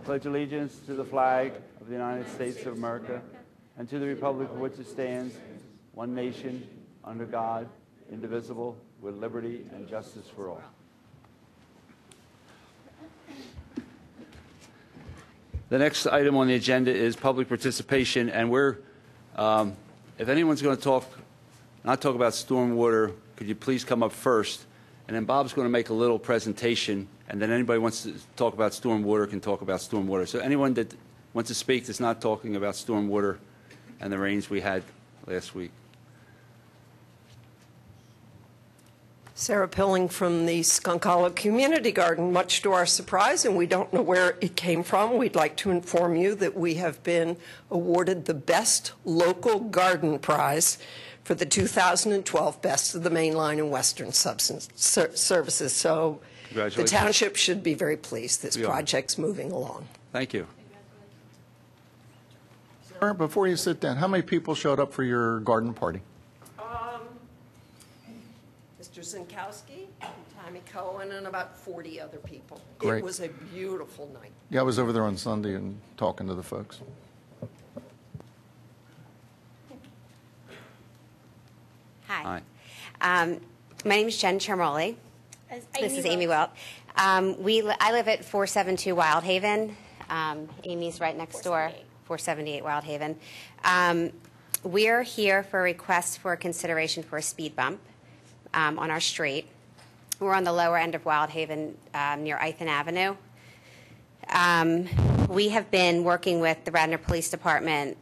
pledge allegiance to the flag of the United States of America and to the republic for which it stands, one nation, under God, indivisible, with liberty and justice for all. The next item on the agenda is public participation, and we're, if anyone's going to not talk about stormwater, could you please come up first? And then Bob's going to make a little presentation, and then anybody wants to talk about stormwater can talk about stormwater. So anyone that wants to speak that's not talking about stormwater and the rains we had last week. Sarah Pilling from the Skunk Hollow Community Garden. Much to our surprise, and we don't know where it came from, we'd like to inform you that we have been awarded the Best Local Garden Prize for the 2012 Best of the Mainline and Western Services. So the township should be very pleased this project's moving along. Thank you. Sarah, before you sit down, how many people showed up for your garden party? Mr. Zinkowski, Tammy Cohen, and about 40 other people. Great. It was a beautiful night. Yeah, I was over there on Sunday and talking to the folks. Hi. My name is Jen Chermoli. This is Amy Wilt. I live at 472 Wildhaven. Amy's right next door, 478 Wildhaven. We're here for a request for consideration for a speed bump on our street. We're on the lower end of Wildhaven near Ithan Avenue. We have been working with the Radnor Police Department,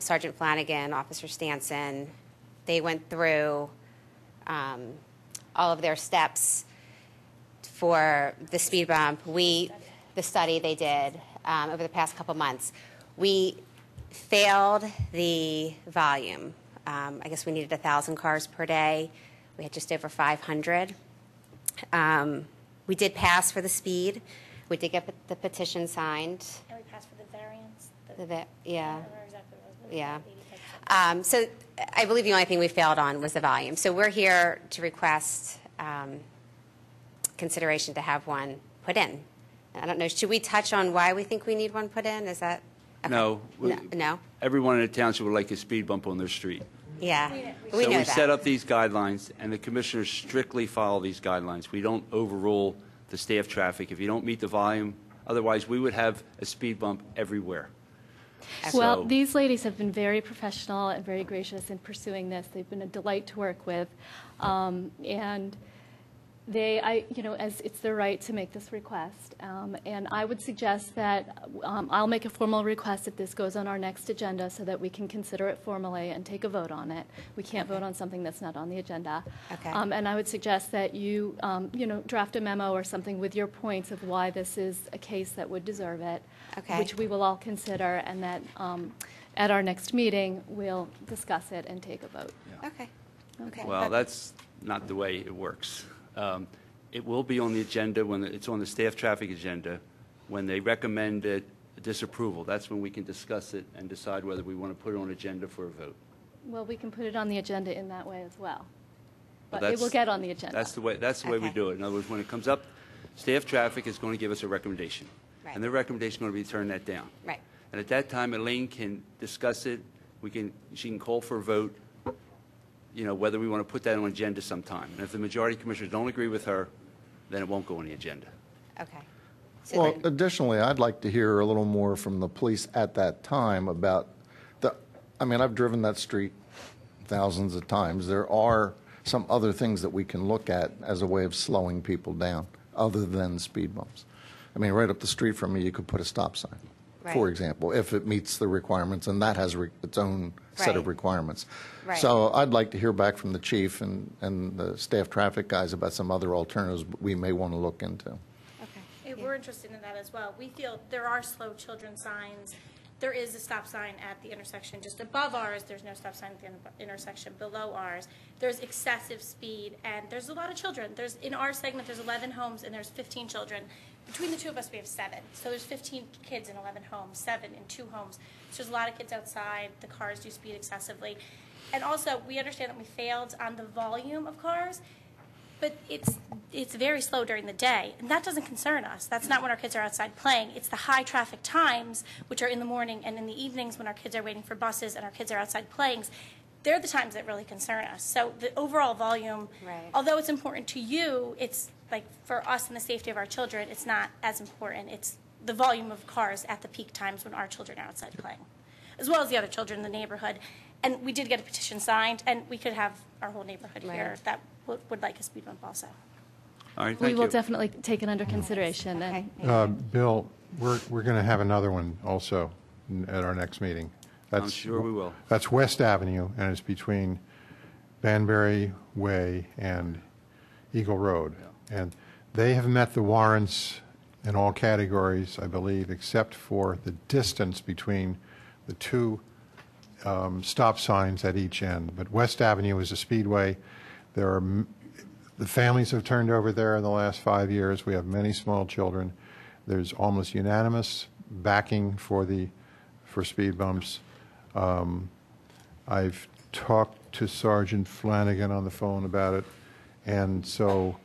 Sergeant Flanagan, Officer Stanson. They went through all of their steps for the speed bump. The study they did over the past couple months. We failed the volume. I guess we needed 1,000 cars per day. We had just over 500. We did pass for the speed. We did get the petition signed. And we passed for the variance. Yeah. Exactly. Yeah. So I believe the only thing we failed on was the volume. So we're here to request consideration to have one put in. I don't know. Should we touch on why we think we need one put in? Is that okay? No. No. Everyone in the township would like a speed bump on their street. Yeah. So we set up these guidelines, and the commissioners strictly follow these guidelines. We don't overrule the staff traffic. If you don't meet the volume, otherwise we would have a speed bump everywhere. Well, these ladies have been very professional and very gracious in pursuing this. They've been a delight to work with, and as it's their right to make this request. And I would suggest that I'll make a formal request if this goes on our next agenda so that we can consider it formally and take a vote on it. We can't vote on something that's not on the agenda. Okay. And I would suggest that you, draft a memo or something with your points of why this is a case that would deserve it, okay. which we will all consider, and that at our next meeting we'll discuss it and take a vote. Yeah. Okay. Okay. Well, that's not the way it works. It will be on the agenda when it's on the staff traffic agenda. When they recommend disapproval, that's when we can discuss it and decide whether we want to put it on agenda for a vote. Well, we can put it on the agenda in that way as well. But Well, it will get on the agenda. That's the way we Okay. do it. In other words, when it comes up, staff traffic is going to give us a recommendation. Right. And their recommendation is going to be to turn that down. Right. And at that time, Elaine can discuss it. She can call for a vote, whether we want to put that on the agenda sometime. And if the majority commissioners don't agree with her, then it won't go on the agenda. Okay. So Well, additionally, I'd like to hear a little more from the police at that time about I've driven that street thousands of times. There are some other things that we can look at as a way of slowing people down other than speed bumps. Right up the street from me, you could put a stop sign, for Right. example, if it meets the requirements, and that has its own set of Right. requirements. Right. So I'd like to hear back from the chief and the staff traffic guys about some other alternatives we may want to look into. Okay. We're interested in that as well. We feel there are slow children signs. There is a stop sign at the intersection just above ours. There's no stop sign at the intersection below ours. There's excessive speed, and there's a lot of children. In our segment, there's 11 homes, and there's 15 children. Between the two of us, we have 7. So there's 15 kids in 11 homes, 7 in 2 homes. So there's a lot of kids outside. The cars do speed And also, we understand that we failed on the volume of cars, but it's it's very slow during the day, and that doesn't concern us. That's not when our kids are outside playing. It's the high traffic times, which are in the morning and in the evenings when our kids are waiting for buses and our kids are outside playing. They're the times that really concern us. So the overall volume, Right. although it's important to you, it's like for us and the safety of our children, it's not as important. It's the volume of cars at the peak times when our children are outside playing, as well as the other children in the neighborhood. And we did get a petition signed, and we could have our whole neighborhood here Right. that would like a speed bump also. All right, We thank will you. definitely take it under consideration. And Okay. Bill, we're going to have another one also at our next meeting. I'm sure we will. That's West Avenue, and it's between Banbury Way and Eagle Road. And they have met the warrants in all categories, I believe, except for the distance between the two stop signs at each end. But West Avenue is a speedway. The families have turned over there in the last 5 years. We have many small children. There's almost unanimous backing for speed bumps. I've talked to Sergeant Flanagan on the phone about it, and so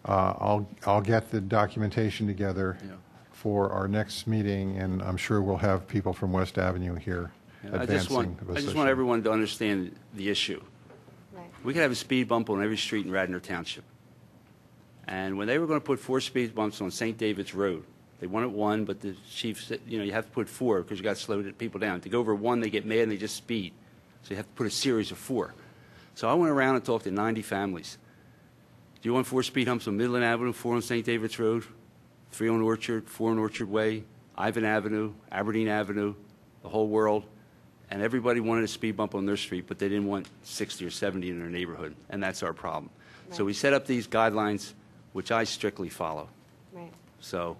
I'll get the documentation together for our next meeting, and I'm sure we'll have people from West Avenue here advancing the position. I just want everyone to understand the issue. Right. We could have a speed bump on every street in Radnor Township. And when they were going to put 4 speed bumps on St. David's Road, they wanted 1, but the chief said, you have to put 4 because you got to slow people down. To go over 1, they get mad and they just speed. So you have to put a series of 4. So I went around and talked to 90 families. Do you want 4 speed humps on Midland Avenue, 4 on St. David's Road, 3 on Orchard, 4 on Orchard Way, Ivan Avenue, Aberdeen Avenue, the whole world? And everybody wanted a speed bump on their street, but they didn't want 60 or 70 in their neighborhood, and that's our problem. So we set up these guidelines, which I strictly follow. Right. So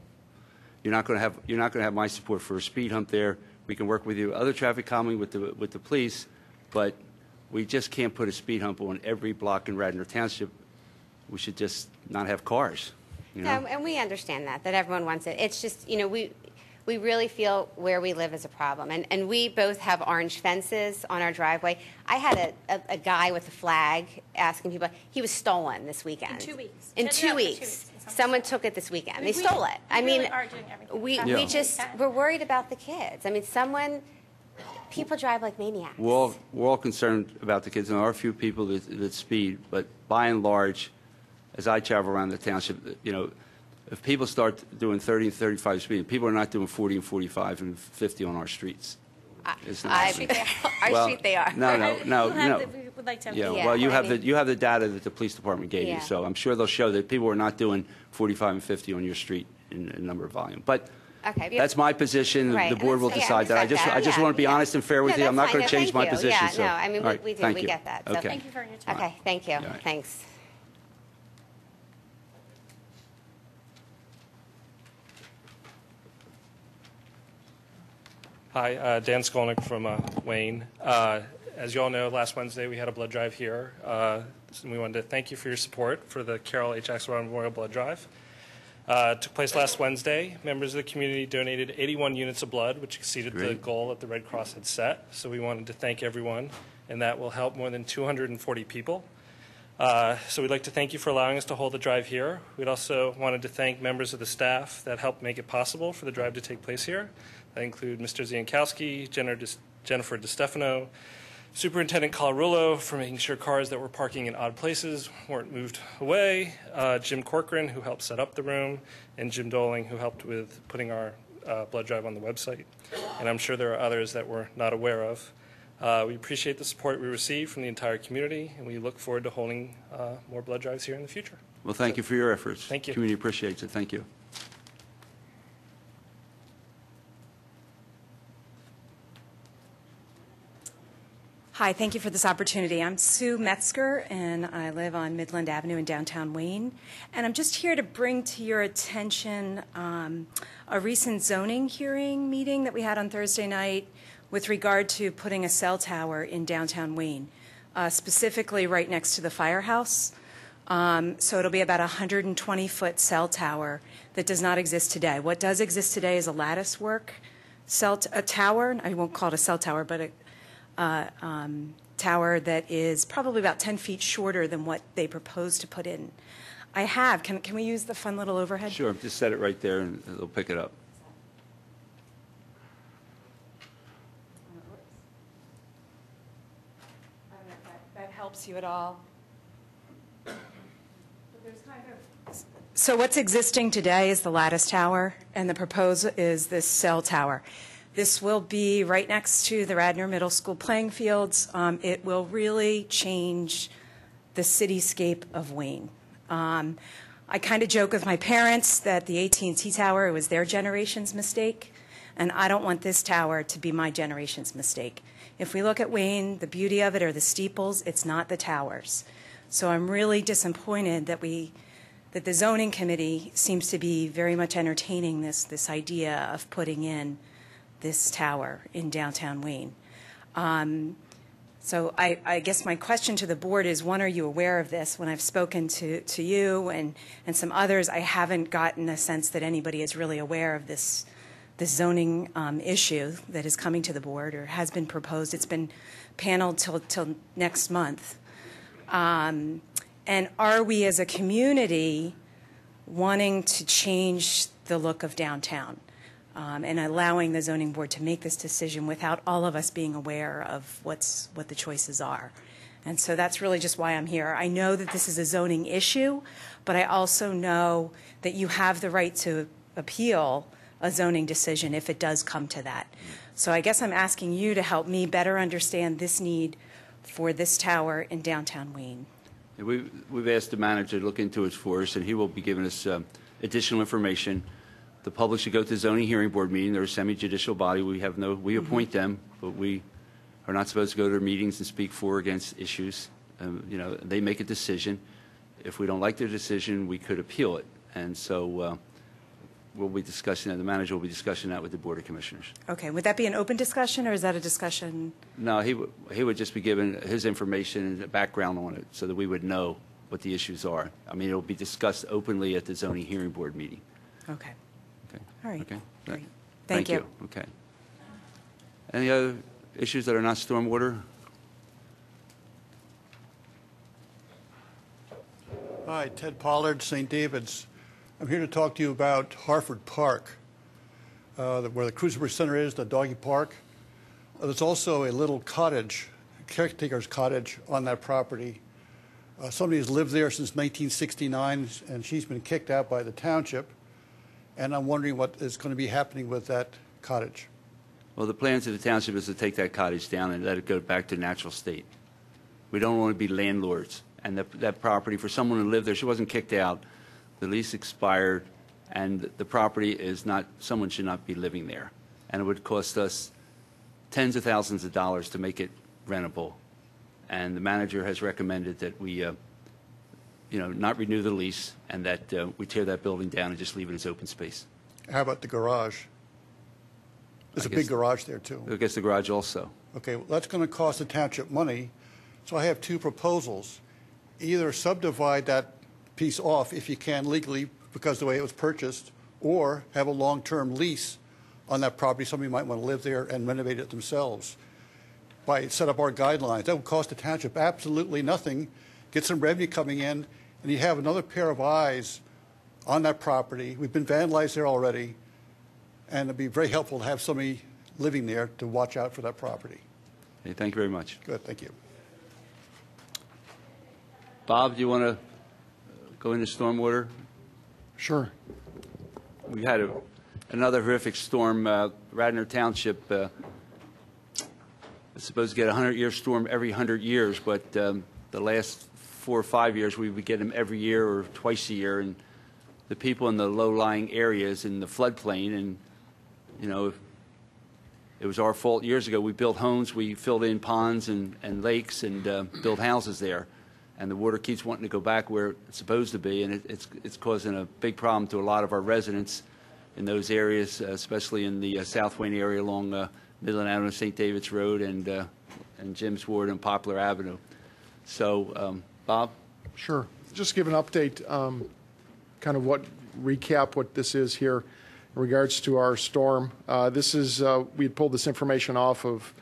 you're not going to have my support for a speed hump there. We can work with you, other traffic calming with the police, but we just can't put a speed hump on every block in Radnor Township. We should just not have cars. No, and we understand that everyone wants it. It's just, we really feel where we live is a problem. And we both have orange fences on our driveway. I had a guy with a flag asking people, he was stolen this weekend. In 2 weeks. In Yeah, 2 for 2 weeks. weeks. Someone took it this weekend. They We- stole it. we I mean, really are doing everything we we can. just, we're worried about the kids. I mean, people drive like maniacs. We're all concerned about the kids, and there are a few people that speed, but by and large, as I travel around the township, if people start doing 30 and 35 speed, people are not doing 40 and 45 and 50 on our streets. It's not happening. Our street they are. No. We would like to have Yeah, Yeah, well, you I have mean- the data that the police department gave Yeah. you, so I'm sure they'll show that people are not doing 45 and 50 on your street in number of volume. But Okay, that's my position. Right, The and board will that's- yeah, decide that. I just yeah, want to be yeah. honest and fair with No, you. I'm that's not going fine. to No, change my thank you. position. Yeah, so- no, I mean, all right, we do. thank We you. get that. So Okay. Thank you for your time. Okay, thank you. All right. Thanks. Hi, Dan Skolnick from Wayne. As you all know, last Wednesday we had a blood drive here. And we wanted to thank you for your support for the Carol H. Axelrod Memorial Blood Drive. It took place last Wednesday. Members of the community donated 81 units of blood, which exceeded the Great. goal that the Red Cross had set. So we wanted to thank everyone, and that will help more than 240 people. So we'd like to thank you for allowing us to hold the drive here. We'd also wanted to thank members of the staff that helped make it possible for the drive to take place here. That include Mr. Ziankowski, Jennifer DeStefano, Superintendent Colarulo for making sure cars that were parking in odd places weren't moved away, Jim Corcoran, who helped set up the room, and Jim Doling, who helped with putting our blood drive on the website. And I'm sure there are others that we're not aware of. We appreciate the support we receive from the entire community, and we look forward to holding more blood drives here in the future. Well, thank you for your efforts. Thank you. Community appreciates it. Thank you. Hi, thank you for this opportunity. I'm Sue Metzger, and I live on Midland Avenue in downtown Wayne. And I'm just here to bring to your attention a recent zoning hearing meeting that we had on Thursday night with regard to putting a cell tower in downtown Wayne, specifically right next to the firehouse. So it'll be about a 120-foot cell tower that does not exist today. What does exist today is a lattice work a tower. I won't call it a cell tower, but a tower that is probably about 10 feet shorter than what they propose to put in. I have. Can we use the fun little overhead? Sure, just set it right there and it'll pick it up. I don't know if that helps you at all. So what's existing today is the lattice tower, and the proposal is this cell tower. This will be right next to the Radnor Middle School playing fields. It will really change the cityscape of Wayne. I kind of joke with my parents that the AT&T tower was their generation's mistake, and I don't want this tower to be my generation's mistake. If we look at Wayne, the beauty of it are the steeples, it's not the towers. So I'm really disappointed that the zoning committee seems to be very much entertaining this idea of putting in this tower in downtown Wayne. So I guess my question to the board is, one, are you aware of this? When I've spoken to you and some others, I haven't gotten a sense that anybody is really aware of this zoning issue that is coming to the board or has been proposed. It's been paneled till next month. And are we as a community wanting to change the look of downtown and allowing the zoning board to make this decision without all of us being aware of what the choices are? And so that's really just why I'm here. I know that this is a zoning issue, but I also know that you have the right to appeal a zoning decision if it does come to that. So I guess I'm asking you to help me better understand this need for this tower in downtown Wayne. We've asked the manager to look into it for us, and he will be giving us additional information. The public should go to the zoning hearing board meeting. They're a semi-judicial body. We appoint them, but we are not supposed to go to their meetings and speak for or against issues. They make a decision. If we don't like their decision, we could appeal it. And so we'll be discussing that. The manager will be discussing that with the Board of Commissioners. Okay. Would that be an open discussion, or is that a discussion? No, he would just be giving his information and the background on it so that we would know what the issues are. I mean, it will be discussed openly at the zoning hearing board meeting. Okay. Okay. All right. Okay. Great. Thank you. Okay. Any other issues that are not stormwater? Hi, Ted Pollard, St. David's. I'm here to talk to you about Harford Park, where the Cruiser Center is, the doggy park. There's also a little cottage, caretaker's cottage on that property. Somebody has lived there since 1969, and she's been kicked out by the township. And I'm wondering what is going to be happening with that cottage. Well, the plans of the township is to take that cottage down and let it go back to natural state. We don't want to be landlords. And that property, for someone who lived there, she wasn't kicked out. The lease expired, and the property is not, someone should not be living there. And it would cost us tens of thousands of dollars to make it rentable. And the manager has recommended that we, not renew the lease and that we tear that building down and just leave it as open space. How about the garage? There's a big garage there, too. I guess the garage also. Okay, well, that's going to cost the township money. So I have two proposals. Either subdivide that piece off if you can legally because of the way it was purchased, or have a long-term lease on that property. Somebody might want to live there and renovate it themselves. By set up our guidelines, that would cost the township absolutely nothing, get some revenue coming in, and you have another pair of eyes on that property. We've been vandalized there already, and it'd be very helpful to have somebody living there to watch out for that property. Okay, thank you very much. Good, thank you. Bob, do you want to go into stormwater? Sure. We had another horrific storm. Radnor Township is supposed to get a 100-year storm every 100 years, but the last 4 or 5 years we would get them every year or twice a year. And the people in the low-lying areas in the floodplain, and it was our fault years ago. We built homes, we filled in ponds and lakes, and built houses there. And the water keeps wanting to go back where it's supposed to be, and it's causing a big problem to a lot of our residents in those areas, especially in the South Wayne area along Midland Avenue, St. David's Road, and Jim's Ward and Poplar Avenue. So, Bob? Sure. Just give an update, kind of recap what this is here in regards to our storm. This is, we had pulled this information off of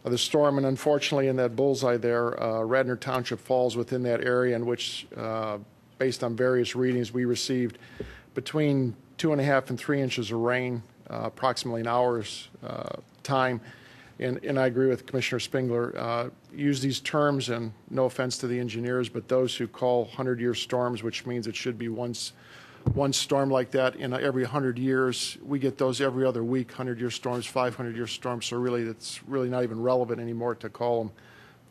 the storm, and unfortunately in that bullseye there, Radnor Township falls within that area in which based on various readings, we received between 2.5 and 3 inches of rain, approximately an hour's time. And I agree with Commissioner Spengler. Use these terms, and no offense to the engineers, but those who call 100-year storms, which means it should be one storm like that in every 100 years. We get those every other week, 100-year storms, 500-year storms. So really, it's really not even relevant anymore to call them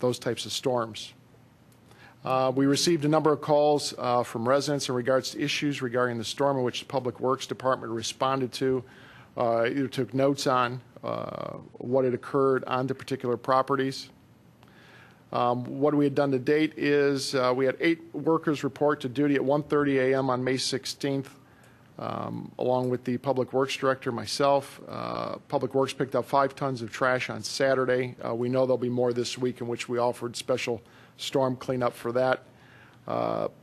those types of storms. We received a number of calls from residents in regards to issues regarding the storm, in which the Public Works Department responded to, either took notes on what had occurred on the particular properties. What we had done to date is we had 8 workers report to duty at 1:30 a.m. on May 16th, along with the Public Works Director, myself. Public Works picked up 5 tons of trash on Saturday. We know there'll be more this week, in which we offered special storm cleanup for that.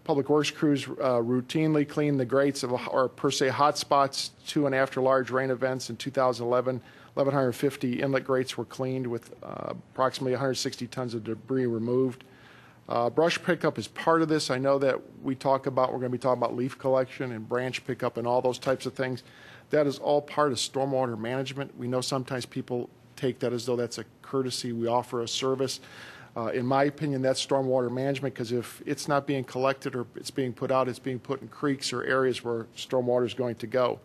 Public Works crews routinely clean the grates of, or per se, hot spots to and after large rain events. In 2011, 1,150 inlet grates were cleaned with approximately 160 tons of debris removed. Brush pickup is part of this. I know that we're going to be talking about leaf collection and branch pickup and all those types of things. That is all part of stormwater management. We know sometimes people take that as though that's a courtesy. We offer a service. In my opinion, that's stormwater management, because if it's not being collected or it's being put out, it's being put in creeks or areas where stormwater is going to go.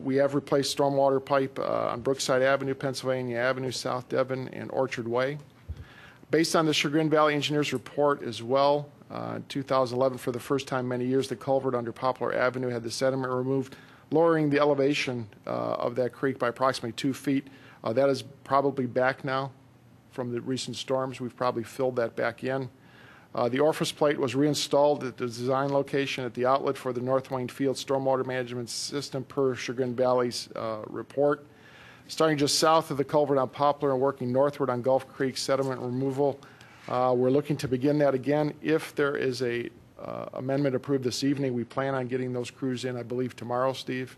We have replaced stormwater pipe on Brookside Avenue, Pennsylvania Avenue, South Devon, and Orchard Way. Based on the Chagrin Valley Engineers report as well, in 2011, for the first time in many years, the culvert under Poplar Avenue had the sediment removed, lowering the elevation of that creek by approximately 2 feet. That is probably back now from the recent storms. We've probably filled that back in. The orifice plate was reinstalled at the design location at the outlet for the North Wayne Field Stormwater Management System per Chagrin Valley's report. Starting just south of the culvert on Poplar and working northward on Gulf Creek sediment removal, we're looking to begin that again. If there is a amendment approved this evening, we plan on getting those crews in, I believe, tomorrow, Steve,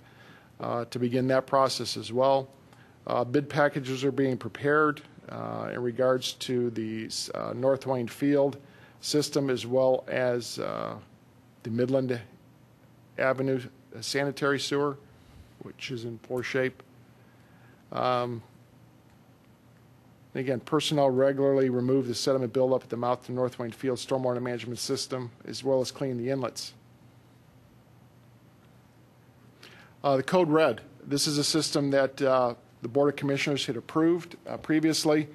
to begin that process as well. Bid packages are being prepared in regards to the North Wayne Field system, as well as the Midland Avenue sanitary sewer, which is in poor shape. Again, personnel regularly remove the sediment buildup at the mouth of the North Wayne Field stormwater management system, as well as clean the inlets. The Code Red. This is a system that the Board of Commissioners had approved previously.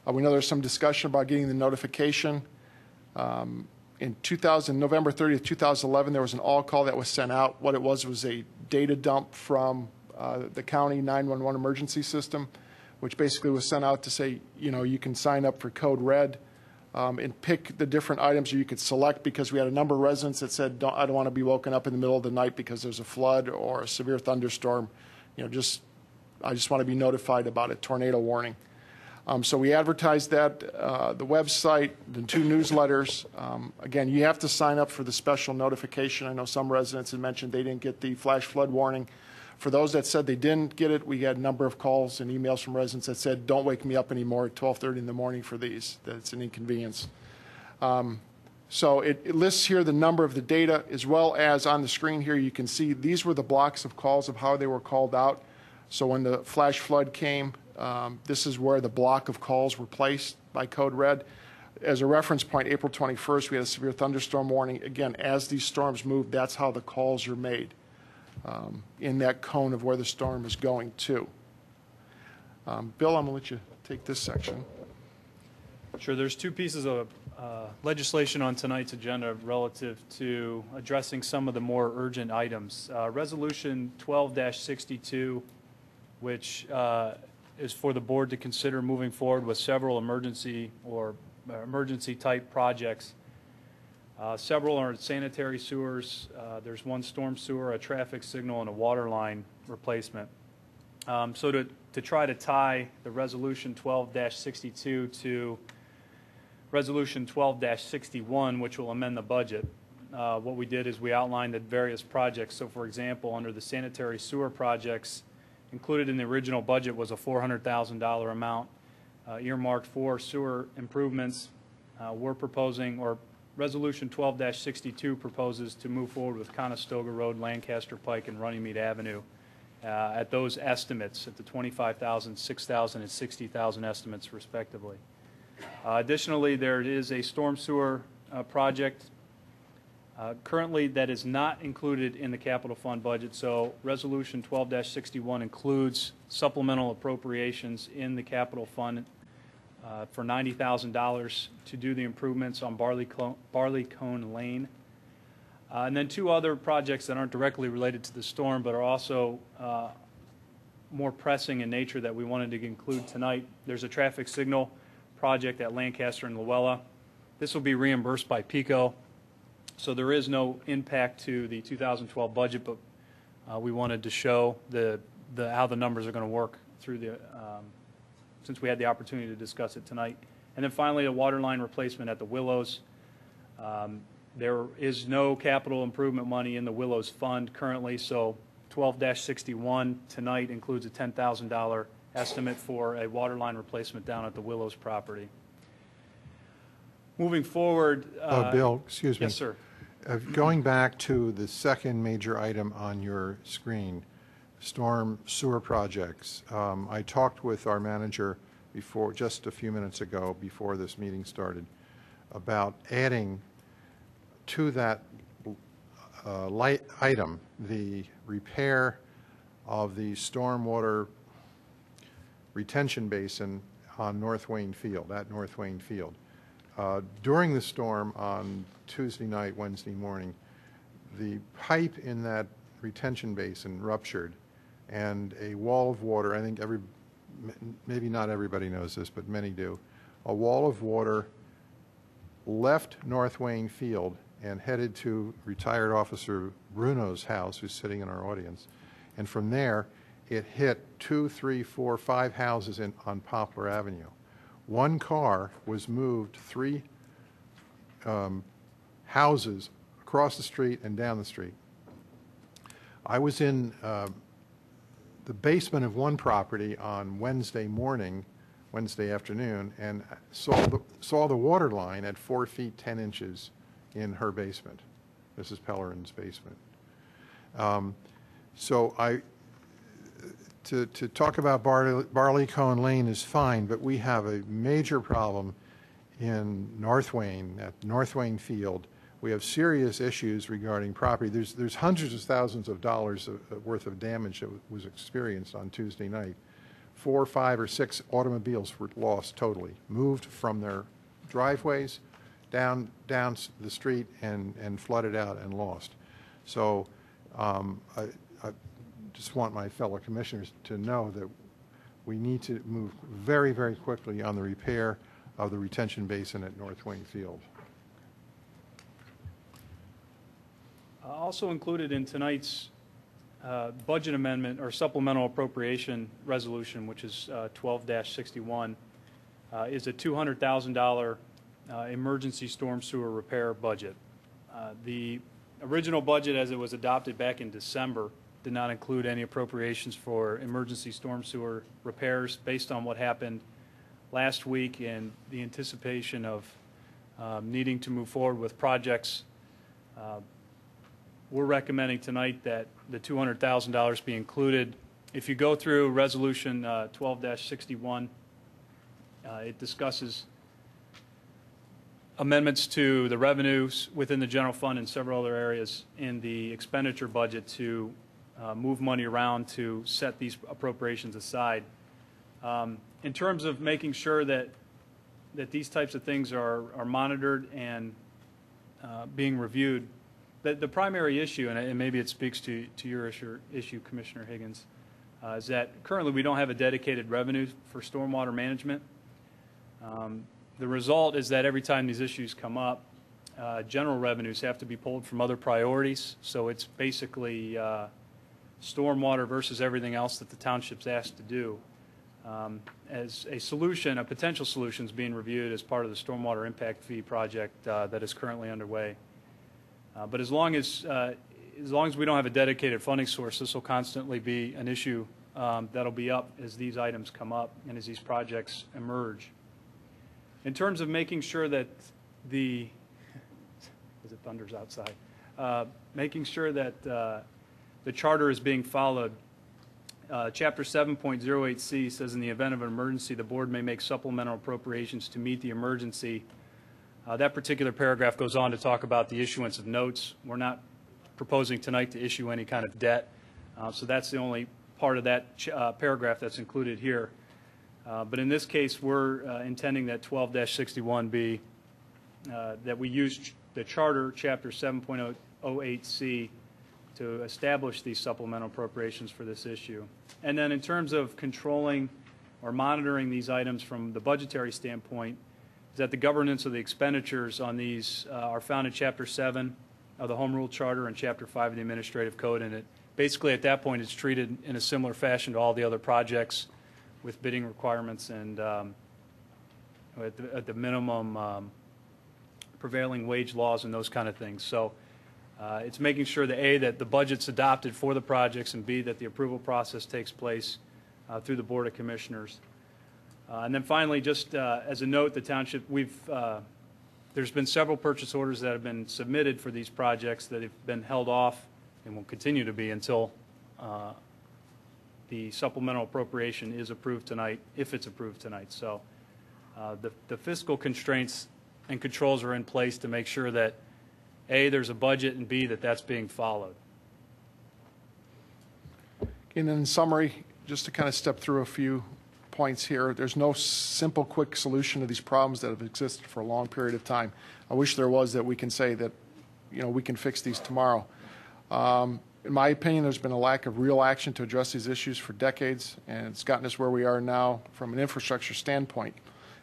We know there's some discussion about getting the notification. In November 30th, 2011, there was an all call that was sent out. What it was a data dump from the county 911 emergency system, which basically was sent out to say, you can sign up for Code Red and pick the different items you could select, because we had a number of residents that said, I don't want to be woken up in the middle of the night because there's a flood or a severe thunderstorm. I just want to be notified about a tornado warning. So we advertised that, the website, the 2 newsletters. Again, you have to sign up for the special notification. I know some residents had mentioned they didn't get the flash flood warning. For those that said they didn't get it, we had a number of calls and emails from residents that said, don't wake me up anymore at 12:30 in the morning for these. That's an inconvenience. So it lists here the number of the data, as well as on the screen here you can see these were the blocks of calls of how they were called out. So when the flash flood came, this is where the block of calls were placed by Code Red. As a reference point, April 21st, we had a severe thunderstorm warning. Again, as these storms move, that's how the calls are made, in that cone of where the storm is going to. Bill, I'm going to let you take this section. Sure. There's 2 pieces of legislation on tonight's agenda relative to addressing some of the more urgent items. Resolution 12-62, which is for the board to consider moving forward with several emergency type projects. Several are sanitary sewers. There's 1 storm sewer, a traffic signal, and a water line replacement. So to try to tie the Resolution 12-62 to Resolution 12-61, which will amend the budget, what we did is we outlined the various projects. So, for example, under the sanitary sewer projects, included in the original budget was a $400,000 amount earmarked for sewer improvements. We're proposing, or Resolution 12-62 proposes to move forward with Conestoga Road, Lancaster Pike, and Runnymede Avenue at those estimates, at the 25,000, 6,000, and 60,000 estimates respectively. Additionally, there is a storm sewer project currently that is not included in the capital fund budget, so Resolution 12-61 includes supplemental appropriations in the capital fund for $90,000 to do the improvements on Barleycone Lane. And then two other projects that aren't directly related to the storm but are also more pressing in nature that we wanted to include tonight. There's a traffic signal project at Lancaster and Luella. This will be reimbursed by PICO, so there is no impact to the 2012 budget, but we wanted to show how the numbers are going to work through the since we had the opportunity to discuss it tonight. And then finally, a water line replacement at the Willows. There is no capital improvement money in the Willows Fund currently, so 12-61 tonight includes a $10,000 estimate for a water line replacement down at the Willows property. Moving forward... Bill, excuse me. Yes, sir. Going back to the second major item on your screen, storm sewer projects. I talked with our manager just a few minutes ago before this meeting started about adding to that light item the repair of the stormwater retention basin on North Wayne Field, at North Wayne Field. During the storm on Tuesday night, Wednesday morning, the pipe in that retention basin ruptured, and a wall of water, I think maybe not everybody knows this, but many do, a wall of water left North Wayne Field and headed to retired Officer Bruno's house, who's sitting in our audience. And from there, it hit 2, 3, 4, 5 houses on Poplar Avenue. One car was moved 3 houses across the street and down the street. I was in the basement of one property on Wednesday afternoon, and saw the water line at 4 feet 10 inches in her basement, Mrs. Pellerin's basement. So to talk about Barleycone Lane is fine, but we have a major problem in North Wayne, at North Wayne Field. We have serious issues regarding property. There's hundreds of thousands of dollars worth of damage that was experienced on Tuesday night. 4, 5, or 6 automobiles were lost totally, moved from their driveways down the street and flooded out and lost. So I just want my fellow commissioners to know that we need to move very, very quickly on the repair of the retention basin at North Wayne Field. Also included in tonight's budget amendment or supplemental appropriation resolution, which is 12-61, is a $200,000 emergency storm sewer repair budget. The original budget, as it was adopted back in December, did not include any appropriations for emergency storm sewer repairs based on what happened last week and the anticipation of needing to move forward with projects. We're recommending tonight that the $200,000 be included. If you go through Resolution 12-61, it discusses amendments to the revenues within the general fund and several other areas in the expenditure budget to move money around to set these appropriations aside. In terms of making sure that these types of things are monitored and being reviewed, the primary issue, and maybe it speaks to your issue, Commissioner Higgins, is that currently we don't have a dedicated revenue for stormwater management. The result is that every time these issues come up, general revenues have to be pulled from other priorities. So it's basically stormwater versus everything else that the township's asked to do. As a solution, a potential solution is being reviewed as part of the stormwater impact fee project that is currently underway. But as long as we don't have a dedicated funding source, this will constantly be an issue that'll be up as these items come up and as these projects emerge. In terms of making sure that the thunder's outside. Making sure that the charter is being followed. Chapter 7.08C says in the event of an emergency, the board may make supplemental appropriations to meet the emergency. That particular paragraph goes on to talk about the issuance of notes. We're not proposing tonight to issue any kind of debt, so that's the only part of that paragraph that's included here. But in this case, we're intending that 12-61B, that we use the charter, chapter 7.08C, to establish these supplemental appropriations for this issue. And then in terms of controlling or monitoring these items from the budgetary standpoint, is that the governance of the expenditures on these are found in Chapter 7 of the Home Rule Charter and Chapter 5 of the Administrative Code. And it basically at that point it's treated in a similar fashion to all the other projects with bidding requirements and at the minimum prevailing wage laws and those kind of things. So it's making sure that A, that the budget's adopted for the projects, and B, that the approval process takes place through the Board of Commissioners. And then finally, just as a note, the township, there's been several purchase orders that have been submitted for these projects that have been held off and will continue to be until the supplemental appropriation is approved tonight, if it's approved tonight. So the fiscal constraints and controls are in place to make sure that A, there's a budget, and B, that that's being followed. And in summary, just to kind of step through a few points here, there's no simple, quick solution to these problems that have existed for a long period of time. I wish there was, that we can say that, you know, we can fix these tomorrow. In my opinion, there's been a lack of real action to address these issues for decades, and it's gotten us where we are now from an infrastructure standpoint.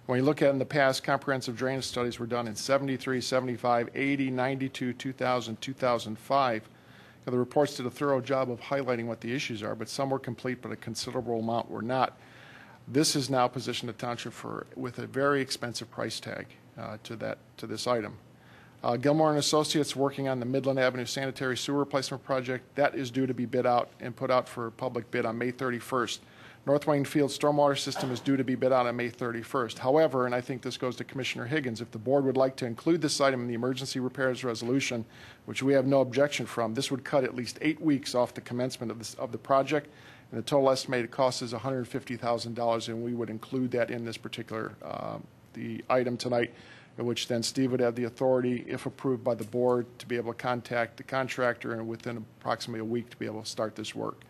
When you look at in the past, comprehensive drainage studies were done in 73, 75, 80, 92, 2000, 2005. The reports did a thorough job of highlighting what the issues are, but some were complete, but a considerable amount were not. This is now positioned the township with a very expensive price tag to this item. Gilmore and Associates working on the Midland Avenue Sanitary Sewer Replacement Project. That is due to be bid out and put out for public bid on May 31st. North Wayne Field Stormwater System is due to be bid out on May 31st. However, and I think this goes to Commissioner Higgins, if the board would like to include this item in the emergency repairs resolution, which we have no objection from, this would cut at least 8 weeks off the commencement of the project, and the total estimated cost is $150,000, and we would include that in this particular the item tonight, in which then Steve would have the authority, if approved by the board, to be able to contact the contractor and within approximately a week to be able to start this work.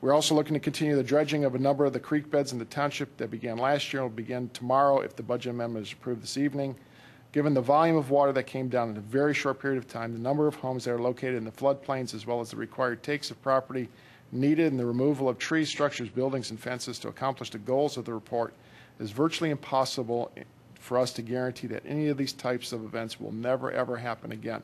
We're also looking to continue the dredging of a number of the creek beds in the township that began last year and will begin tomorrow if the budget amendment is approved this evening. Given the volume of water that came down in a very short period of time, the number of homes that are located in the floodplains, as well as the required takes of property needed and the removal of trees, structures, buildings, and fences to accomplish the goals of the report, it is virtually impossible for us to guarantee that any of these types of events will never, ever happen again.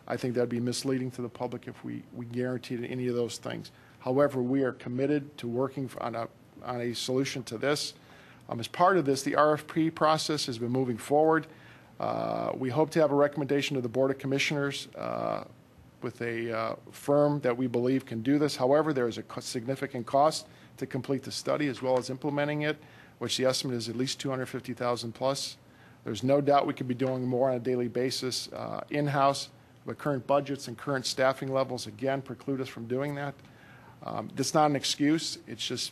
I think that would be misleading to the public if we guaranteed any of those things. However, we are committed to working on a solution to this. As part of this, the RFP process has been moving forward. We hope to have a recommendation to the Board of Commissioners with a firm that we believe can do this. However, there is a significant cost to complete the study as well as implementing it, which the estimate is at least $250,000 plus. There's no doubt we could be doing more on a daily basis in-house, but current budgets and current staffing levels, again, preclude us from doing that. That's not an excuse. It's just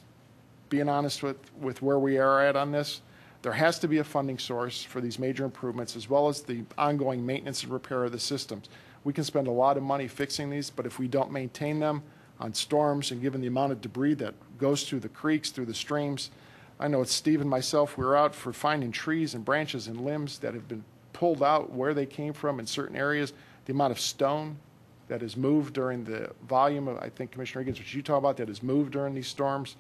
being honest with where we are at on this. There has to be a funding source for these major improvements, as well as the ongoing maintenance and repair of the systems. We can spend a lot of money fixing these, but if we don't maintain them on storms and given the amount of debris that goes through the creeks, through the streams, I know it's Steve and myself, we were out for finding trees and branches and limbs that have been pulled out where they came from in certain areas, the amount of stone that is moved during the volume of, I think Commissioner Higgins, what you talk about, that is moved during these storms.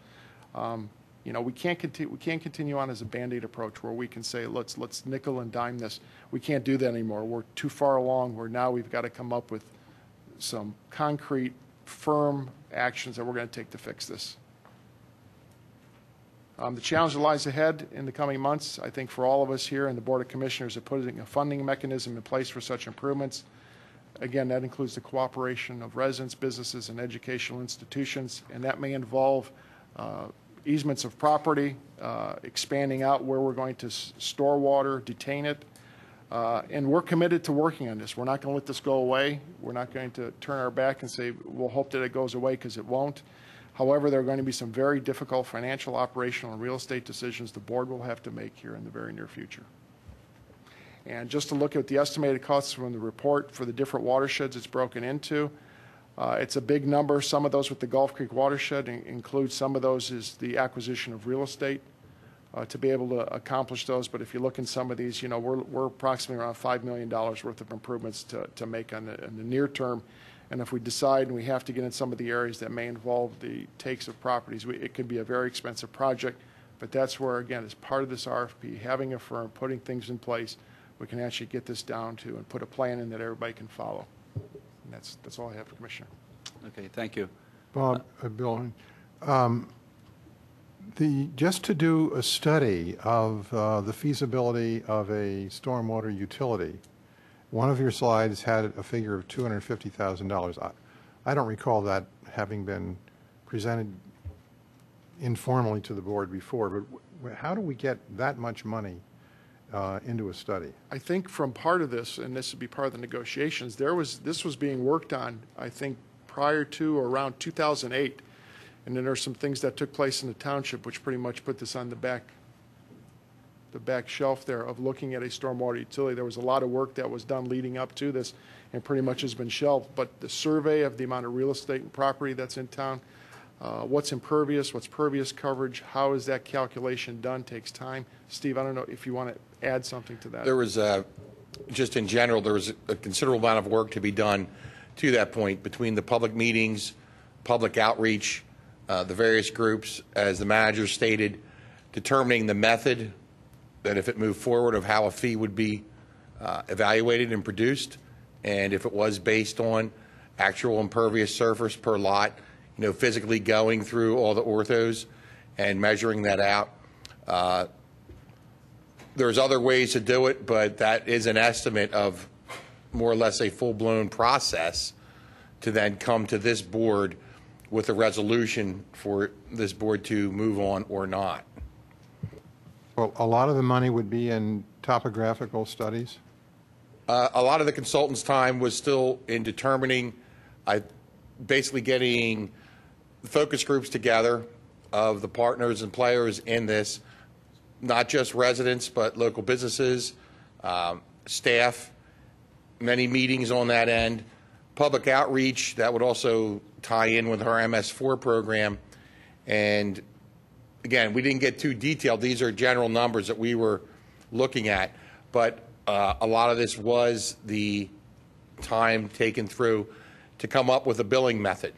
You know, we can't continue on as a Band-Aid approach where we can say, let's nickel and dime this. We can't do that anymore. We're too far along where now we've got to come up with some concrete, firm actions that we're going to take to fix this. The challenge that lies ahead in the coming months, I think for all of us here and the Board of Commissioners, are putting a funding mechanism in place for such improvements. Again, that includes the cooperation of residents, businesses, and educational institutions, and that may involve easements of property, expanding out where we're going to store water, detain it. And we're committed to working on this. We're not going to let this go away. We're not going to turn our back and say, we'll hope that it goes away, because it won't. However, there are going to be some very difficult financial, operational, and real estate decisions the board will have to make here in the very near future. And just to look at the estimated costs from the report for the different watersheds it's broken into, it's a big number. Some of those with the Gulf Creek watershed include some of those is the acquisition of real estate to be able to accomplish those. But if you look in some of these, we're approximately around $5 million worth of improvements to make in the near term. And if we decide and we have to get in some of the areas that may involve the takes of properties, it could be a very expensive project. But that's where, again, as part of this RFP, having a firm, putting things in place, we can actually get this down to and put a plan in that everybody can follow. And that's all I have, Commissioner. Okay, thank you. Bob, Bill, just to do a study of the feasibility of a stormwater utility, one of your slides had a figure of $250,000. I don't recall that having been presented informally to the board before, but how do we get that much money into a study? I think from part of this, and this would be part of the negotiations, this was being worked on, I think, prior to or around 2008. And then there's some things that took place in the township which pretty much put this on the back shelf there of looking at a stormwater utility. There was a lot of work that was done leading up to this and pretty much has been shelved. But the survey of the amount of real estate and property that's in town, what's impervious, what's pervious coverage, how is that calculation done, takes time. Steve, I don't know if you want to add something to that. There was, just in general, there was a considerable amount of work to be done to that point between the public meetings, public outreach, the various groups, as the manager stated, determining the method that if it moved forward of how a fee would be evaluated and produced, and if it was based on actual impervious surface per lot, physically going through all the orthos and measuring that out. There's other ways to do it, but that is an estimate of more or less a full-blown process to then come to this board with a resolution for this board to move on or not. Well, a lot of the money would be in topographical studies? A lot of the consultants' time was still in determining, basically getting focus groups together of the partners and players in this, not just residents, but local businesses, staff, many meetings on that end, public outreach that would also tie in with our MS4 program. And again, we didn't get too detailed. These are general numbers that we were looking at, but a lot of this was the time taken through to come up with a billing method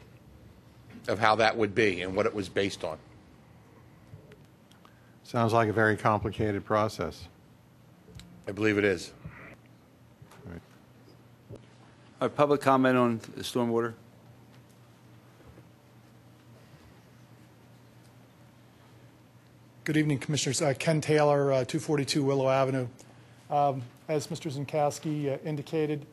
of how that would be and what it was based on. Sounds like a very complicated process. I believe it is. All right. Public comment on the stormwater? Good evening, Commissioners. Ken Taylor, 242 Willow Avenue. As Mr. Zinkowski indicated,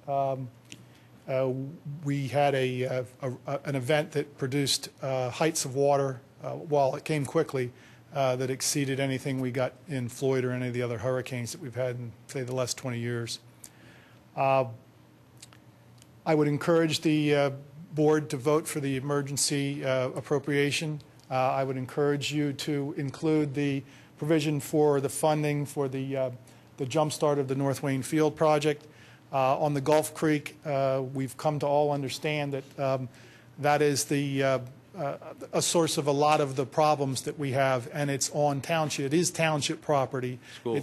we had an event that produced heights of water while it came quickly that exceeded anything we got in Floyd or any of the other hurricanes that we've had in, say, the last 20 years. I would encourage the board to vote for the emergency appropriation. I would encourage you to include the provision for the funding for the jumpstart of the North Wayne Field project. On the Gulf Creek, we've come to all understand that that is a source of a lot of the problems that we have, and it's on township. It is township property. School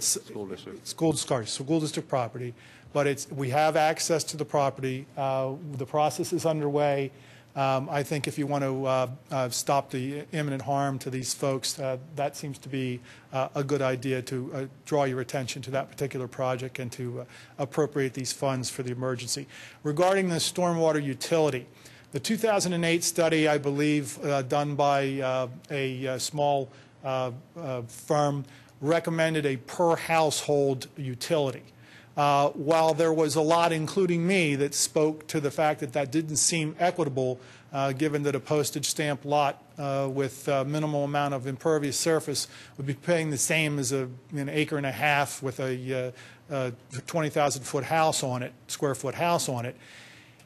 district. School district property, but we have access to the property. The process is underway. I think if you want to stop the imminent harm to these folks, that seems to be a good idea to draw your attention to that particular project and to appropriate these funds for the emergency. Regarding the stormwater utility, the 2008 study, I believe, done by a small firm, recommended a per household utility. While there was a lot, including me, that spoke to the fact that that didn't seem equitable, given that a postage stamp lot with minimal amount of impervious surface would be paying the same as an acre and a half with a 20,000-foot house on it, square foot house on it.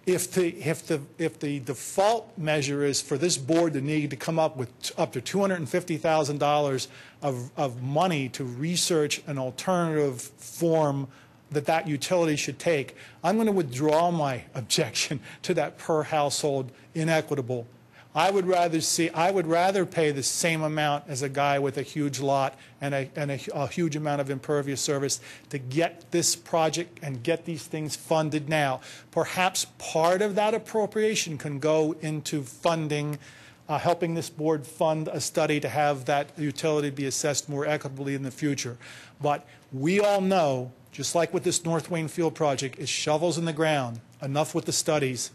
If the default measure is for this board to need to come up with up to $250,000 of money to research an alternative form that utility should take, I'm going to withdraw my objection to that per household inequitable. I would rather pay the same amount as a guy with a huge lot and a huge amount of impervious service to get this project and get these things funded now. Perhaps part of that appropriation can go into funding, helping this board fund a study to have that utility be assessed more equitably in the future. But we all know, just like with this North Wayne Field project, it's shovels in the ground. Enough with the studies.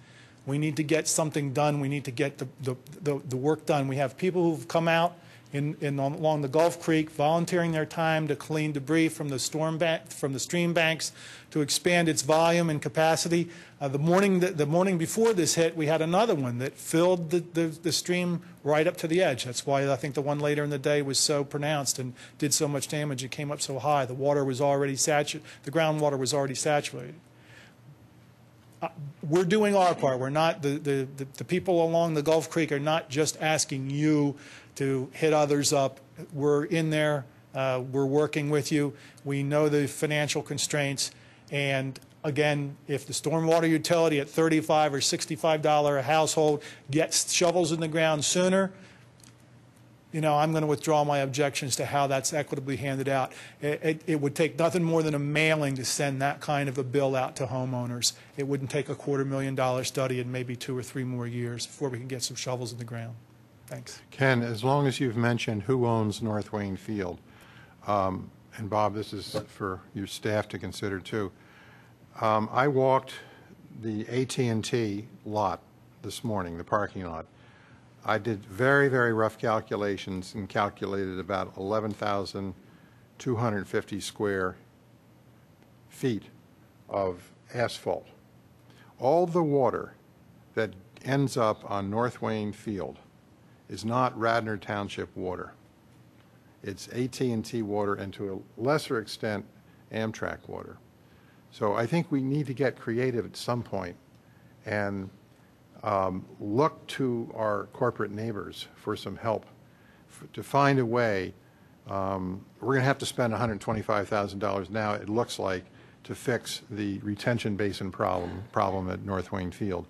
We need to get something done. We need to get the work done. We have people who've come out along the Gulf Creek volunteering their time to clean debris from the stream banks to expand its volume and capacity. The morning before this hit, we had another one that filled the stream right up to the edge. That's why I think the one later in the day was so pronounced and did so much damage. It came up so high. The water was already saturated. The groundwater was already saturated. We're doing our part. We're not the people along the Gulf Creek are not just asking you to hit others up. We're in there. We're working with you. We know the financial constraints. And again, if the stormwater utility at $35 or $65 a household gets shovels in the ground sooner, I'm going to withdraw my objections to how that's equitably handed out. It would take nothing more than a mailing to send that kind of a bill out to homeowners. It wouldn't take a $250,000 study and maybe 2 or 3 more years before we can get some shovels in the ground. Thanks. Ken, as long as you've mentioned who owns North Wayne Field, and Bob, this is for your staff to consider too. I walked the AT&T lot this morning, the parking lot. I did very, very rough calculations and calculated about 11,250 square feet of asphalt. All the water that ends up on North Wayne Field is not Radnor Township water. It's AT&T water and to a lesser extent Amtrak water. So I think we need to get creative at some point and look to our corporate neighbors for some help to find a way. We're going to have to spend $125,000 now, it looks like, to fix the retention basin problem at North Wayne Field.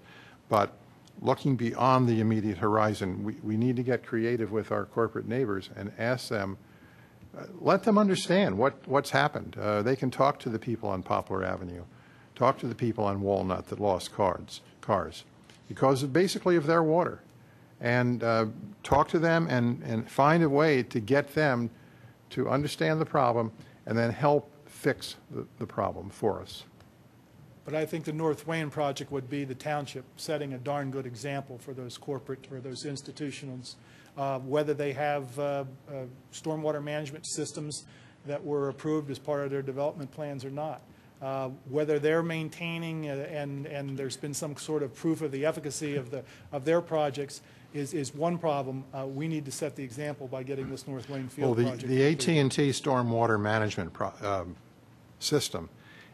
But looking beyond the immediate horizon, we need to get creative with our corporate neighbors and ask them, let them understand what's happened. They can talk to the people on Poplar Avenue, talk to the people on Walnut that lost cars. Because basically of their water, and talk to them and find a way to get them to understand the problem and then help fix the problem for us. But I think the North Wayne project would be the township setting a darn good example for those corporate or those institutions, whether they have stormwater management systems that were approved as part of their development plans or not. Whether they're maintaining and there's been some sort of proof of the efficacy of their projects is one problem. We need to set the example by getting this North Wayne Field project. The AT&T stormwater management system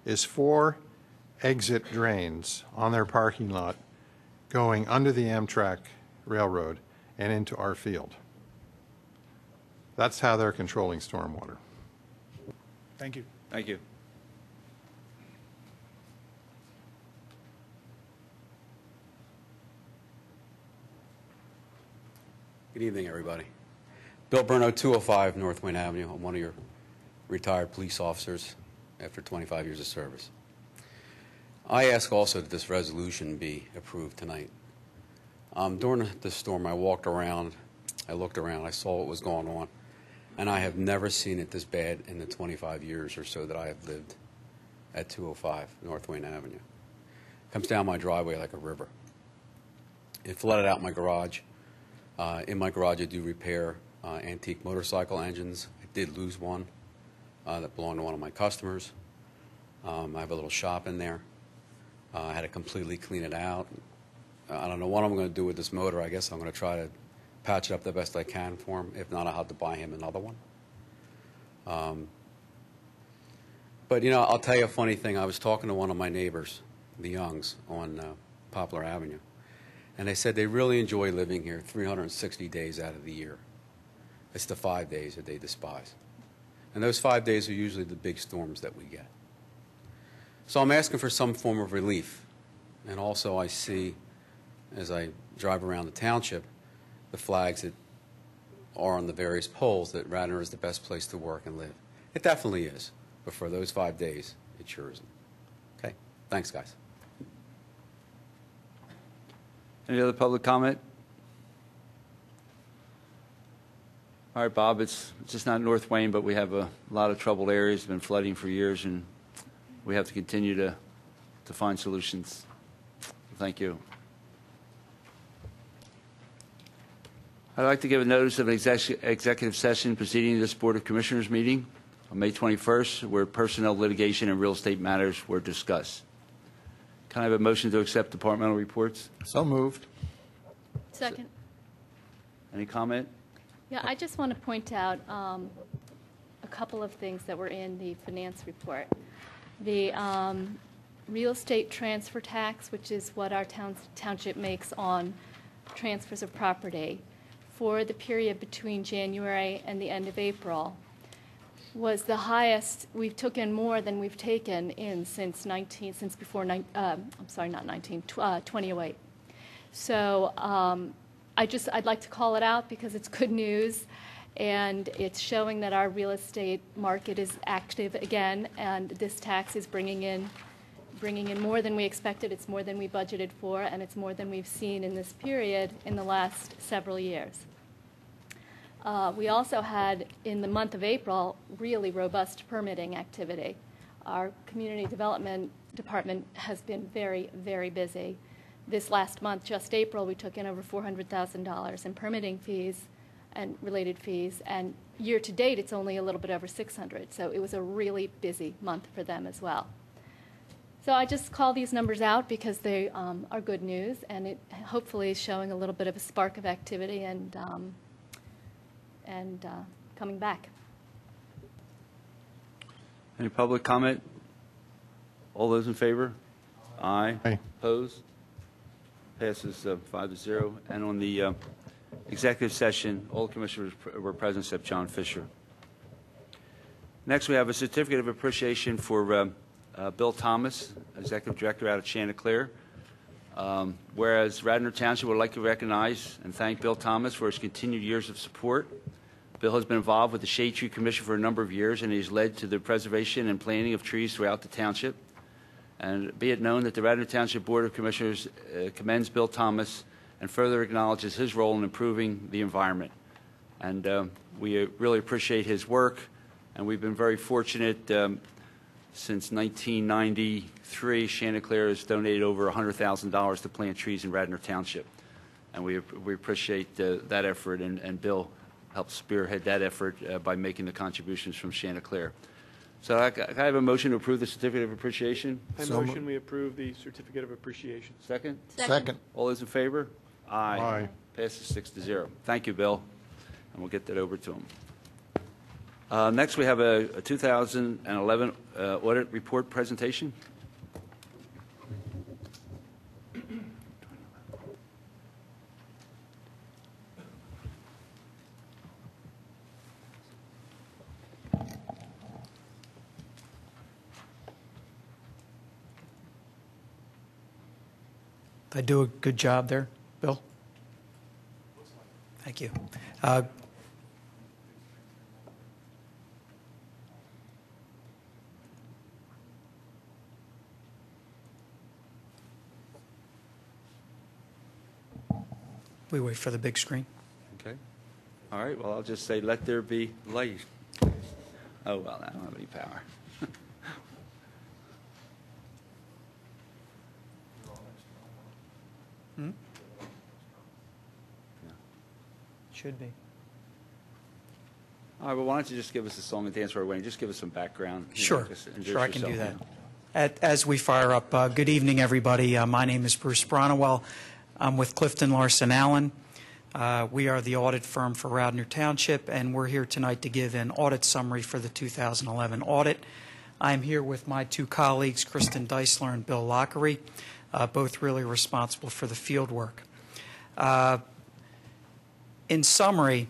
is 4 exit drains on their parking lot going under the Amtrak railroad and into our field. That's how they're controlling stormwater. Thank you. Thank you. Good evening, everybody. Bill Burno, 205 North Wayne Avenue. I'm one of your retired police officers after 25 years of service. I ask also that this resolution be approved tonight. During the storm, I walked around, I looked around, I saw what was going on, and I have never seen it this bad in the 25 years or so that I have lived at 205 North Wayne Avenue. It comes down my driveway like a river. It flooded out my garage. In my garage, I do repair antique motorcycle engines. I did lose one that belonged to one of my customers. I have a little shop in there. I had to completely clean it out. I don't know what I'm going to do with this motor. I guess I'm going to try to patch it up the best I can for him. If not, I'll have to buy him another one. But, you know, I'll tell you a funny thing. I was talking to one of my neighbors, the Youngs, on Poplar Avenue, and they said they really enjoy living here 360 days out of the year. It's the 5 days that they despise. And those 5 days are usually the big storms that we get. So I'm asking for some form of relief. And also I see, as I drive around the township, the flags that are on the various poles that Radnor is the best place to work and live. It definitely is. But for those 5 days, it sure isn't. Okay? Thanks, guys. Any other public comment? All right, Bob, it's just not North Wayne, but we have a lot of troubled areas, been flooding for years, and we have to continue to find solutions. Thank you. I'd like to give a notice of an executive session preceding this Board of Commissioners meeting on May 21st, where personnel litigation and real estate matters were discussed. Can I have a motion to accept departmental reports? So moved. Second. Any comment? Yeah, I just want to point out a couple of things that were in the finance report. The real estate transfer tax, which is what our township makes on transfers of property, for the period between January and the end of April, was the highest. We've taken more than we've taken in since 2008. So I'd like to call it out because it's good news, and it's showing that our real estate market is active again, and this tax is bringing in more than we expected. It's more than we budgeted for, and it's more than we've seen in this period in the last several years. We also had, in the month of April, really robust permitting activity. Our community development department has been very, very busy. This last month, just April, we took in over $400,000 in permitting fees and related fees, and year to date, it's only a little bit over $600,000. So it was a really busy month for them as well. So I just call these numbers out because they are good news, and it hopefully is showing a little bit of a spark of activity and coming back. Any public comment? All those in favor? Aye. Aye. Opposed? Passes 5-0. And on the executive session, all commissioners were present except John Fisher. Next, we have a certificate of appreciation for Bill Thomas, Executive Director out of Chanticleer. Whereas Radnor Township would like to recognize and thank Bill Thomas for his continued years of support. Bill has been involved with the Shade Tree Commission for a number of years, and he's led to the preservation and planting of trees throughout the township. And be it known that the Radnor Township Board of Commissioners commends Bill Thomas and further acknowledges his role in improving the environment. And we really appreciate his work, and we've been very fortunate. Since 1993, Chanticleer has donated over $100,000 to plant trees in Radnor Township. And we appreciate that effort, and Bill helped spearhead that effort by making the contributions from Chanticleer. So I have a motion to approve the certificate of appreciation. I motion we approve the certificate of appreciation. Second? Second. All those in favor? Aye. Aye. Passes 6-0. Thank you, Bill. And we'll get that over to him. Next, we have a 2011 audit report presentation. Did I do a good job there, Bill? Thank you. We wait for the big screen. Okay. All right. Well, I'll just say, let there be light. Oh, well, I don't have any power. Should be. All right, well, why don't you just give us a song and dance while we're waiting? Just give us some background. Sure. Just introduce Sure, I can do yourself, that. As we fire up, good evening, everybody. My name is Bruce Bronowell. I'm with Clifton Larson Allen. We are the audit firm for Radnor Township, and we're here tonight to give an audit summary for the 2011 audit. I'm here with my two colleagues, Kristen Deisler and Bill Lockery, both really responsible for the field work. In summary,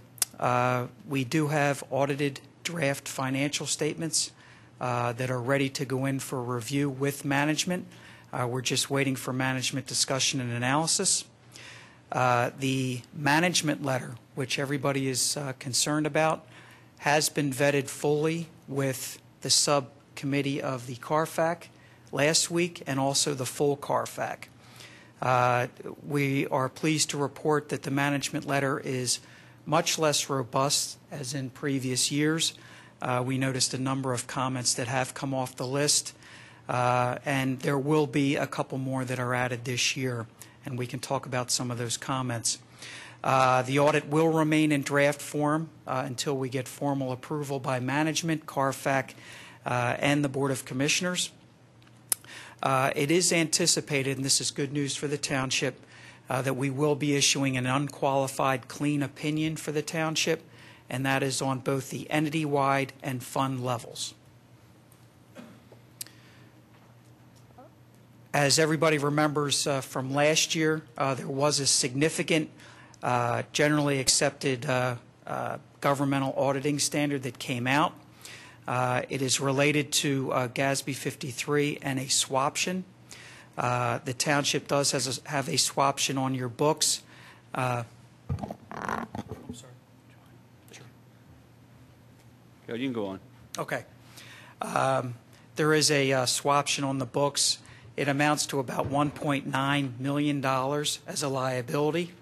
we do have audited draft financial statements that are ready to go in for review with management. We're just waiting for management discussion and analysis. The management letter, which everybody is concerned about, has been vetted fully with the subcommittee of the CARFAC last week and also the full CARFAC. We are pleased to report that the management letter is much less robust as in previous years. We noticed a number of comments that have come off the list, and there will be a couple more that are added this year, and we can talk about some of those comments. The audit will remain in draft form until we get formal approval by management, CARFAC, and the Board of Commissioners. It is anticipated, and this is good news for the Township, that we will be issuing an unqualified clean opinion for the Township, and that is on both the entity-wide and fund levels. As everybody remembers from last year, there was a significant generally accepted governmental auditing standard that came out. It is related to GASB 53 and a swaption. The Township does have a swaption on your books. I'm sorry. Sure. Yeah, you can go on. Okay. There is a swaption on the books. It amounts to about $1.9 million as a liability,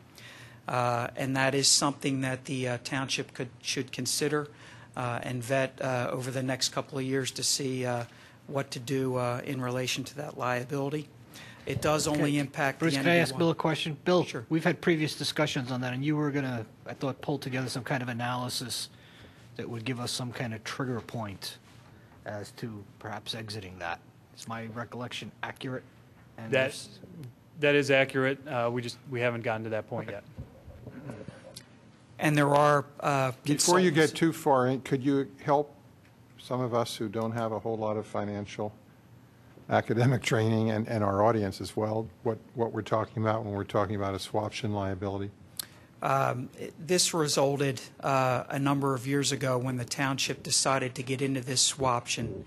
and that is something that the Township should consider and vet over the next couple of years to see what to do in relation to that liability. It does only impact Bruce, the can I ask ND1. Bill a question? Bill, Sure. We've had previous discussions on that, and you were going to, I thought, pull together some kind of analysis that would give us some kind of trigger point as to perhaps exiting that. Is my recollection accurate? And That is accurate. We haven't gotten to that point yet. And there are Before you get consultants- too far in, could you help some of us who don't have a whole lot of financial academic training and our audience as well, what we're talking about when we're talking about a swaption liability? This resulted a number of years ago when the Township decided to get into this swaption.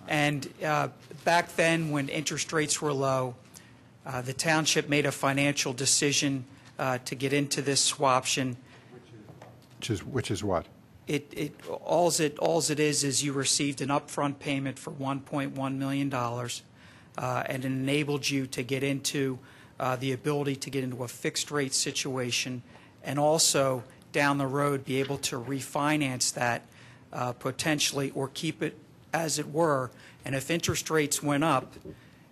And back then, when interest rates were low, the Township made a financial decision to get into this swaption. Which is what? All it is you received an upfront payment for $1.1 million, and it enabled you to get into the ability to get into a fixed rate situation, and also down the road be able to refinance that potentially or keep it as it were. And if interest rates went up,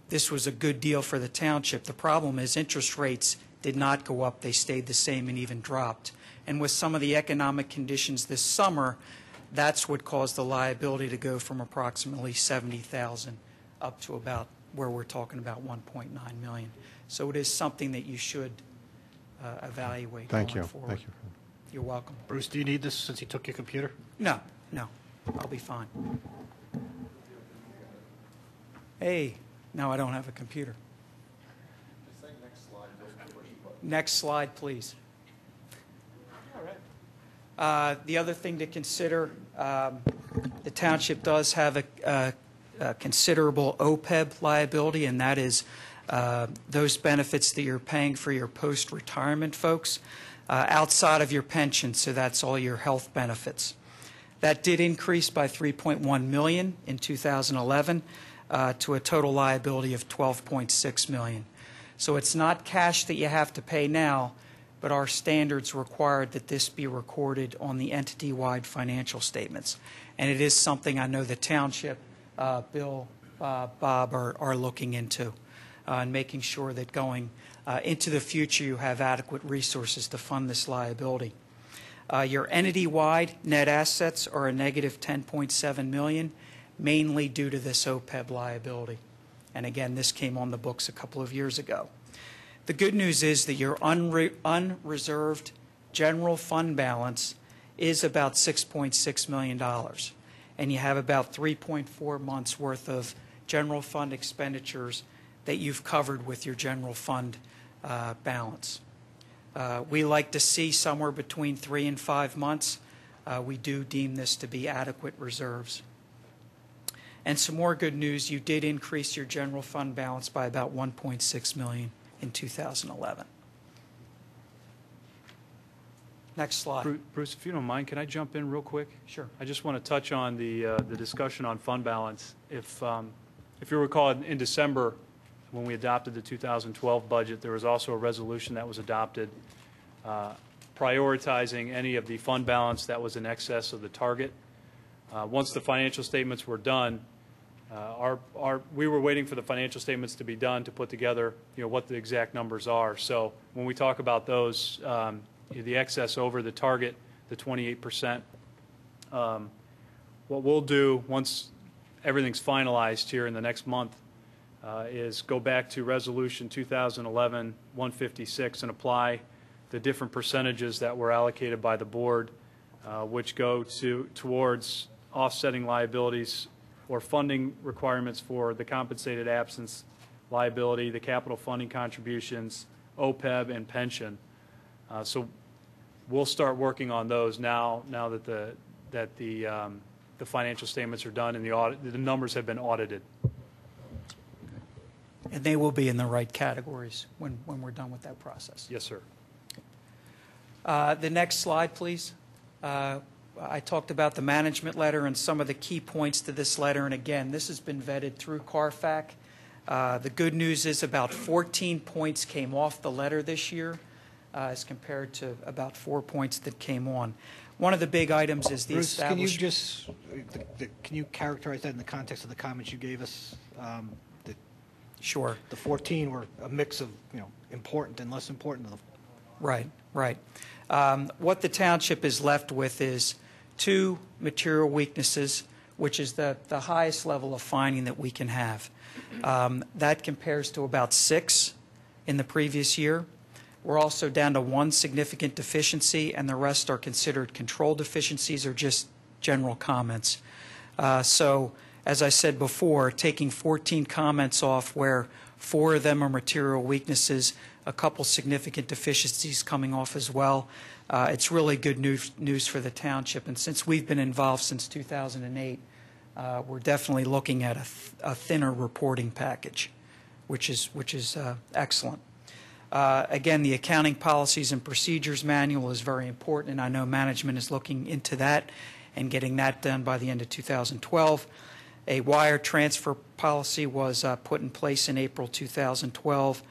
this was a good deal for the Township. The problem is interest rates did not go up. They stayed the same and even dropped. And with some of the economic conditions this summer, that's what caused the liability to go from approximately $70,000 up to about where we're talking about $1.9 million. So it is something that you should evaluate going forward. Thank you. You're welcome. Bruce, do you need this since he took your computer? No, I'll be fine. Hey, no, I don't have a computer. Next slide, please. The other thing to consider, the Township does have a considerable OPEB liability, and that is those benefits that you're paying for your post-retirement folks outside of your pension, so that's all your health benefits. That did increase by $3.1 million in 2011 to a total liability of $12.6 million. So it's not cash that you have to pay now, but our standards required that this be recorded on the entity-wide financial statements. And it is something I know the Township, Bill, Bob are looking into and making sure that going into the future you have adequate resources to fund this liability. Your entity-wide net assets are a negative $10.7 million, mainly due to this OPEB liability. And again, this came on the books a couple of years ago. The good news is that your unreserved general fund balance is about $6.6 million. And you have about 3.4 months worth of general fund expenditures that you've covered with your general fund balance. We like to see somewhere between 3 and 5 months. We do deem this to be adequate reserves. And some more good news, you did increase your general fund balance by about $1.6 million in 2011. Next slide. Bruce, if you don't mind, can I jump in real quick? Sure. I just want to touch on the discussion on fund balance. If you recall, in December, when we adopted the 2012 budget, there was also a resolution that was adopted prioritizing any of the fund balance that was in excess of the target. Once the financial statements were done, we were waiting for the financial statements to be done to put together, what the exact numbers are. So when we talk about those, the excess over the target, the 28%, what we'll do once everything's finalized here in the next month is go back to Resolution 2011-156 and apply the different percentages that were allocated by the board, which go towards offsetting liabilities or funding requirements for the compensated absence liability, the capital funding contributions, OPEB, and pension. So we'll start working on those now that the financial statements are done and the numbers have been audited. And they will be in the right categories when we're done with that process. Yes, sir. The next slide, please. I talked about the management letter and some of the key points to this letter. And again, this has been vetted through CARFAC. The good news is about 14 points came off the letter this year as compared to about 4 points that came on. One of the big items is the Bruce, establishment. can you characterize that in the context of the comments you gave us? Sure. The 14 were a mix of, important and less important. Right. What the township is left with is 2 material weaknesses, which is the highest level of finding that we can have. That compares to about 6 in the previous year. We're also down to 1 significant deficiency, and the rest are considered control deficiencies or just general comments. So, as I said before, taking 14 comments off where 4 of them are material weaknesses, a couple significant deficiencies coming off as well. It's really good news for the township. And since we've been involved since 2008, we're definitely looking at a thinner reporting package, which is excellent. Again, the accounting policies and procedures manual is very important, and I know management is looking into that and getting that done by the end of 2012. A wire transfer policy was put in place in April 2012.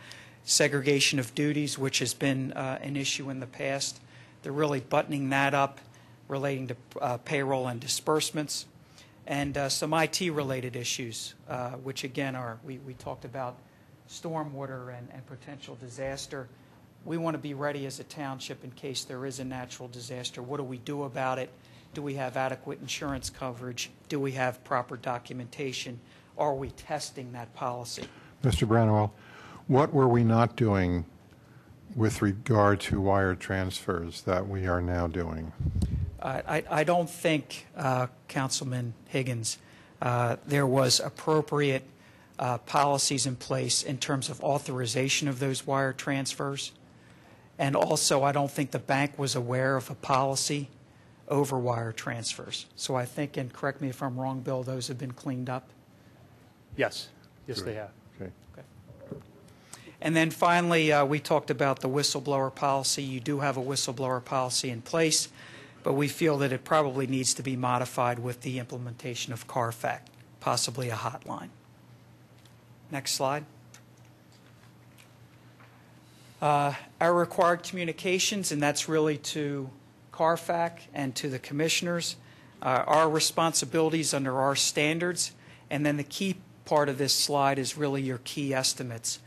Segregation of duties, which has been an issue in the past. They're really buttoning that up relating to payroll and disbursements. And some IT-related issues, which again are, we talked about stormwater and potential disaster. We want to be ready as a township in case there is a natural disaster. What do we do about it? Do we have adequate insurance coverage? Do we have proper documentation? Are we testing that policy? Mr. Branwell, what were we not doing with regard to wire transfers that we are now doing? I don't think, Councilman Higgins, there was appropriate policies in place in terms of authorization of those wire transfers. And also, I don't think the bank was aware of a policy over wire transfers. So I think, and correct me if I'm wrong, Bill, those have been cleaned up? Yes, they have. Okay. And then finally, we talked about the whistleblower policy. You do have a whistleblower policy in place, but we feel that it probably needs to be modified with the implementation of CARFAC, possibly a hotline. Next slide. Our required communications, and that's really to CARFAC and to the commissioners, our responsibilities under our standards, and then the key part of this slide is really your key estimates.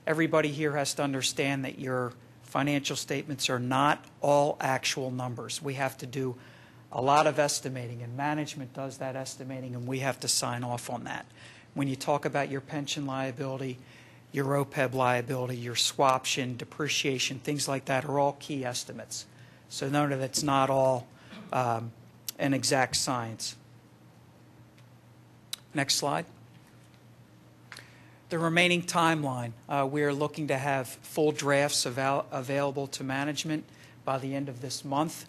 Everybody here has to understand that your financial statements are not all actual numbers. We have to do a lot of estimating, and management does that estimating, and we have to sign off on that. when you talk about your pension liability, your OPEB liability, your swaption, depreciation, things like that are all key estimates. So know that it's not all an exact science. Next slide. The remaining timeline, we are looking to have full drafts available to management by the end of this month.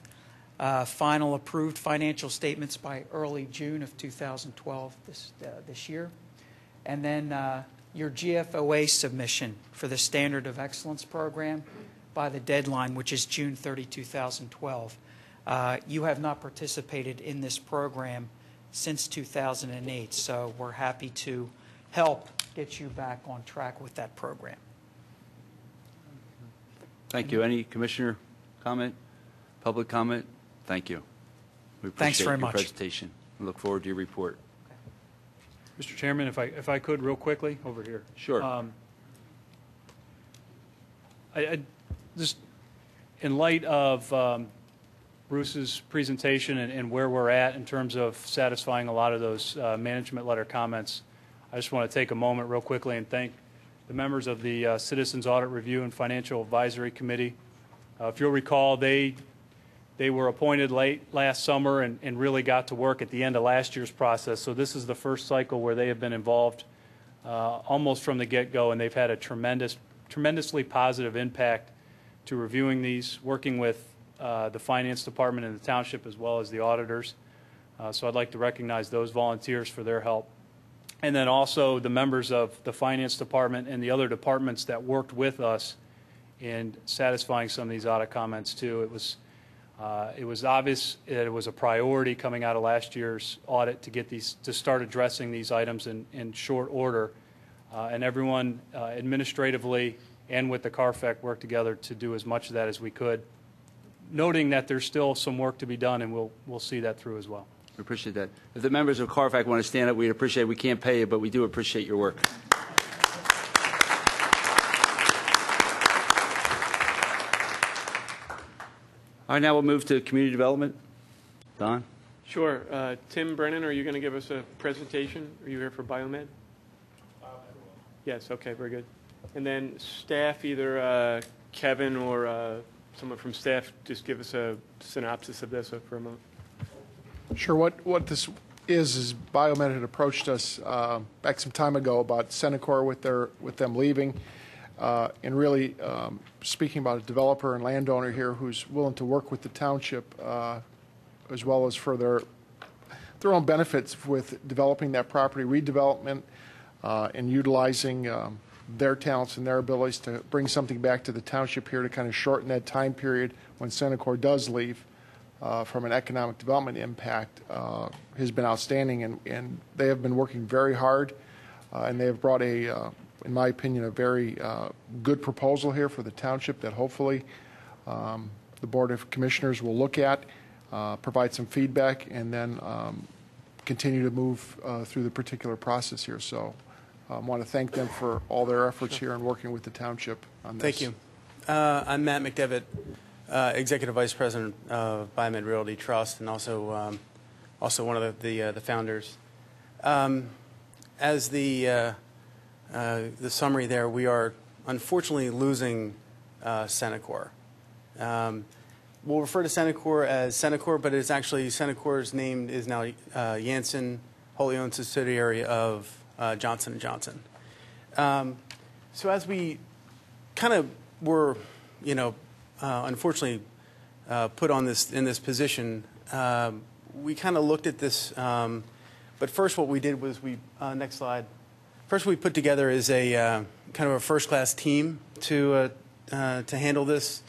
Final approved financial statements by early June of 2012 this year. And then your GFOA submission for the Standard of Excellence program by the deadline, which is June 30, 2012. You have not participated in this program since 2008, so we're happy to help get you back on track with that program. Thank you. Any commissioner comment? Public comment? Thank you. We Thanks appreciate very your much. presentation. We look forward to your report. Mr. Chairman, if I could real quickly over here. Sure. I just in light of Bruce's presentation and where we're at in terms of satisfying a lot of those management letter comments, I just want to take a moment real quickly and thank the members of the Citizens Audit Review and Financial Advisory Committee. If you'll recall, they were appointed late last summer and really got to work at the end of last year's process. So this is the first cycle where they have been involved almost from the get-go, and they've had a tremendously positive impact to reviewing these, working with the Finance Department and the Township as well as the auditors. So I'd like to recognize those volunteers for their help. And then also the members of the Finance Department and the other departments that worked with us in satisfying some of these audit comments too. It was obvious that it was a priority coming out of last year's audit to get these, to start addressing these items in short order. And everyone administratively and with the CARFAC worked together to do as much of that as we could, noting that there's still some work to be done, and we'll see that through as well. We appreciate that. If the members of CARFAC want to stand up, we'd appreciate it. We can't pay you, but we do appreciate your work. All right, now we'll move to community development. Don? Sure. Tim Brennan, are you going to give us a presentation? Are you here for Biomed? Yes, okay, very good. And then staff, either Kevin or someone from staff, just give us a synopsis of this for a moment. Sure. What this is Biomed had approached us back some time ago about Senecor with them leaving, and really speaking about a developer and landowner here who's willing to work with the township as well as for their own benefits with developing that property redevelopment and utilizing their talents and their abilities to bring something back to the township here to kind of shorten that time period when Senecor does leave. From an economic development impact has been outstanding, and they have been working very hard, and they have brought in my opinion, a very good proposal here for the township that hopefully the Board of Commissioners will look at, provide some feedback, and then continue to move through the particular process here. So I want to thank them for all their efforts here in working with the township on this. Thank you. I'm Matt McDevitt, Executive Vice President of Biomed Realty Trust, and also one of the founders. As the summary there, we are unfortunately losing Senecor. We'll refer to Senecor as Senecor, but it's actually Senecor's name is now Janssen, wholly owned subsidiary of Johnson & Johnson. So as we kind of were, unfortunately put on in this position, we kind of looked at this. But first, what we did was next slide. First, we put together is a kind of a first-class team to handle this,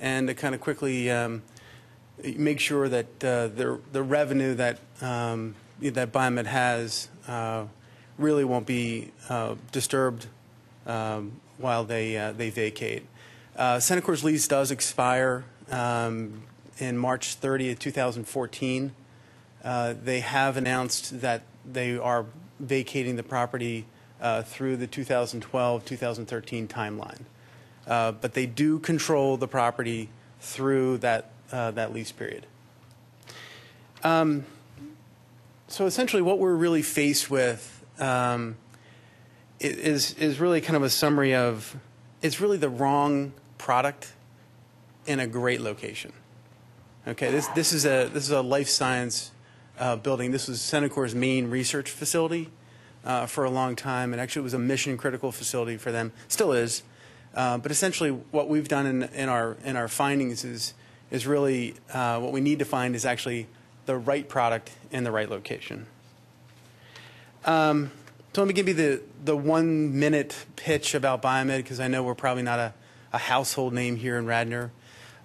and to kind of quickly make sure that the revenue that that Biomed has really won't be disturbed while they vacate. Senecor's lease does expire in March 30th, 2014. They have announced that they are vacating the property through the 2012-2013 timeline. But they do control the property through that lease period. So essentially what we're really faced with is really kind of a summary of, it's really the wrong product in a great location. Okay, this is a life science building. This was Cenecor's main research facility for a long time, and actually it was a mission critical facility for them. Still is, but essentially what we've done in our findings is really what we need to find is actually the right product in the right location. So let me give you the 1 minute pitch about Biomed, because I know we're probably not a household name here in Radnor,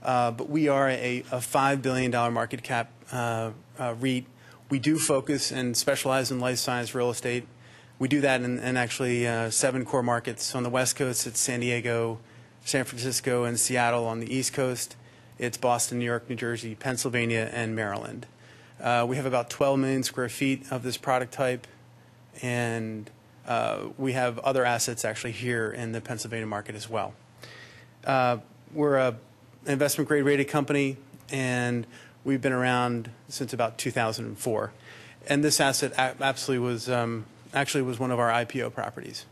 but we are a $5 billion market cap REIT. We do focus and specialize in life science real estate. We do that in actually 7 core markets. On the West Coast, it's San Diego, San Francisco, and Seattle. On the East Coast, it's Boston, New York, New Jersey, Pennsylvania, and Maryland. We have about 12 million square feet of this product type, and we have other assets actually here in the Pennsylvania market as well. We're an investment grade rated company, and we've been around since about 2004. And this asset absolutely was actually was one of our IPO properties.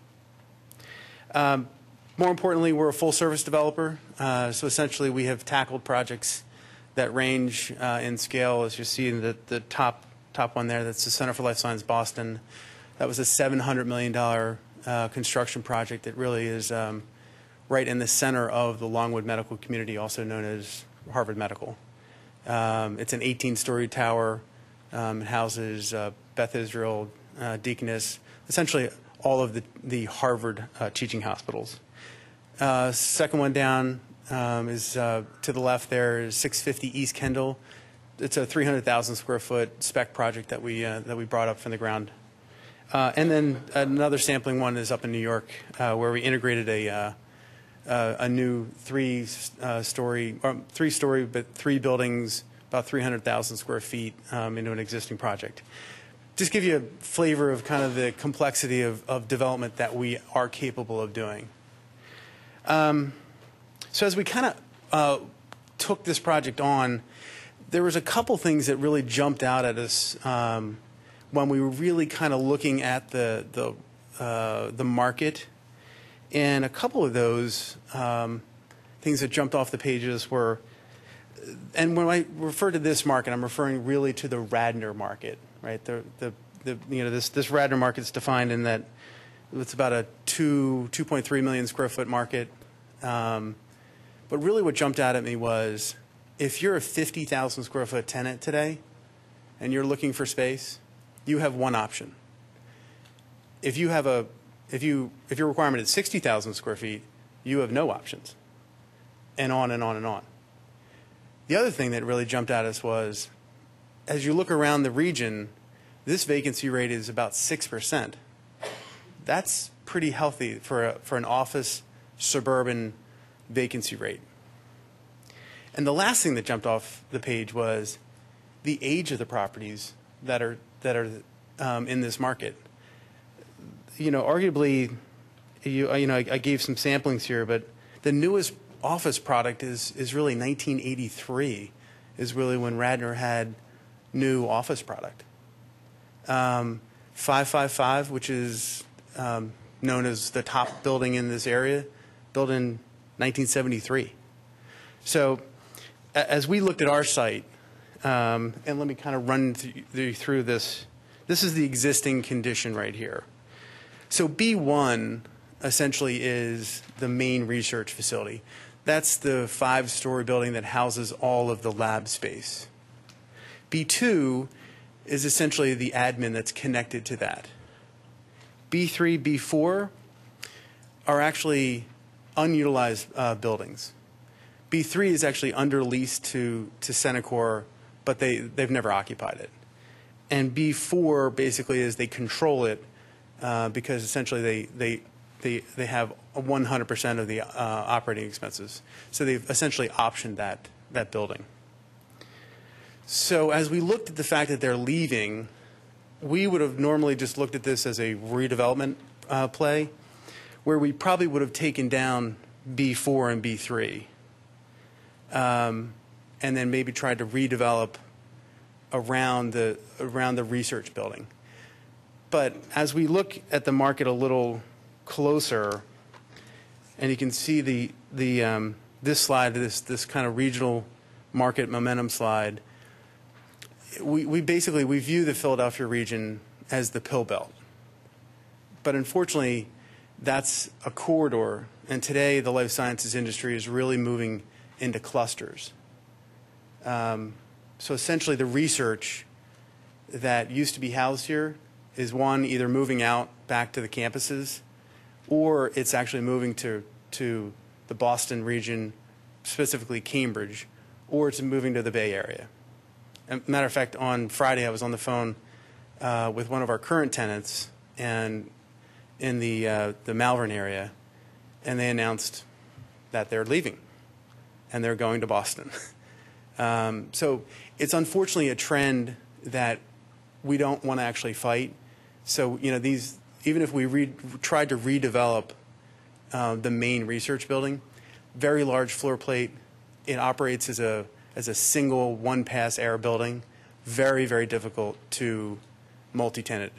More importantly, we're a full service developer. So essentially we have tackled projects that range in scale, as you see in the top one there. That's the Center for Life Science Boston. That was a $700 million construction project that really is right in the center of the Longwood Medical Community, also known as Harvard Medical. It's an 18-story tower. It houses Beth Israel, Deaconess, essentially all of the Harvard teaching hospitals. Second one down is to the left there is 650 East Kendall. It's a 300,000 square foot spec project that we brought up from the ground. And then another sampling one is up in New York, where we integrated a new three-story but 3 buildings, about 300,000 square feet into an existing project. Just give you a flavor of kind of the complexity of development that we are capable of doing. So as we kind of took this project on, there was a couple things that really jumped out at us when we were really kind of looking at the market. And a couple of those things that jumped off the pages were, and when I refer to this market, I'm referring really to the Radnor market, right? This Radnor market is defined in that it's about a 2.3 million square foot market. But really what jumped out at me was, if you're a 50,000 square foot tenant today and you're looking for space, you have one option. If your requirement is 60,000 square feet, you have no options. And on and on and on. The other thing that really jumped at us was, as you look around the region, this vacancy rate is about 6%. That's pretty healthy for an office suburban vacancy rate. And the last thing that jumped off the page was the age of the properties that are in this market. Arguably, I gave some samplings here, but the newest office product is really 1983, is really when Radnor had new office product. 555, which is known as the top building in this area, built in 1973. So as we looked at our site, and let me kind of run through this. This is the existing condition right here. So B1 essentially is the main research facility. That's the 5-story building that houses all of the lab space. B2 is essentially the admin that's connected to that. B3, B4 are actually unutilized buildings. B3 is actually under lease to Centacor, but they've never occupied it. And B4 basically is they control it because essentially they have 100% of the operating expenses. So they've essentially optioned that building. So as we looked at the fact that they're leaving, we would have normally just looked at this as a redevelopment play, where we probably would have taken down B4 and B3, and then maybe tried to redevelop around the research building. But as we look at the market a little closer, and you can see this slide, this kind of regional market momentum slide, we basically view the Philadelphia region as the pill belt. But unfortunately, that's a corridor, and today the life sciences industry is really moving into clusters. So essentially the research that used to be housed here is, one, either moving out back to the campuses, or it's actually moving to the Boston region, specifically Cambridge, or it's moving to the Bay Area. Matter of fact, on Friday I was on the phone with one of our current tenants and in the Malvern area, and they announced that they're leaving and they're going to Boston. So it's unfortunately a trend that we don't want to actually fight. So, you know, even if we tried to redevelop the main research building, very large floor plate, it operates as a single one-pass air building, very, very difficult to multi-tenant.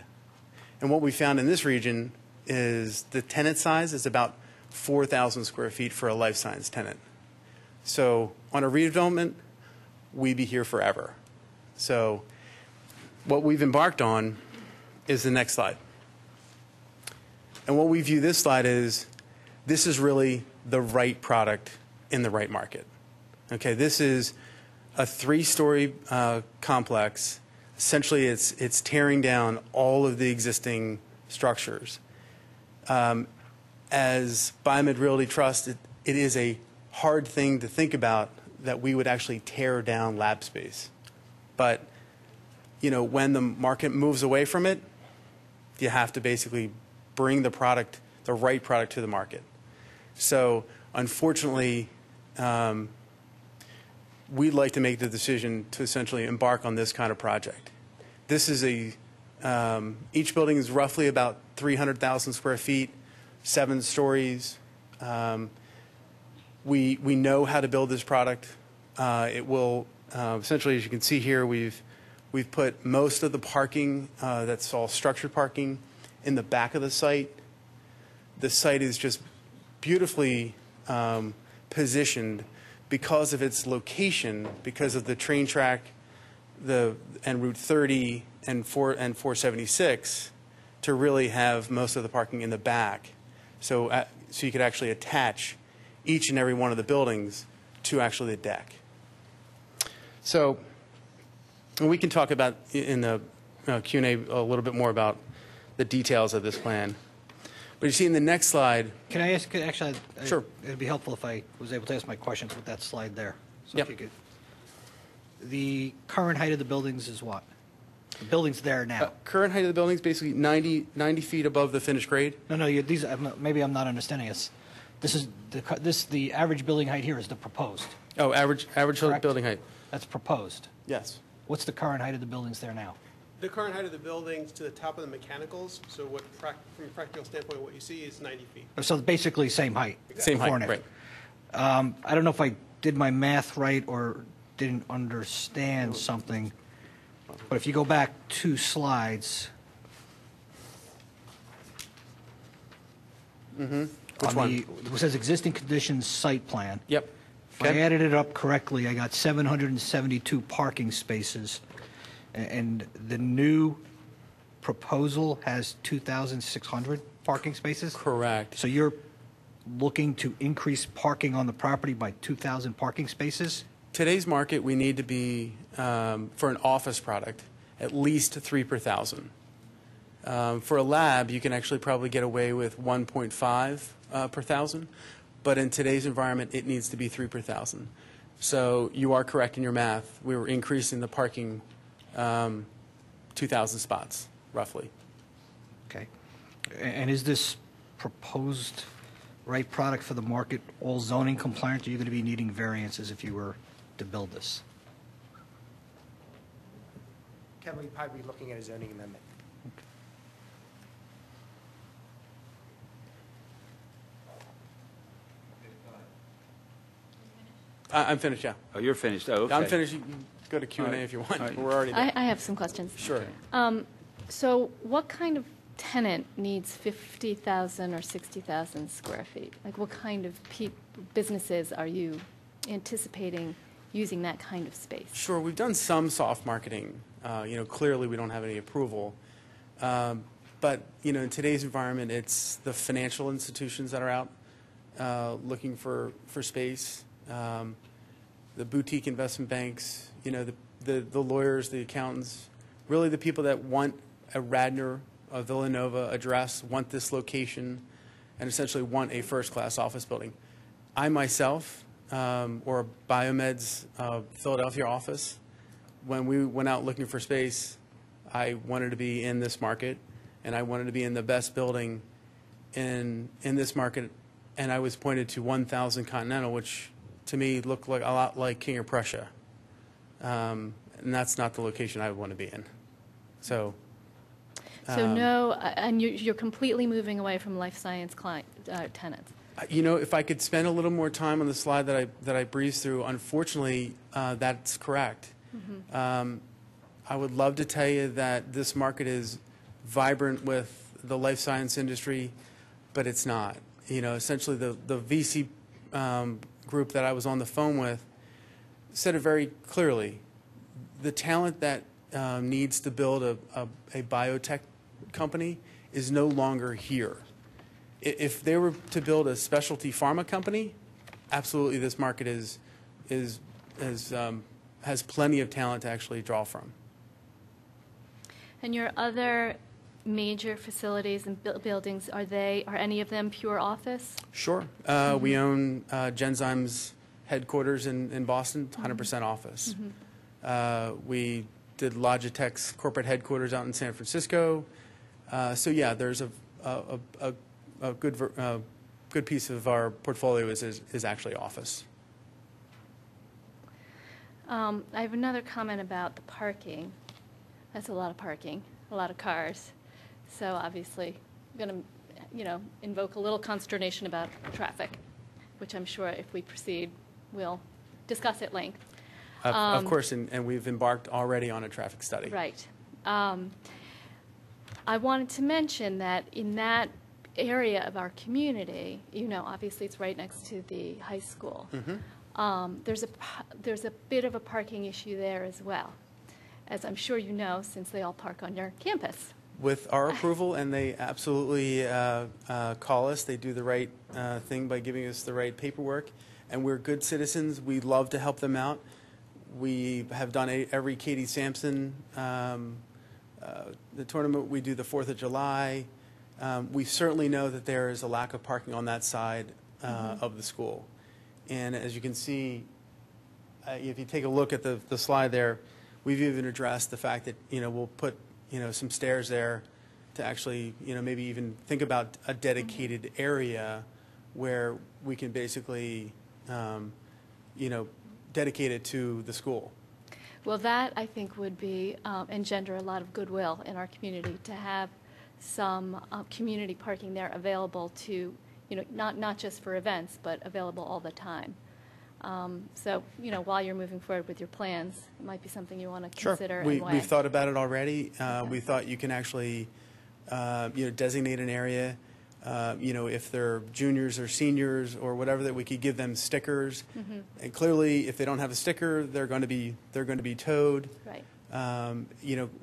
And what we found in this region is the tenant size is about 4,000 square feet for a life science tenant. So on a redevelopment, we'd be here forever. So what we've embarked on is the next slide. And what we view this slide is, this is really the right product in the right market. Okay, this is a 3-story complex. Essentially, it's tearing down all of the existing structures. As Biomed Realty Trust, it is a hard thing to think about that we would actually tear down lab space. But, you know, when the market moves away from it, you have to basically bring the product, the right product, to the market. So, unfortunately, we'd like to make the decision to essentially embark on this kind of project. This is each building is roughly about 300,000 square feet, 7 stories. We know how to build this product. It will essentially, as you can see here, we've put most of the parking, that's all structured parking, in the back of the site. The site is just beautifully positioned because of its location, because of the train track, and Route 30 and 476, to really have most of the parking in the back. So you could actually attach each and every one of the buildings to actually the deck. So we can talk about in the Q&A a little bit more about the details of this plan. But you see in the next slide. Can I ask, actually, sure. It'd be helpful if I was able to ask my questions with that slide there. So yep. If you could. The current height of the buildings is what? The building's there now. Current height of the building is basically 90 feet above the finished grade. No, these, maybe I'm not understanding this. The average building height here is the proposed. Oh, average building height. That's proposed. Yes. What's the current height of the buildings there now? The current height of the buildings to the top of the mechanicals, so from a practical standpoint, what you see is 90 feet. So basically same height. Same height, right. I don't know if I did my math right or didn't understand something, but if you go back 2 slides. Mm-hmm. Which one? It says existing conditions site plan. Yep. If I added it up correctly, I got 772 parking spaces. And the new proposal has 2,600 parking spaces? Correct. So you're looking to increase parking on the property by 2,000 parking spaces? Today's market, we need to be, for an office product, at least 3 per 1,000. For a lab, you can actually probably get away with 1.5 per 1,000. But in today's environment, it needs to be 3 per 1,000. So you are correct in your math. We were increasing the parking 2,000 spots, roughly. Okay. And is this proposed right product for the market all zoning compliant? Are you going to be needing variances if you were to build this? Kevin, we'd probably be looking at a zoning amendment. I'm finished, yeah. Oh, you're finished. Oh, okay. I'm finished. You can go to Q&A if you want. Right. We're already there. I have some questions. Sure. So what kind of tenant needs 50,000 or 60,000 square feet? Like what kind of businesses are you anticipating using that kind of space? Sure, we've done some soft marketing. Clearly we don't have any approval. But, in today's environment, it's the financial institutions that are out looking for space, the boutique investment banks, the lawyers, the accountants, really the people that want a Radnor, a Villanova address, want this location, and essentially want a first-class office building. I myself, or Biomed's Philadelphia office, when we went out looking for space, I wanted to be in this market, and I wanted to be in the best building in this market, and I was pointed to 1000 Continental, which to me looked like a lot like King of Prussia. And that's not the location I would want to be in. So no, and you're completely moving away from life science tenants. If I could spend a little more time on the slide that I breezed through, unfortunately, that's correct. Mm-hmm. I would love to tell you that this market is vibrant with the life science industry, but it's not. Essentially the VC group that I was on the phone with said it very clearly. The talent that needs to build a biotech company is no longer here. If they were to build a specialty pharma company, absolutely this market has plenty of talent to actually draw from. And your other major facilities and buildings, are any of them pure office? Sure. We own Genzyme's headquarters in Boston, 100% office. Mm-hmm. We did Logitech's corporate headquarters out in San Francisco. So yeah, there's a good piece of our portfolio is actually office. I have another comment about the parking. That's a lot of parking, a lot of cars. So obviously, I'm going to, invoke a little consternation about traffic, which I'm sure if we proceed, we'll discuss at length. Of course, and we've embarked already on a traffic study. Right. I wanted to mention that in that area of our community, obviously it's right next to the high school. Mm-hmm. There's a bit of a parking issue there as well, as I'm sure you know, since they all park on your campus. With our approval, and they absolutely call us. They do the right thing by giving us the right paperwork, and we're good citizens. We love to help them out. We have done every Katie Sampson the tournament. We do the 4th of July. We certainly know that there is a lack of parking on that side of the school. And as you can see, if you take a look at the slide there, we've even addressed the fact that, we'll put, some stairs there to actually, maybe even think about a dedicated area where we can basically, dedicate it to the school. Well, that, I think, would be engender a lot of goodwill in our community to have some community parking there available to, not just for events, but available all the time. So, while you're moving forward with your plans, it might be something you want to consider. Sure. We've thought about it already. We thought you can actually, designate an area. If they're juniors or seniors or whatever, that we could give them stickers. Mm-hmm. And clearly, if they don't have a sticker, they're going to be towed. Right.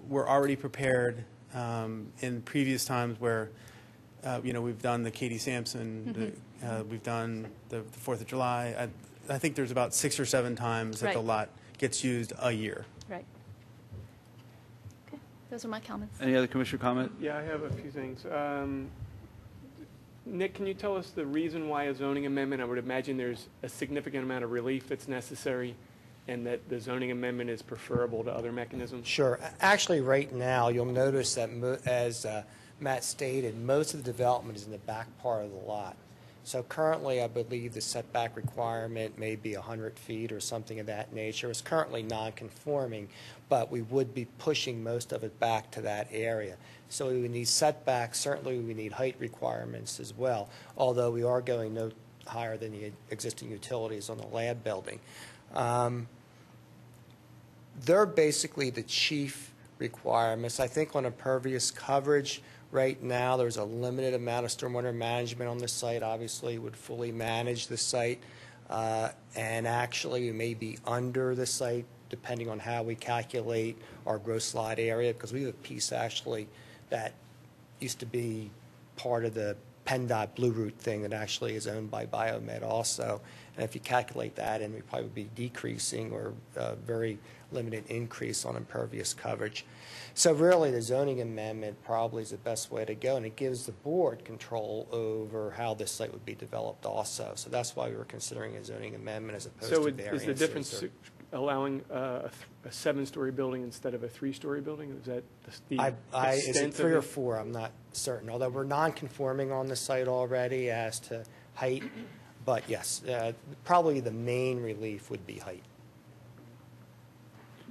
We're already prepared in previous times where, we've done the Katie Sampson, Mm-hmm. we've done the 4th of July. I think there's about 6 or 7 times that the lot gets used a year. Right. Okay. Those are my comments. Any other commissioner comment? Yeah, I have a few things. Nick, can you tell us the reason why a zoning amendment? I would imagine there's a significant amount of relief that's necessary and that the zoning amendment is preferable to other mechanisms. Sure. Actually, right now, you'll notice that, as Matt stated, most of the development is in the back part of the lot. So currently, I believe the setback requirement may be 100 feet or something of that nature. It's currently non-conforming, but we would be pushing most of it back to that area. So we would need setbacks. Certainly, we need height requirements as well, although we are going no higher than the existing utilities on the lab building. They're basically the chief requirements. I think on impervious coverage, right now, there's a limited amount of stormwater management on the site. Obviously, would fully manage the site, and actually, you may be under the site depending on how we calculate our gross slide area, because we have a piece actually that used to be part of the PennDOT Blue Route thing that actually is owned by Biomed also. And if you calculate that, and we probably would be decreasing or a very limited increase on impervious coverage. So really, the zoning amendment probably is the best way to go, and it gives the board control over how this site would be developed also. So that's why we were considering a zoning amendment as opposed to variances. So is the difference allowing a 7-story building instead of a 3-story building? Is that is it 3 or 4? I'm not certain. Although we're non-conforming on the site already as to height, but yes, probably the main relief would be height.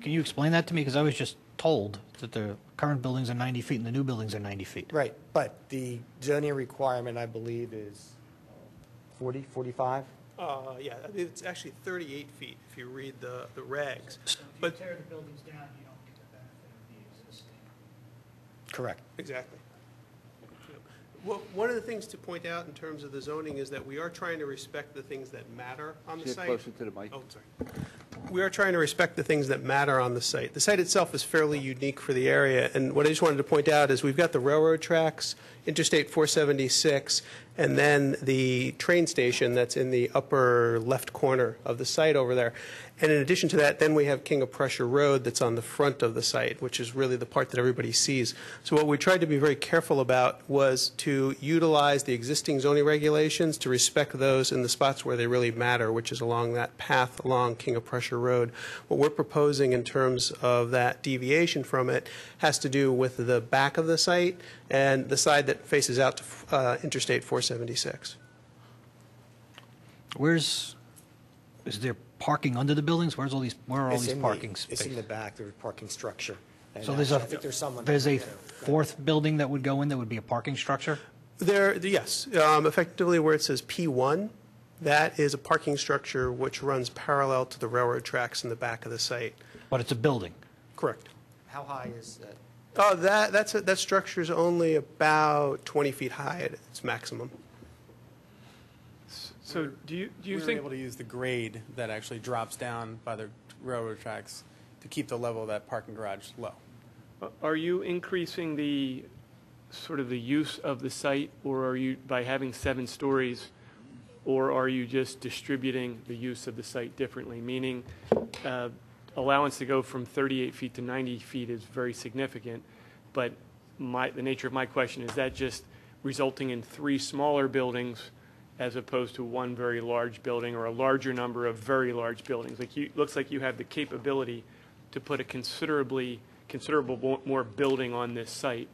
Can you explain that to me? Because I was just told that the current buildings are 90 feet and the new buildings are 90 feet. Right, but the zoning requirement, I believe, is 40, 45? Yeah, it's actually 38 feet if you read the regs. But if you tear the buildings down, you don't get the benefit of the existing. Correct. Exactly. Well, one of the things to point out in terms of the zoning is that we are trying to respect the things that matter on the Get site. closer to the mic. Oh, sorry. We are trying to respect the things that matter on the site. The site itself is fairly unique for the area, and what I just wanted to point out is we've got the railroad tracks, Interstate 476, and then the train station that's in the upper left corner of the site over there. And in addition to that, then we have King of Prussia Road that's on the front of the site, which is really the part that everybody sees. So what we tried to be very careful about was to utilize the existing zoning regulations to respect those in the spots where they really matter, which is along that path along King of Prussia Road. What we're proposing in terms of that deviation from it has to do with the back of the site and the side that faces out to Interstate 476. Is there parking under the buildings? Where are all these parking spaces? It's in the back, there's a parking structure. And So I think there's some there's a fourth building that would go in that would be a parking structure? Yes. Effectively, where it says P1, that is a parking structure which runs parallel to the railroad tracks in the back of the site. But it's a building? Correct. How high is that? Oh, that structure is only about 20 feet high at its maximum. So do you we were think able to use the grade that actually drops down by the railroad tracks to keep the level of that parking garage low? Are you increasing the sort of the use of the site, or are you, by having 7 stories, or are you just distributing the use of the site differently? Meaning, allowance to go from 38 feet to 90 feet is very significant, but the nature of my question is that just resulting in 3 smaller buildings as opposed to 1 very large building, or a larger number of very large buildings? Looks like you have the capability to put a considerable more building on this site,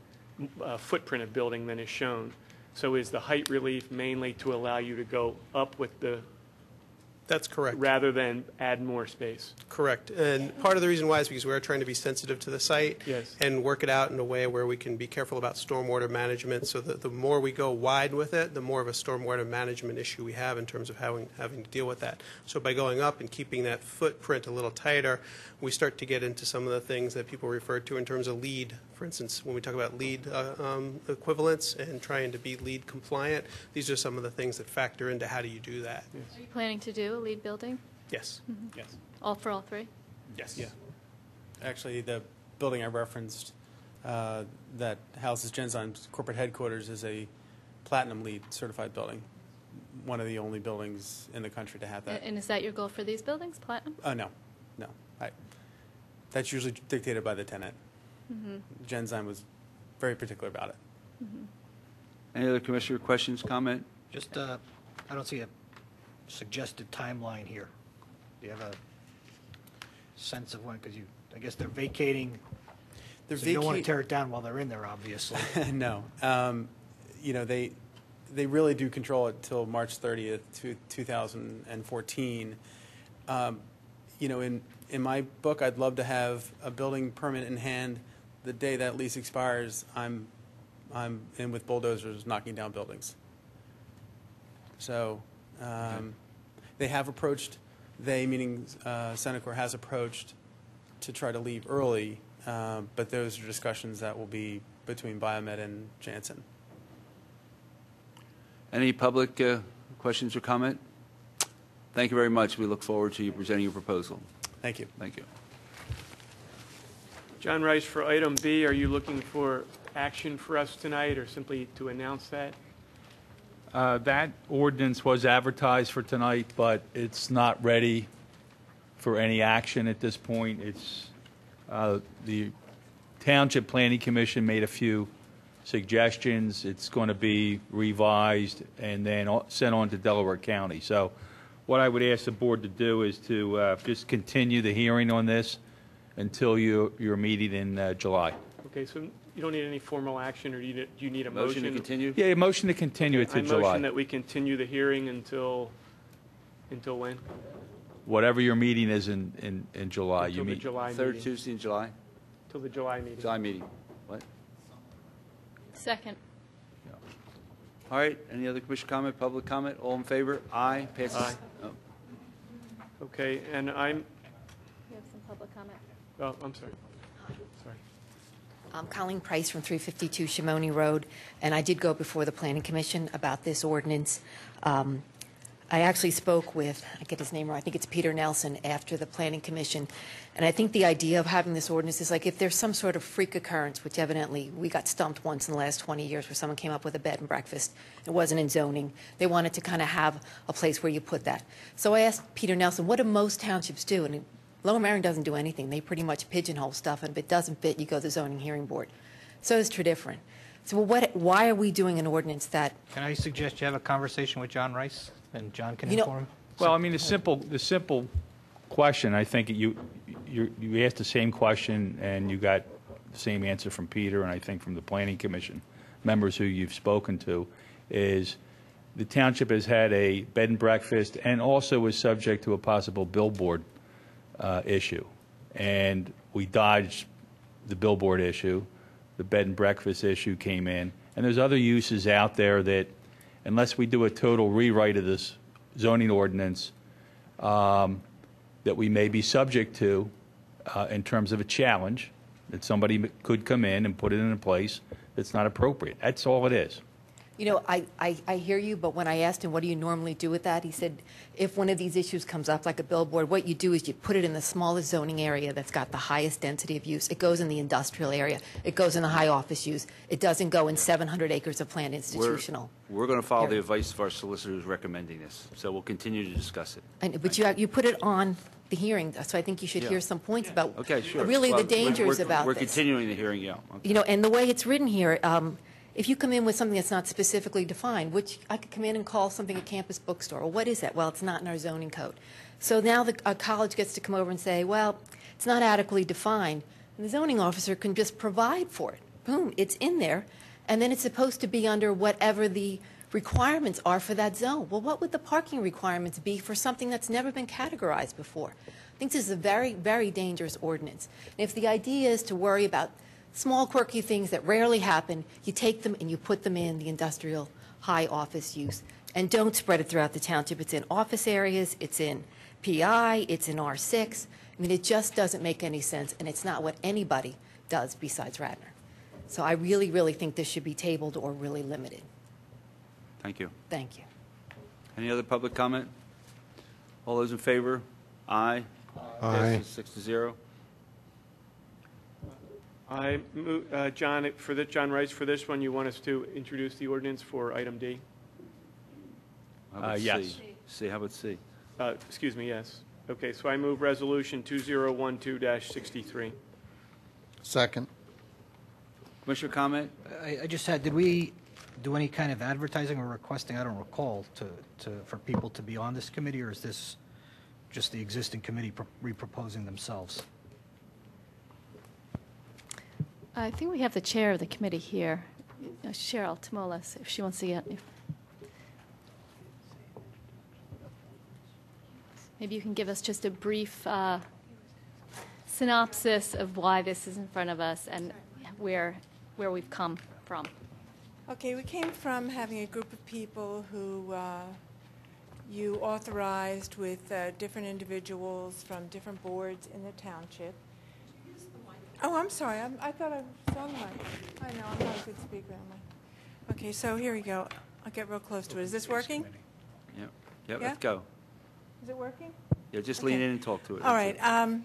footprint of building than is shown. So is the height relief mainly to allow you to go up with the... That's correct. Rather than add more space? Correct. And part of the reason why is because we're trying to be sensitive to the site. Yes. And work it out in a way where we can be careful about stormwater management, so that the more we go wide with it, the more of a stormwater management issue we have in terms of having to deal with that. So by going up and keeping that footprint a little tighter, we start to get into some of the things that people refer to in terms of LEED. For instance, when we talk about LEED equivalents and trying to be LEED compliant, these are some of the things that factor into how do you do that. Yes. Are you planning to do a LEED building? Yes. Yes. All 3? Yes. Yeah. Actually, the building I referenced that houses Genzyme's corporate headquarters is a Platinum LEED certified building. One of the only buildings in the country to have that. And is that your goal for these buildings, Platinum? No. That's usually dictated by the tenant. Mm-hmm. Genzyme was very particular about it. Mm-hmm. Any other commissioner questions, comment? Just, I don't see a suggested timeline here. Do you have a sense of when, because I guess they're vacating, so you don't want to tear it down while they're in there, obviously. No. They really do control it till March 30th, 2014. In my book, I'd love to have a building permit in hand the day that lease expires. I'm in with bulldozers knocking down buildings. So they have approached, meaning Senecor has approached to try to leave early but those are discussions that will be between Biomed and Janssen. Any public questions or comment? Thank you very much. We look forward to you presenting your proposal. Thank you. Thank you. John Rice, for item B, are you looking for action for us tonight or simply to announce that? That ordinance was advertised for tonight, but it's not ready for any action at this point. It's the Township Planning Commission made a few suggestions. It's going to be revised and then sent on to Delaware County. So what I would ask the board to do is to just continue the hearing on this until your meeting in July. Okay, so you don't need any formal action, or do you need a Motion motion? to continue? Yeah, a motion to continue it to I July. motion that we continue the hearing until when? Whatever your meeting is in July. Until the July Third meeting. Tuesday in July? Till the July meeting. July meeting. What? Second. All right. Any other commission comment, public comment? All in favor? Aye. Passes. Aye. Oh. Okay, and I'm, You have some public comment? oh, I'm sorry. Sorry. I'm Colleen Price from 352 Shimoni Road, and I did go before the Planning Commission about this ordinance. I actually spoke with, I get his name wrong, I think it's Peter Nelson, after the Planning Commission, and I think the idea of having this ordinance is like if there's some sort of freak occurrence, which evidently we got stumped once in the last 20 years where someone came up with a bed and breakfast, it wasn't in zoning, they wanted to kind of have a place where you put that. So I asked Peter Nelson, what do most townships do? And Lower Merion doesn't do anything. They pretty much pigeonhole stuff, and if it doesn't fit, you go to the zoning hearing board. So is Tredifferent. So why are we doing an ordinance that... Can I suggest you have a conversation with John Rice, and John can You know- inform him? Well, I mean, the simple question, I think you asked the same question, and you got the same answer from Peter, and I think from the Planning Commission members who you've spoken to, is the township has had a bed and breakfast and also was subject to a possible billboard issue. And we dodged the billboard issue. The bed and breakfast issue came in. And there's other uses out there that, unless we do a total rewrite of this zoning ordinance, that we may be subject to in terms of a challenge, that somebody could come in and put it in a place that's not appropriate. That's all it is. You know, I hear you, but when I asked him, what do you normally do with that? He said, if one of these issues comes up, like a billboard, what you do is you put it in the smallest zoning area that's got the highest density of use. It goes in the industrial area. It goes in the high office use. It doesn't go in 700 acres of planned institutional. We're going to follow the advice of our solicitor who's recommending this, so we'll continue to discuss it. But you put it on the hearing, so I think you should hear some points about Okay, sure. really Well, the dangers about We're this. continuing the hearing, yeah. Okay. You know, and the way it's written here, if you come in with something that's not specifically defined, which I could come in and call something a campus bookstore, well, what is that? Well, it's not in our zoning code. So now a college gets to come over and say, well, it's not adequately defined, and the zoning officer can just provide for it. Boom, it's in there, and then it's supposed to be under whatever the requirements are for that zone. Well, what would the parking requirements be for something that's never been categorized before? I think this is a very, very dangerous ordinance. And if the idea is to worry about small quirky things that rarely happen, you take them and you put them in the industrial high office use. And don't spread it throughout the township. It's in office areas, it's in PI, it's in R6. I mean, it just doesn't make any sense, and it's not what anybody does besides Radnor. So I really, really think this should be tabled or really limited. Thank you. Thank you. Any other public comment? All those in favor? Aye. Aye. Passes 6-0. I move, John Rice, for this one, you want us to introduce the ordinance for item D? How about Yes. C? C, how about C? Excuse me, yes. Okay, so I move resolution 2012-63. Second. Commissioner comment? I just had, did we do any kind of advertising or requesting, I don't recall, for people to be on this committee, or is this just the existing committee reproposing themselves? I think we have the chair of the committee here, Cheryl Timolas, if she wants to get. Maybe you can give us just a brief synopsis of why this is in front of us and where we've come from. Okay, we came from having a group of people who you authorized with different individuals from different boards in the township Oh, I'm sorry. I thought I saw the mic. I know, I'm not a good speaker. Am I? Okay, so here we go. I'll get real close to it. Is this working? Yep, Yeah? let's go. Is it working? Yeah, just Okay. lean in and talk to it. All That's right. it.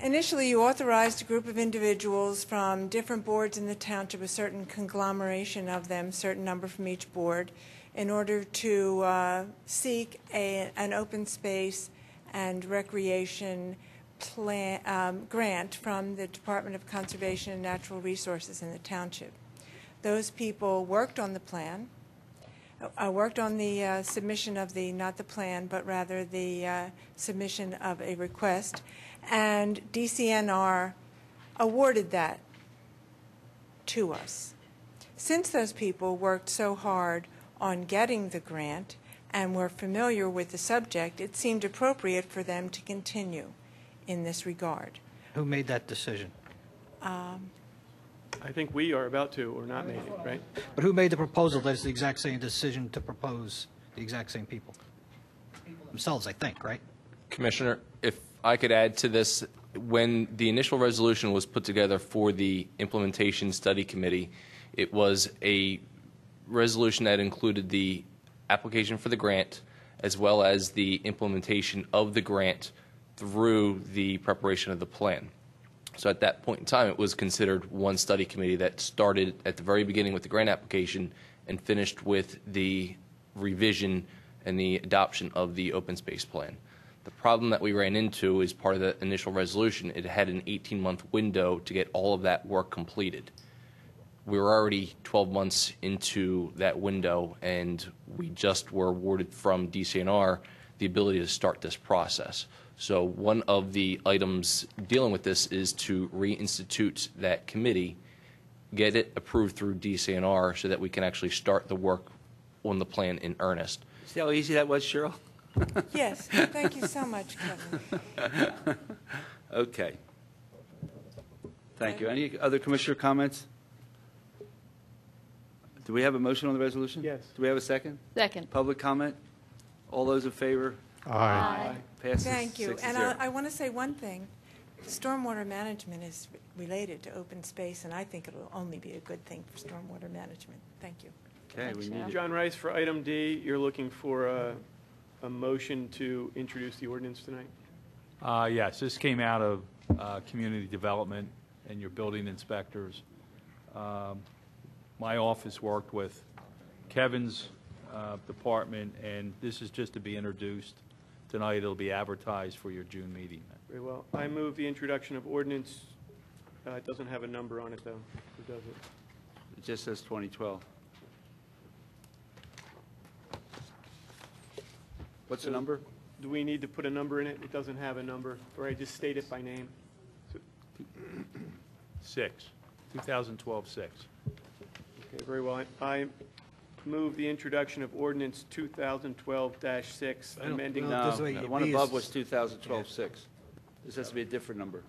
Initially, you authorized a group of individuals from different boards in the township, a certain conglomeration of them, certain number from each board, in order to seek an open space and recreation grant from the Department of Conservation and Natural Resources in the township. Those people worked on the plan, worked on the submission of not the plan, but rather the submission of a request, and DCNR awarded that to us. Since those people worked so hard on getting the grant and were familiar with the subject, it seemed appropriate for them to continue in this regard. Who made that decision? I think we are about to, or not made it, right? But who made the proposal that it's the exact same decision to propose the exact same people? Themselves, I think, right? Commissioner, if I could add to this, when the initial resolution was put together for the Implementation Study Committee, it was a resolution that included the application for the grant as well as the implementation of the grant through the preparation of the plan. So at that point in time, it was considered one study committee that started at the very beginning with the grant application and finished with the revision and the adoption of the open space plan. The problem that we ran into is part of the initial resolution. It had an 18-month window to get all of that work completed. We were already 12 months into that window, and we just were awarded from DCNR the ability to start this process. So one of the items dealing with this is to reinstitute that committee, get it approved through DCNR so that we can actually start the work on the plan in earnest. See how easy that was, Cheryl? Yes, thank you so much, Kevin. Okay. Thank you. Any other commissioner comments? Do we have a motion on the resolution? Yes. Do we have a second? Second. Public comment? All those in favor? Aye. Passes Thank you. 6-0. And I want to say one thing. Stormwater management is related to open space, and I think it will only be a good thing for stormwater management. Thank you. Okay, we need John Rice, for item D, you're looking for a motion to introduce the ordinance tonight? Yes, this came out of community development and your building inspectors. My office worked with Kevin's department, and this is just to be introduced tonight. It'll be advertised for your June meeting. Very well. I move the introduction of ordinance. It doesn't have a number on it, though. Who does it? It just says 2012. What's the number? Do we need to put a number in it? It doesn't have a number, or I just state it by name? 2012-6. Okay, very well. I move the introduction of ordinance 2012-6, amending. No, the one above was 2012-6. This has to be a different number.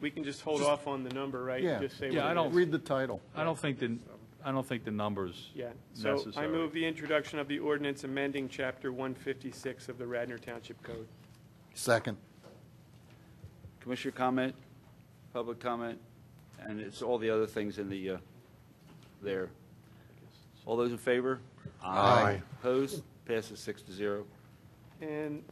We can just hold off on the number, right? Yeah. Just say Yeah, what I it don't is. Read the title. I don't think the number's Yeah, so necessary. I move the introduction of the ordinance amending Chapter 156 of the Radnor Township Code. Second. Commissioner comment, public comment, and it's all the other things in the, there. All those in favor? Aye. Opposed? Passes 6-0. And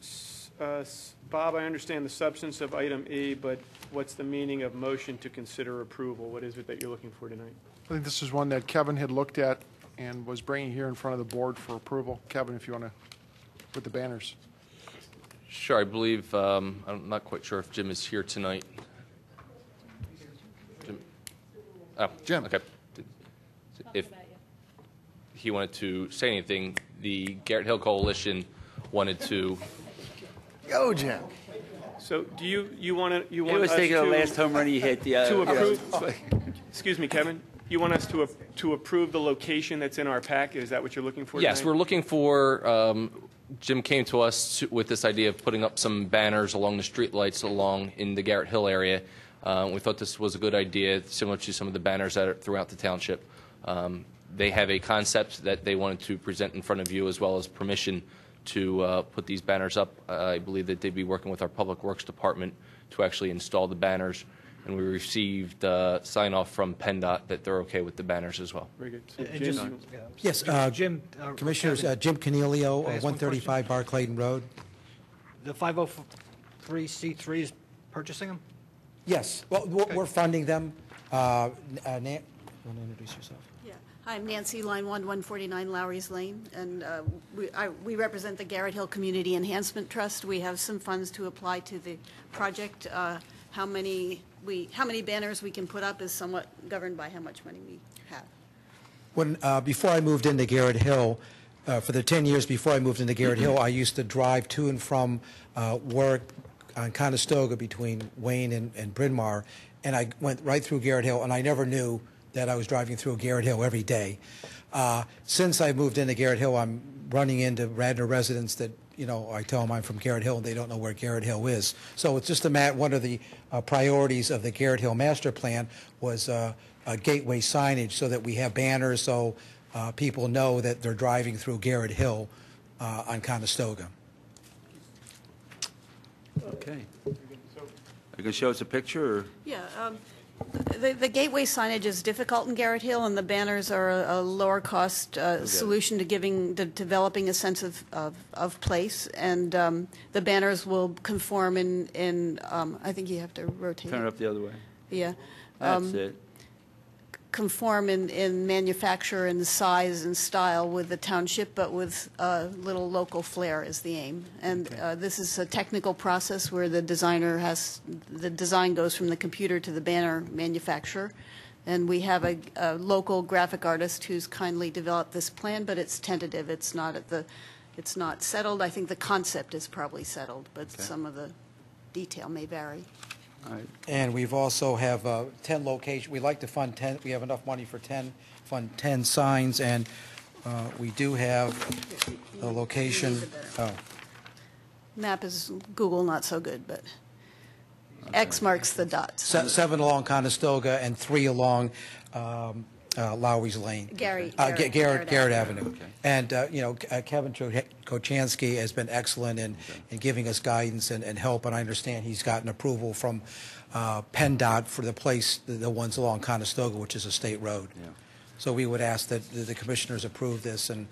Bob, I understand the substance of item E, but what's the meaning of motion to consider approval? What is it that you're looking for tonight? I think this is one that Kevin had looked at and was bringing here in front of the board for approval. Kevin, if you want to, with the banners. Sure, I believe, I'm not quite sure if Jim is here tonight. Jim? Oh, Jim. Okay. If he wanted to say anything, the Garrett Hill Coalition wanted to. Go, Jim. So do you want to, He was taking the last home run he hit. to approve, excuse me, Kevin, you want us to approve the location that's in our packet? Is that what you're looking for Yes, tonight? we're looking for, Jim came to us with this idea of putting up some banners along the streetlights along in the Garrett Hill area. We thought this was a good idea, similar to some of the banners that are throughout the township. They have a concept that they wanted to present in front of you, as well as permission to put these banners up. I believe that they'd be working with our Public Works Department to actually install the banners, and we received sign-off from PennDOT that they're okay with the banners as well. Very good. So And Jim, just- you- Yes, Jim, Commissioners, Kevin, Jim Canelio, Can I ask one 135 Barclayton Road. the 503c3 is purchasing them? Yes, well, we're funding them. You want to introduce yourself? Yeah. Hi, I'm Nancy, line 149 Lowry's Lane, and we represent the Garrett Hill Community Enhancement Trust. We have some funds to apply to the project. How many banners we can put up is somewhat governed by how much money we have. When, before I moved into Garrett Hill, for the 10 years before I moved into Garrett Hill, I used to drive to and from work on Conestoga between Wayne and Bryn Mawr, and I went right through Garrett Hill, and I never knew that I was driving through Garrett Hill every day. Since I moved into Garrett Hill, I'm running into Radnor residents that, you know, I tell them I'm from Garrett Hill, and they don't know where Garrett Hill is. So it's just one of the priorities of the Garrett Hill Master Plan was gateway signage, so that we have banners so people know that they're driving through Garrett Hill on Conestoga. Okay. Are you going to show us a picture, or? Yeah. The gateway signage is difficult in Garrett Hill, and the banners are a lower cost solution to developing a sense of place. And the banners will conform in I think you have to rotate. Turn it up the other way. Yeah. That's it. Conform in manufacture and size and style with the township, but with a little local flair is the aim. And this is a technical process where the design goes from the computer to the banner manufacturer. And we have a local graphic artist who's kindly developed this plan, but it's tentative. It's not settled. I think the concept is probably settled, but some of the detail may vary. Right. And we've also have 10 locations. We like to fund 10. We have enough money for 10, fund 10 signs, and we do have a location. Oh, Map is Google not so good, but X marks the dots. 7 along Conestoga and 3 along Lowry's Lane. Garrett Avenue. Okay. And, you know, Kevin Kochansky has been excellent in giving us guidance and help, and I understand he's gotten approval from PennDOT for the ones along Conestoga, which is a state road. Yeah. So we would ask that the commissioners approve this, and,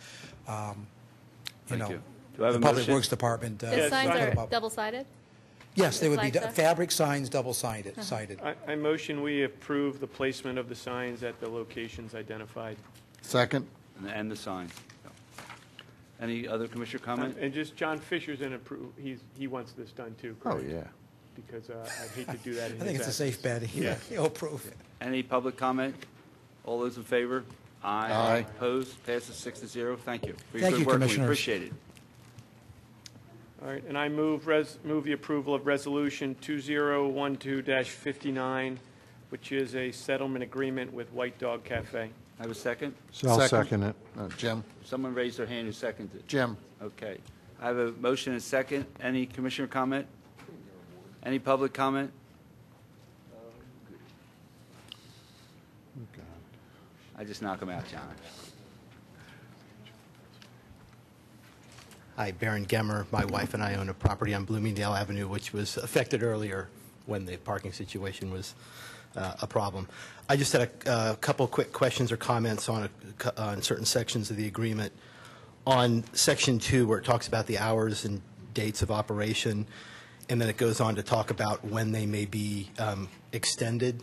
you know, the Public Works Department. The signs are double-sided? Yes, they would be fabric signs, double-sided. I motion we approve the placement of the signs at the locations identified. Second. And the sign. Any other commissioner comment? And just John Fisher's in approve. He wants this done too. Oh, correct? yeah. Because I'd hate to do that. I think it's a safe bet. He'll approve it. Any public comment? All those in favor? Aye. Aye. Opposed? Passes 6-0. Thank you for your Thank good you, work. Commissioners. We appreciate it. All right, and I move the approval of Resolution 2012-59, which is a settlement agreement with White Dog Cafe. I have a second? So I'll second it. Jim. Someone raised their hand who seconded it. Jim. Okay. I have a motion and a second. Any commissioner comment? Any public comment? I just knock them out, John. Hi, Baron Gemmer. My wife and I own a property on Bloomingdale Avenue, which was affected earlier when the parking situation was a problem. I just had a couple quick questions or comments on certain sections of the agreement. On Section 2, where it talks about the hours and dates of operation, and then it goes on to talk about when they may be extended.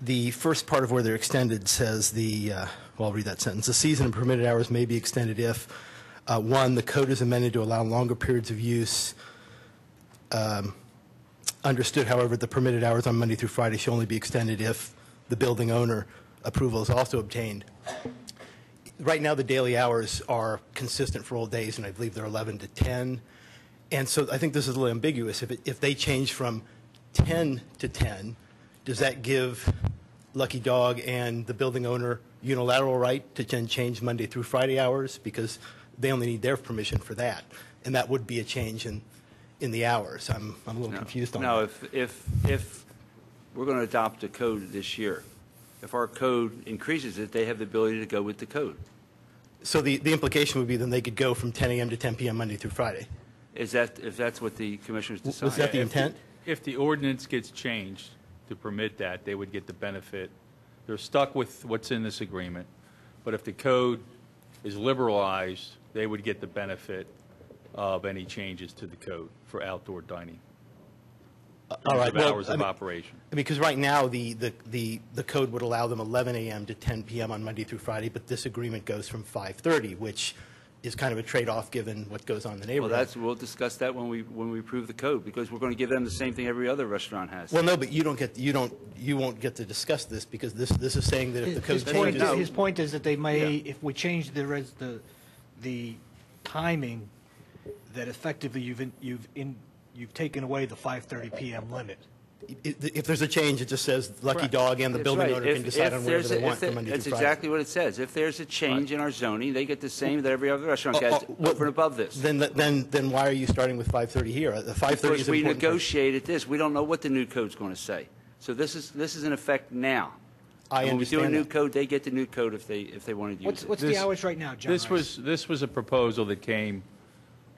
The first part of where they're extended says well, I'll read that sentence. The season and permitted hours may be extended if 1, the code is amended to allow longer periods of use. Understood, however, the permitted hours on Monday through Friday shall only be extended if the building owner approval is also obtained. Right now, the daily hours are consistent for all days, and I believe they're 11 to 10. And so I think this is a little ambiguous. If they change from 10 to 10, does that give Lucky Dog and the building owner unilateral right to then change Monday through Friday hours? Because they only need their permission for that, and that would be a change in the hours. I'm a little confused on that. No, if we're going to adopt a code this year, if our code increases it, they have the ability to go with the code. So the implication would be then they could go from 10 a.m. to 10 p.m. Monday through Friday. If that's what the commissioners decide. Was that the intent? if the ordinance gets changed to permit that, they would get the benefit. They're stuck with what's in this agreement. But if the code is liberalized, they would get the benefit of any changes to the code for outdoor dining. All right. Well, Hours of operation. Because right now, the code would allow them 11 a.m. to 10 p.m. on Monday through Friday, but this agreement goes from 5:30, which is kind of a trade-off given what goes on in the Well, neighborhood. we'll discuss that when we approve the code, because we're going to give them the same thing every other restaurant has. Well, no, but you won't get to discuss this because this is saying that if the code changes. His point is that they may, if we change the timing, that effectively you've taken away the 5:30 p.m. limit. If there's a change, it just says Lucky Correct. Dog and the That's building right. owner can decide on whatever they want for Monday That's through Friday. exactly what it says. If there's a change in our zoning, they get the same that every other restaurant gets, over and above this. Then why are you starting with 5:30 here? The 5:30 Because is we important. negotiated this. We don't know what the new code's going to say. So this is in effect now. I When we do a understand new that. code, they get the new code if they wanted to use it. What's the hours right now, John? This was a proposal that came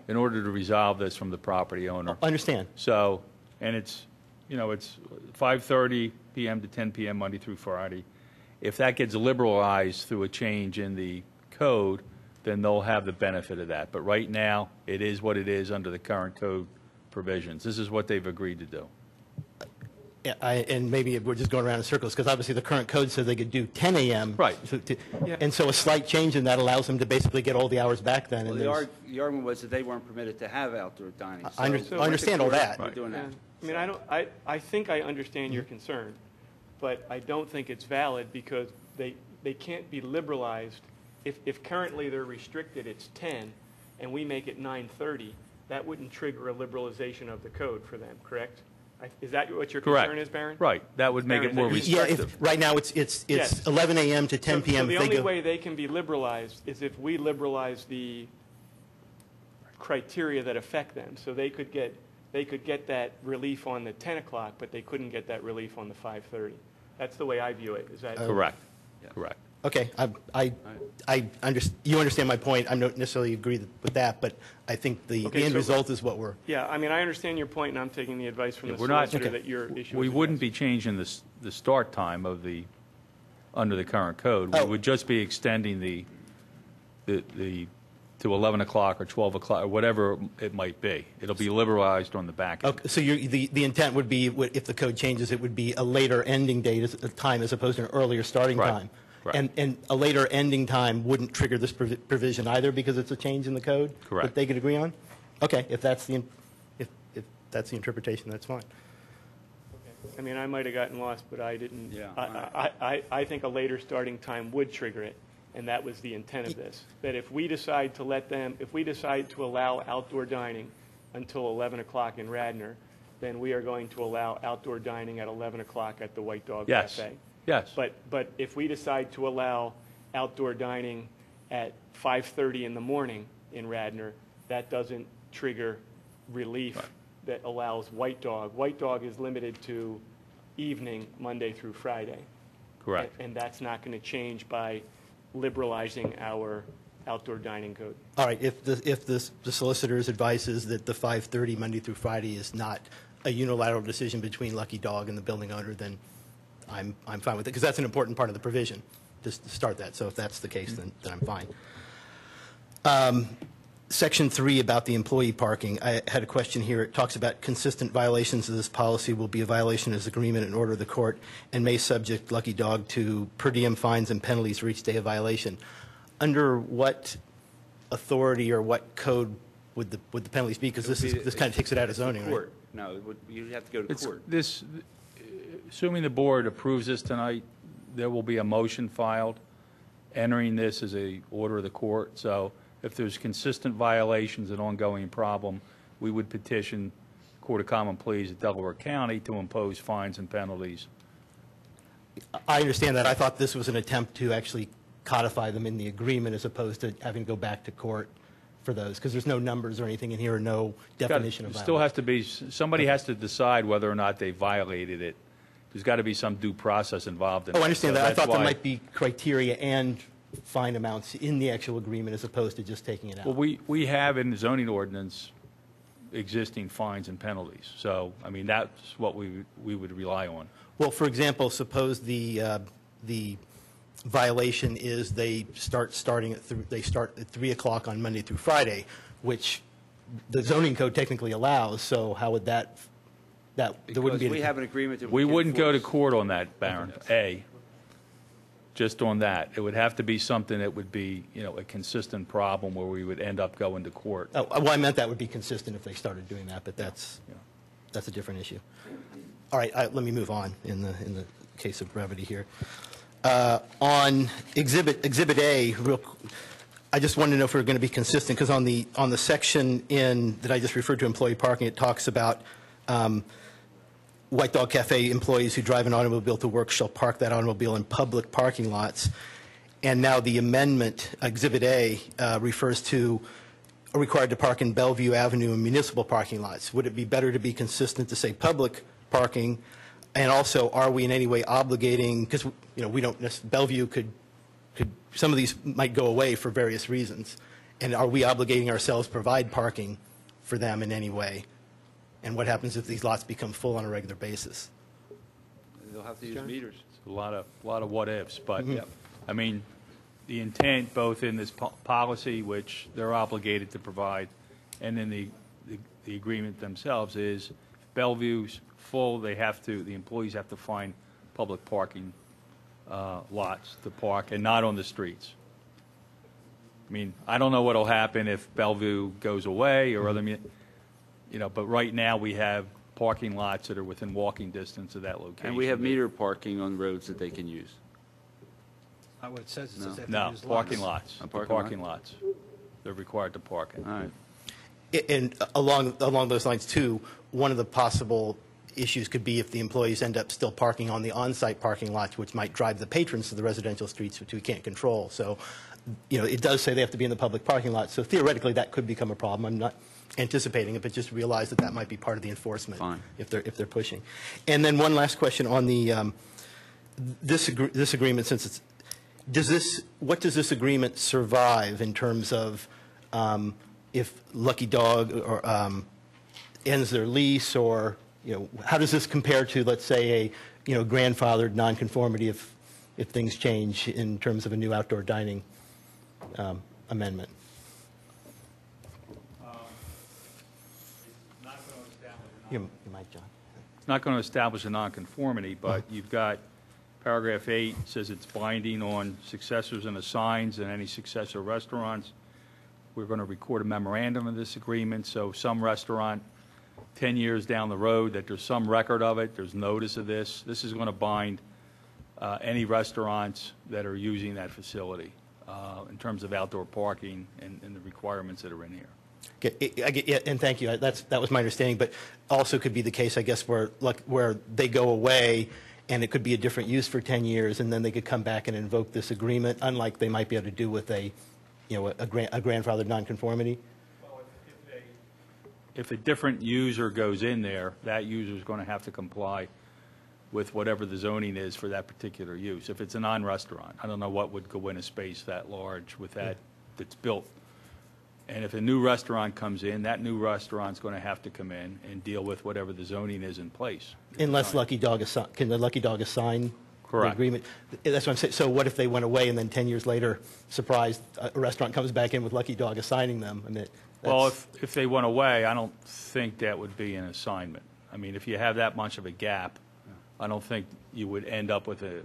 in order to resolve this from the property owner. I understand. So, and it's 5:30 p.m. to 10 p.m. Monday through Friday. If that gets liberalized through a change in the code, then they'll have the benefit of that. But right now, it is what it is under the current code provisions. This is what they've agreed to do. Yeah, and maybe we're just going around in circles because obviously the current code says they could do 10 a.m. Right. And so a slight change in that allows them to basically get all the hours back then. Well, And the there's- argument was that they weren't permitted to have outdoor dining. I understand all that. We're doing that. I mean, I think I understand your concern, but I don't think it's valid because they can't be liberalized. If currently they're restricted, it's 10, and we make it 9:30, that wouldn't trigger a liberalization of the code for them, correct? Is that what your Correct. concern is, Barron? Right. That would make it more restrictive. Yeah, right now it's Yes. 11 a.m. to 10 p.m. So the If they only go- way they can be liberalized is if we liberalize the criteria that affect them. So they could get that relief on the 10 o'clock, but they couldn't get that relief on the 5:30. That's the way I view it. Is that Correct. Correct. Okay, you understand my point. I don't necessarily agree with that, but I think the Okay, end so- result is what we're. Yeah, I mean, I understand your point, and I'm taking the advice from the We're not, solicitor that your issue we is wouldn't be changing the start time of under the current code. Oh. We would just be extending the to 11 o'clock or 12 o'clock, or whatever it might be. It'll be liberalized on the back end. Okay, so the intent would be, if the code changes, it would be a later ending date time as opposed to an earlier starting Right, time. right. And a later ending time wouldn't trigger this provision either because it's a change in the code? Correct. That they could agree on? Okay, if that's the interpretation, that's fine. I mean, I might have gotten lost, but I didn't. Yeah. I think a later starting time would trigger it, and that was the intent of this. That if we decide to allow outdoor dining until 11 o'clock in Radnor, then we are going to allow outdoor dining at 11 o'clock at the White Dog Yes. Cafe. Yes. But if we decide to allow outdoor dining at 5:30 in the morning in Radnor, that doesn't trigger relief that allows White Dog. White Dog is limited to evening, Monday through Friday. Correct. And that's not going to change by liberalizing our outdoor dining code. All right, if the solicitor's advice is that the 5:30 Monday through Friday is not a unilateral decision between Lucky Dog and the building owner, then I'm fine with it, because that's an important part of the provision, just to start that. So if that's the case, then I'm fine. Section 3 about the employee parking, I had a question here. It talks about consistent violations of this policy will be a violation of this agreement in order of the court and may subject Lucky Dog to per diem fines and penalties for each day of violation. Under what authority or what code would the penalties be? Because this kind of takes it out of zoning, right? Court. No, you'd have to go to court. Assuming the board approves this tonight, there will be a motion filed entering this as a order of the court. So if there's consistent violations and ongoing problem, we would petition Court of Common Pleas at Delaware County to impose fines and penalties. I understand that. I thought this was an attempt to actually codify them in the agreement as opposed to having to go back to court for those, because there's no numbers or anything in here, or no definition of It violation. still has to be, somebody has to decide whether or not they violated it. There's got to be some due process involved in it. Oh, I understand So that. I that's thought there why- might be criteria and fine amounts in the actual agreement as opposed to just taking it out. Well, we have in the zoning ordinance, existing fines and penalties. So, I mean, that's what we would rely on. Well, for example, suppose the violation is they start at 3 o'clock on Monday through Friday, which the zoning code technically allows. So how would that there wouldn't be Because we have an agreement that We can wouldn't go to enforce. court on that, Baron, just on that. It would have to be something that would be, a consistent problem where we would end up going to court. Oh, well, I meant that would be consistent if they started doing that, but that's a different issue. All right, let me move on in the case of brevity here. On Exhibit A, I just wanted to know if we were going to be consistent, because on the section that I just referred to, employee parking, it talks about White Dog Cafe employees who drive an automobile to work shall park that automobile in public parking lots. And now the amendment, Exhibit A, refers to are required to park in Bellevue Avenue and municipal parking lots. Would it be better to be consistent to say public parking? And also, are we in any way obligating, because we don't, Bellevue could, some of these might go away for various reasons. And are we obligating ourselves to provide parking for them in any way? And what happens if these lots become full on a regular basis? They'll have to use meters. It's a lot of what ifs, but I mean, the intent both in this policy, which they're obligated to provide, and in the agreement themselves is Bellevue's full, the employees have to find public parking lots to park and not on the streets. I mean, I don't know what will happen if Bellevue goes away or other, but right now we have parking lots that are within walking distance of that location. And we have meter parking on roads that they can use. Not what it says. It says they have to No, use parking lots. lots. Parking Parking lots. They're required to park in. All right. And along those lines, too, one of the possible issues could be if the employees end up still parking on the on-site parking lots, which might drive the patrons to the residential streets, which we can't control. So, it does say they have to be in the public parking lot. So theoretically, that could become a problem. I'm not anticipating it, but just realize that might be part of the enforcement if they're pushing. And then one last question on the this agreement, since it's what does this agreement survive in terms of if Lucky Dog or ends their lease, or how does this compare to, let's say, a grandfathered nonconformity if things change in terms of a new outdoor dining amendment? You might, John. It's not going to establish a nonconformity, but you've got paragraph 8 says it's binding on successors and assigns and any successor restaurants. We're going to record a memorandum of this agreement, so some restaurant 10 years down the road that there's some record of it, there's notice of this. This is going to bind any restaurants that are using that facility in terms of outdoor parking and the requirements that are in here. And thank you. That was my understanding, but also could be the case, I guess, where they go away and it could be a different use for 10 years, and then they could come back and invoke this agreement, unlike they might be able to do with a grandfathered nonconformity. Well, if a different user goes in there, that user is going to have to comply with whatever the zoning is for that particular use. If it's a non-restaurant, I don't know what would go in a space that large with that's built. And if a new restaurant comes in, that new restaurant's going to have to come in and deal with whatever the zoning is in place. Unless Lucky Dog can the Lucky Dog assign Correct. the agreement? That's what I'm saying. So what if they went away and then 10 years later, surprised, a restaurant comes back in with Lucky Dog assigning them? I mean, well, if they went away, I don't think that would be an assignment. I mean, if you have that much of a gap, I don't think you would end up with a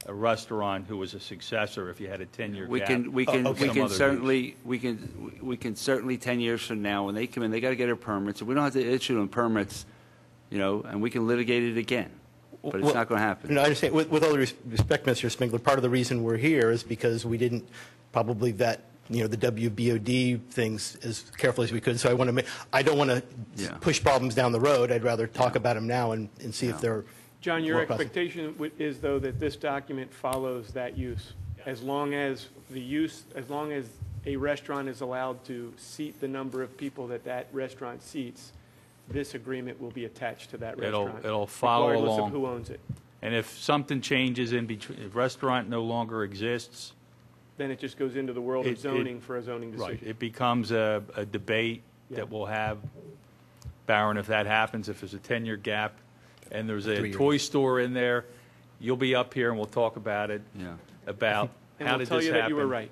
restaurant who was a successor if you had a 10-year gap. We can certainly 10 years from now when they come in, they got to get their permits, and we don't have to issue them permits, and we can litigate it again. But it's not going to happen. No, I understand. With all due respect, Mr. Spengler, part of the reason we're here is because we didn't probably vet the WBOD things as carefully as we could. So I don't want to push problems down the road. I'd rather talk about them now and see if they're. John, your expectation is, though, that this document follows that use, as long as a restaurant is allowed to seat the number of people that restaurant seats, this agreement will be attached to that restaurant. It'll follow regardless along. of who owns it. And if something changes in between, if restaurant no longer exists, then it just goes into the world of zoning for a zoning decision. Right. It becomes a debate that we'll have Baron, if that happens, if there's a 10-year gap and there's a 3 toy store in there, you'll be up here and we'll talk about it, about And how we'll did tell this you happen. that you were right.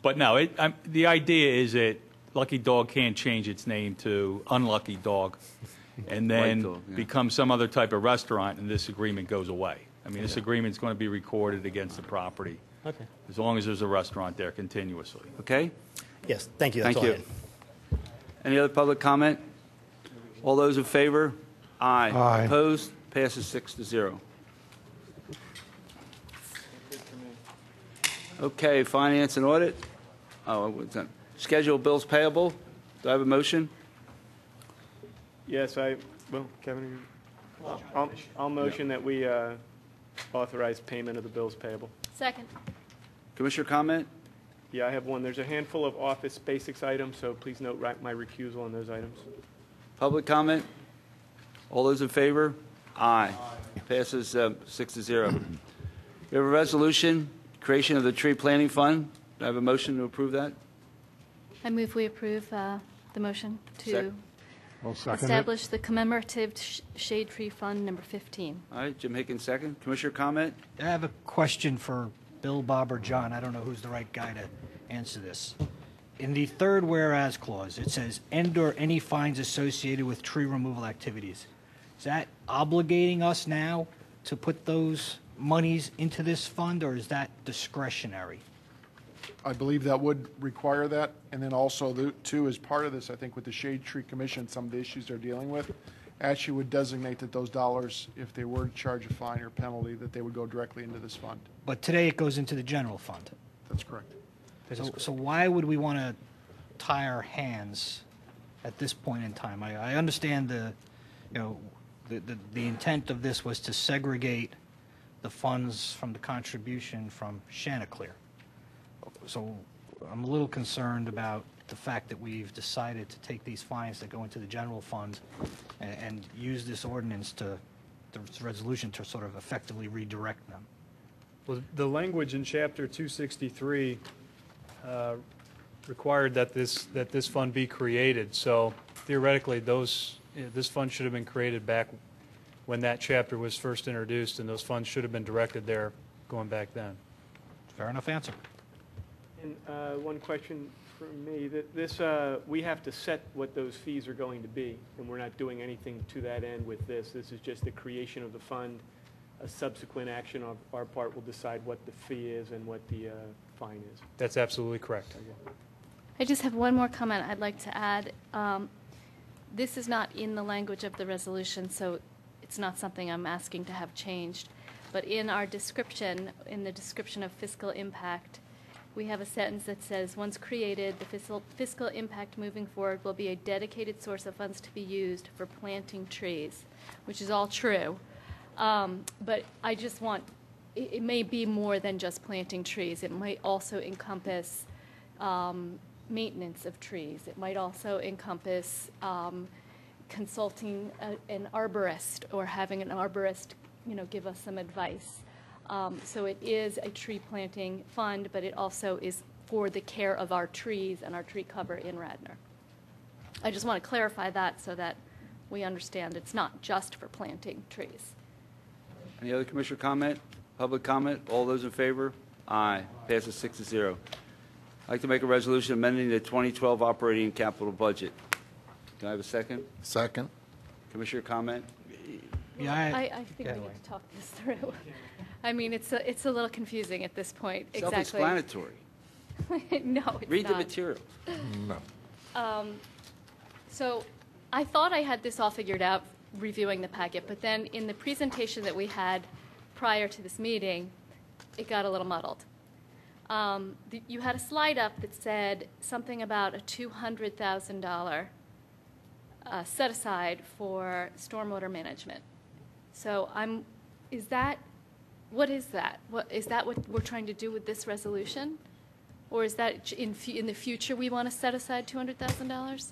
But no, the idea is that Lucky Dog can't change its name to Unlucky Dog and then Dog, yeah. become some other type of restaurant, and this agreement goes away. I mean, this agreement's going to be recorded against the property. Okay. As long as there's a restaurant there continuously. Okay? Yes, thank you. That's Thank all I you. had. Any other public comment? All those in favor? Aye. Aye. Opposed? Passes 6-0. Okay, finance and audit. Oh, what's that? Schedule of bills payable. Do I have a motion? Yes, well, Kevin, I'll motion that we authorize payment of the bills payable. Second. Commissioner comment? Yeah, I have one. There's a handful of office basics items, so please note my recusal on those items. Public comment? All those in favor? Aye. Passes 6-0. We have a resolution, creation of the tree planting fund. Do I have a motion to approve that? I move we approve the motion to I'll second it. establish the commemorative shade tree fund number 15. All right, Jim Higgins, second. Commissioner comment? I have a question for Bill, Bob, or John. I don't know who's the right guy to answer this. In the third whereas clause, it says, and/or any fines associated with tree removal activities. Is that obligating us now to put those monies into this fund, or is that discretionary? I believe that would require that. And then also, too, as part of this, I think with the Shade Tree Commission, some of the issues they're dealing with, actually would designate that those dollars, if they were to charge a fine or penalty, that they would go directly into this fund. But today it goes into the general fund. That's correct. So why would we want to tie our hands at this point in time? I understand the intent of this was to segregate the funds from the contribution from Chanticleer. So I'm a little concerned about the fact that we've decided to take these fines that go into the general fund and use this ordinance this resolution to sort of effectively redirect them. Well, the language in Chapter 263 required that this fund be created. So theoretically, this fund should have been created back when that chapter was first introduced, and those funds should have been directed there going back then. Fair enough answer. And one question from me, we have to set what those fees are going to be, and we're not doing anything to that end with this. This is just the creation of the fund. A subsequent action on our part will decide what the fee is and what the fine is. That's absolutely correct. I just have one more comment I'd like to add. This is not in the language of the resolution, so it's not something I'm asking to have changed. But in our description, in the description of fiscal impact, we have a sentence that says, once created, the fiscal impact moving forward will be a dedicated source of funds to be used for planting trees, which is all true. But I just want, it may be more than just planting trees. It might also encompass maintenance of trees. It might also encompass consulting an arborist or having an arborist, give us some advice. So it is a tree planting fund, but it also is for the care of our trees and our tree cover in Radnor. I just want to clarify that so that we understand it's not just for planting trees. Any other commissioner comment? Public comment? All those in favor? Aye. Passes 6-0. I'd like to make a resolution amending the 2012 operating capital budget. Do I have a second? Second. Commissioner comment? Yeah, I think we need to talk this through. I mean, it's a little confusing at this point. Exactly. Self-explanatory. No, it's Read not. the material. No. So I thought I had this all figured out reviewing the packet, but then in the presentation that we had prior to this meeting, it got a little muddled. You had a slide up that said something about a $200,000 set aside for stormwater management. So what is that? Is that what we're trying to do with this resolution? Or is that in the future we want to set aside $200,000?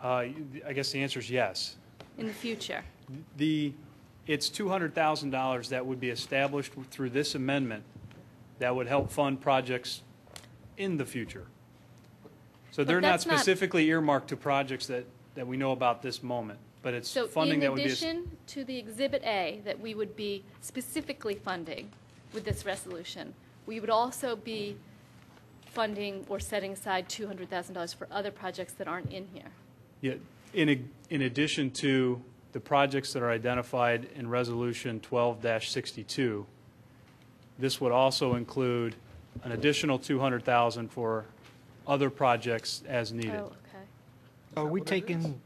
I guess the answer is yes. In the future? It's $200,000 that would be established through this amendment that would help fund projects in the future. So they're not that's not- specifically earmarked to projects that we know about this moment, but it's So funding that would be. in addition to the Exhibit A that we would be specifically funding with this resolution, we would also be funding or setting aside $200,000 for other projects that aren't in here. Yeah, in addition to the projects that are identified in Resolution 12-62, this would also include an additional $200,000 for other projects as needed. Oh, okay. Are we taking,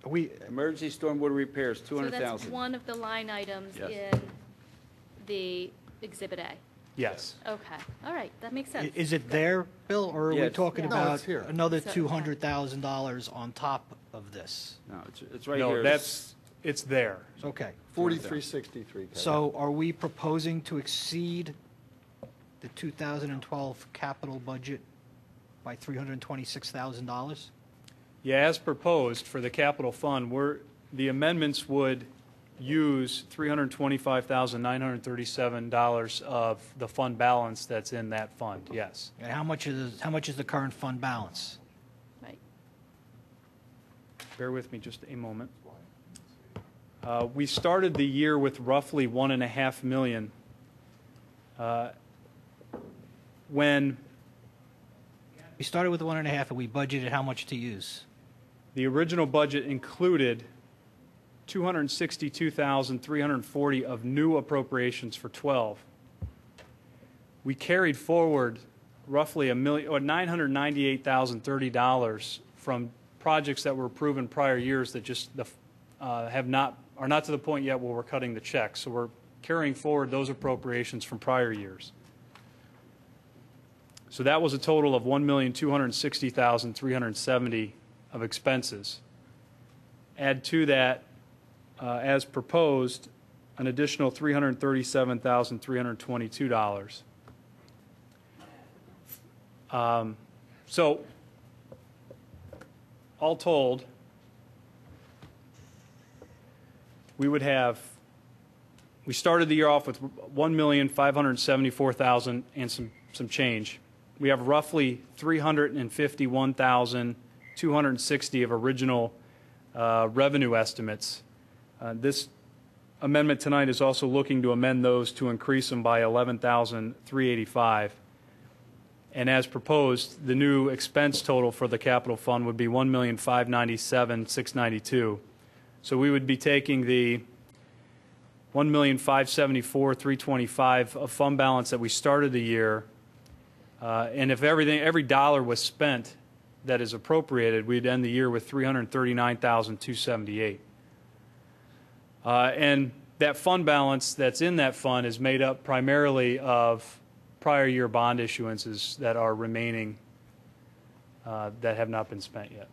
are we, Emergency stormwater repairs, So that's 200,000. one of the line items Yes. in the Exhibit A. Yes. Okay, all right, that makes sense. is it there, Bill, or are Yeah, we it's- talking No, about it's here. another So- $200,000 on top of this? No, it's right No, here. it's there. Okay. 4363. Kevin. So are we proposing to exceed the 2012 capital budget by $326,000? Yeah, as proposed for the capital fund, the amendments would use $325,937 of the fund balance that's in that fund, yes. And how much is the current fund balance? Right. Bear with me just a moment. We started the year with roughly $1.5 million. When We started with 1.5 and we budgeted how much to use? the original budget included $262,340 of new appropriations for 12. We carried forward roughly $998,030 from projects that were approved in prior years that just are not to the point yet where we're cutting the check. So we're carrying forward those appropriations from prior years. So that was a total of $1,260,370 of expenses. Add to that, as proposed, an additional $337,322. So, all told, we started the year off with $1,574,000 and some change. We have roughly $351,260 of original revenue estimates. This amendment tonight is also looking to amend those to increase them by $11,385. And as proposed, the new expense total for the capital fund would be $1,597,692. So we would be taking the $1,574,325 of fund balance that we started the year, and if every dollar was spent that is appropriated, we'd end the year with $339,278. And that fund balance that's in that fund is made up primarily of prior year bond issuances that are remaining that have not been spent yet.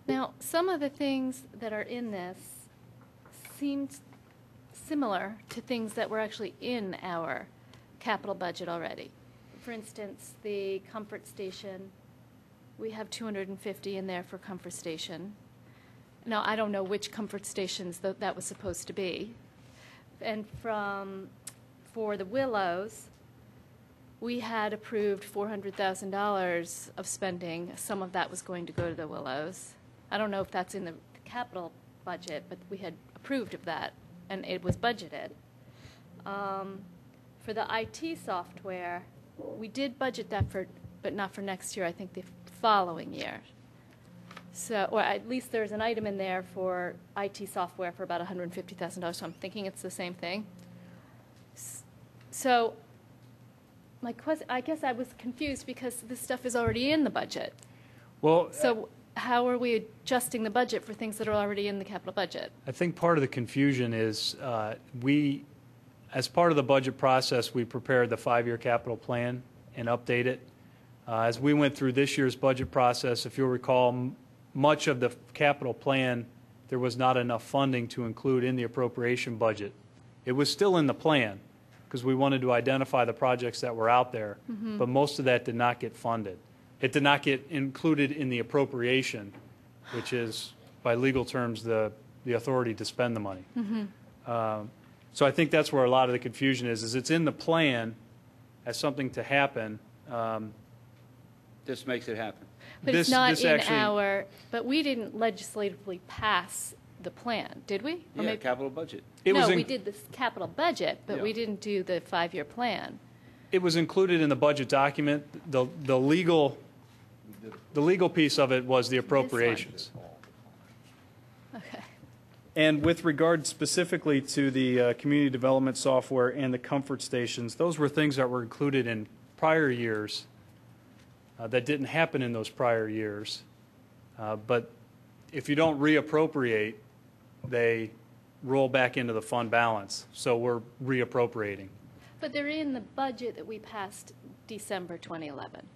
Now, some of the things that are in this seem similar to things that were actually in our capital budget already. For instance, the comfort station, we have $250 in there for comfort station. Now, I don't know which comfort stations that was supposed to be. And for the Willows, we had approved $400,000 of spending. Some of that was going to go to the Willows. I don't know if that's in the capital budget, but we had approved of that, and it was budgeted. For the IT software, we did budget that but not for next year, I think the following year. So, or at least there's an item in there for IT software for about $150,000, so I'm thinking it's the same thing. So, my question, I guess I was confused because this stuff is already in the budget. Well, So how are we adjusting the budget for things that are already in the capital budget? I think part of the confusion is as part of the budget process, we prepared the 5-year capital plan and update it. As we went through this year's budget process, if you'll recall, much of the capital plan, there was not enough funding to include in the appropriation budget. It was still in the plan because we wanted to identify the projects that were out there, but most of that did not get funded. It did not get included in the appropriation, which is, by legal terms, the authority to spend the money. So I think that's where a lot of the confusion is it's in the plan as something to happen, This makes it happen. But it's not in our, but we didn't legislatively pass the plan, did we? Or Yeah, maybe- capital budget. No, we did the capital budget, but we Yeah. didn't do the 5-year plan. It was included in the budget document. The legal piece of it was the appropriations. Okay. And with regard specifically to the community development software and the comfort stations, those were things that were included in prior years that didn't happen in those prior years. But if you don't reappropriate, they roll back into the fund balance. So we're reappropriating. But they're in the budget that we passed December 2011.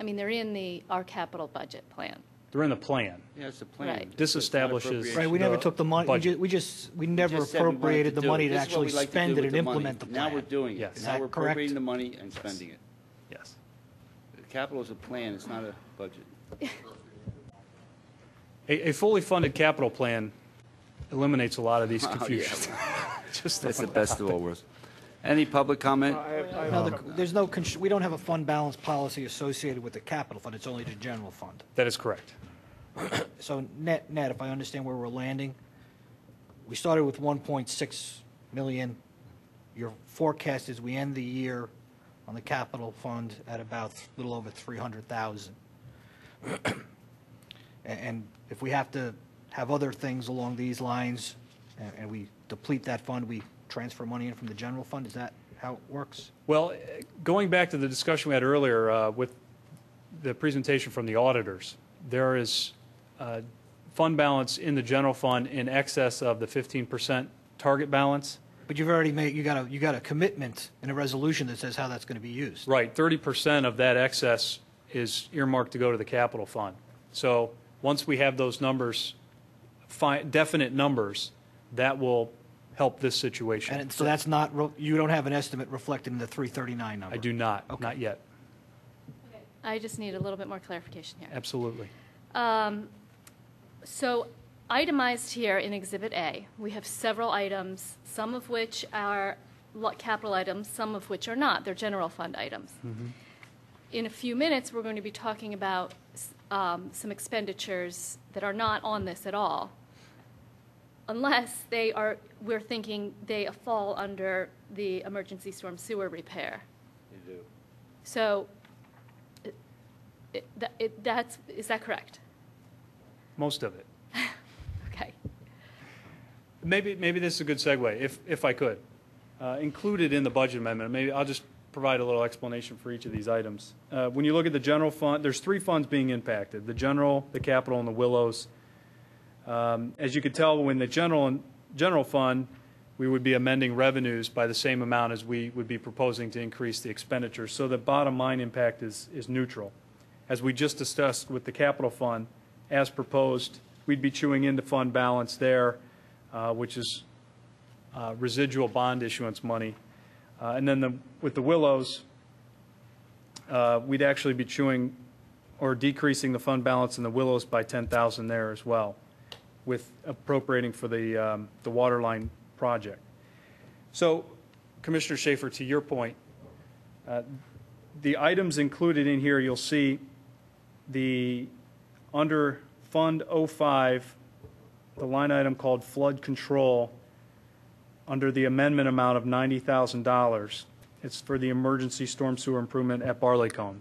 I mean, they're in our capital budget plan. They're in the plan. Yeah, it's a plan. Right. This establishes Right, we never took the money, budget. we never Just said we wanted appropriated the do it. money to This is what actually we like to spend do it with and the money. implement the plan. Now we're doing it. Yes. Is Now that we're correct? appropriating the money and spending it. Yes. Capital is a plan, it's not a budget. A fully funded capital plan eliminates a lot of these Oh, yeah. confusions. Just That's the best of all worlds. Any public comment? No, there's no, we don't have a fund balance policy associated with the capital fund, it's only the general fund. That is correct. So net, if I understand where we're landing, we started with 1.6 million. Your forecast is we end the year on the capital fund at about a little over 300,000. And if we have to have other things along these lines, and we deplete that fund, we transfer money in from the general fund, is that how it works? Well, going back to the discussion we had earlier with the presentation from the auditors, there is fund balance in the general fund in excess of the 15% target balance. But you've already made, you got a commitment in a resolution that says how that's going to be used. Right, 30% of that excess is earmarked to go to the capital fund. So once we have those numbers, definite numbers, that will help this situation. And so that's not, you don't have an estimate reflected in the 339 number? I do not, not yet. I just need a little bit more clarification here. Absolutely. So itemized here in Exhibit A, we have several items, some of which are capital items, some of which are not. They're general fund items. Mm-hmm. In a few minutes, we're going to be talking about some expenditures that are not on this at all, unless we're thinking they fall under the emergency storm sewer repair. They do. So is that correct? Most of it. Okay. Maybe this is a good segue, if I could. Included in the budget amendment, maybe I'll just provide a little explanation for each of these items. When you look at the general fund, there's 3 funds being impacted: the general, the capital, and the willows. As you could tell, when the general fund, we would be amending revenues by the same amount as we would be proposing to increase the expenditures. So the bottom line impact is neutral. As we just discussed with the capital fund, as proposed, we'd be chewing into fund balance there, which is residual bond issuance money. And then with the willows, we'd actually be chewing or decreasing the fund balance in the willows by $10,000 there as well, with appropriating for the water line project. So, Commissioner Schaefer, to your point, the items included in here, you'll see under Fund 05, the line item called flood control, under the amendment amount of $90,000. It's for the emergency storm sewer improvement at Barleycone.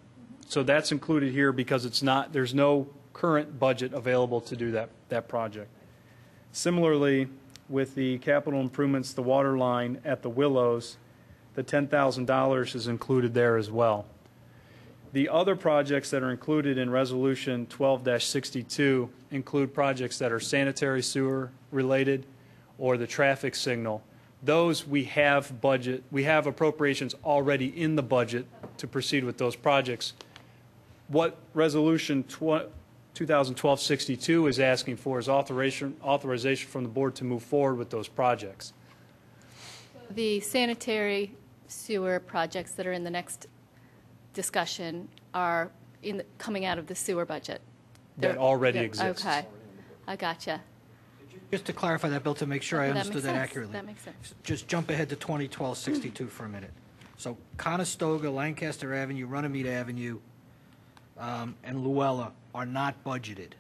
So that's included here because there's no current budget available to do that project. Similarly, with the capital improvements, the water line at the Willows, the $10,000 is included there as well. The other projects that are included in Resolution 12-62 include projects that are sanitary sewer related or the traffic signal. Those we have appropriations already in the budget to proceed with those projects. What Resolution 2012-62 is asking for is authorization from the board to move forward with those projects. The sanitary sewer projects that are in the next discussion are coming out of the sewer budget. That already exists. Okay, I gotcha. Just to clarify that, Bill, to make sure I Okay, that understood makes that sense. accurately. That makes sense. Just jump ahead to 2012-62 for a minute. So Conestoga, Lancaster Avenue, Runnymede Avenue, and Luella are not budgeted,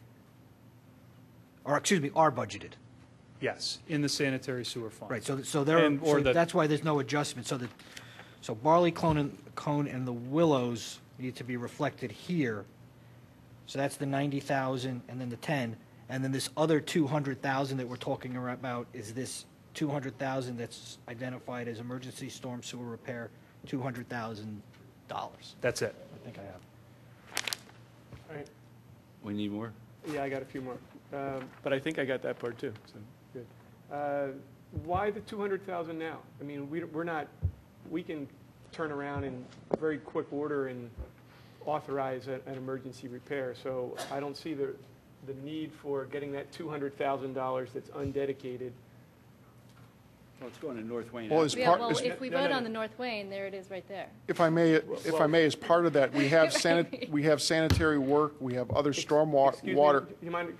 or excuse me, are budgeted. Yes, in the sanitary sewer fund. Right, so they're, that's why there's no adjustment, so Barley Cone and the Willows need to be reflected here. So that's the 90,000 and then the 10, and then this other 200,000 that we're talking about is this 200,000 that's identified as emergency storm sewer repair, $200,000. That's it. I think I have. All right. We need more? Yeah, I got a few more. But I think I got that part too, so good. Why the 200,000 now? I mean, we're not, we can turn around in very quick order and authorize an emergency repair. So I don't see the need for getting that $200,000 that's undedicated. Well, it's going to North Wayne. Well, if we vote on the North Wayne, there it is right there. If I may, as part of that, we have sanitary work, we have other storm water. Excuse me, do you mind,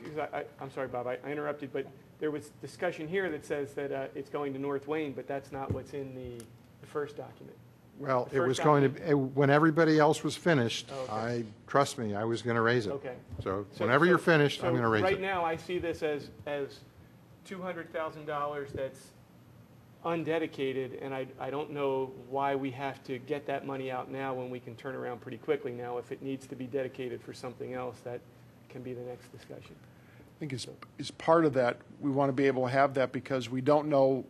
I'm sorry, Bob, I interrupted, but there was discussion here that says that it's going to North Wayne, but that's not what's in the first document. Well, it was going to, when everybody else was finished, trust me, I was going to raise it. Okay. So whenever you're finished, I'm going to raise it. Right now, I see this as $200,000 that's undedicated, and I don't know why we have to get that money out now when we can turn around pretty quickly now. If it needs to be dedicated for something else, that can be the next discussion. I think as part of that, we want to be able to have that because we don't know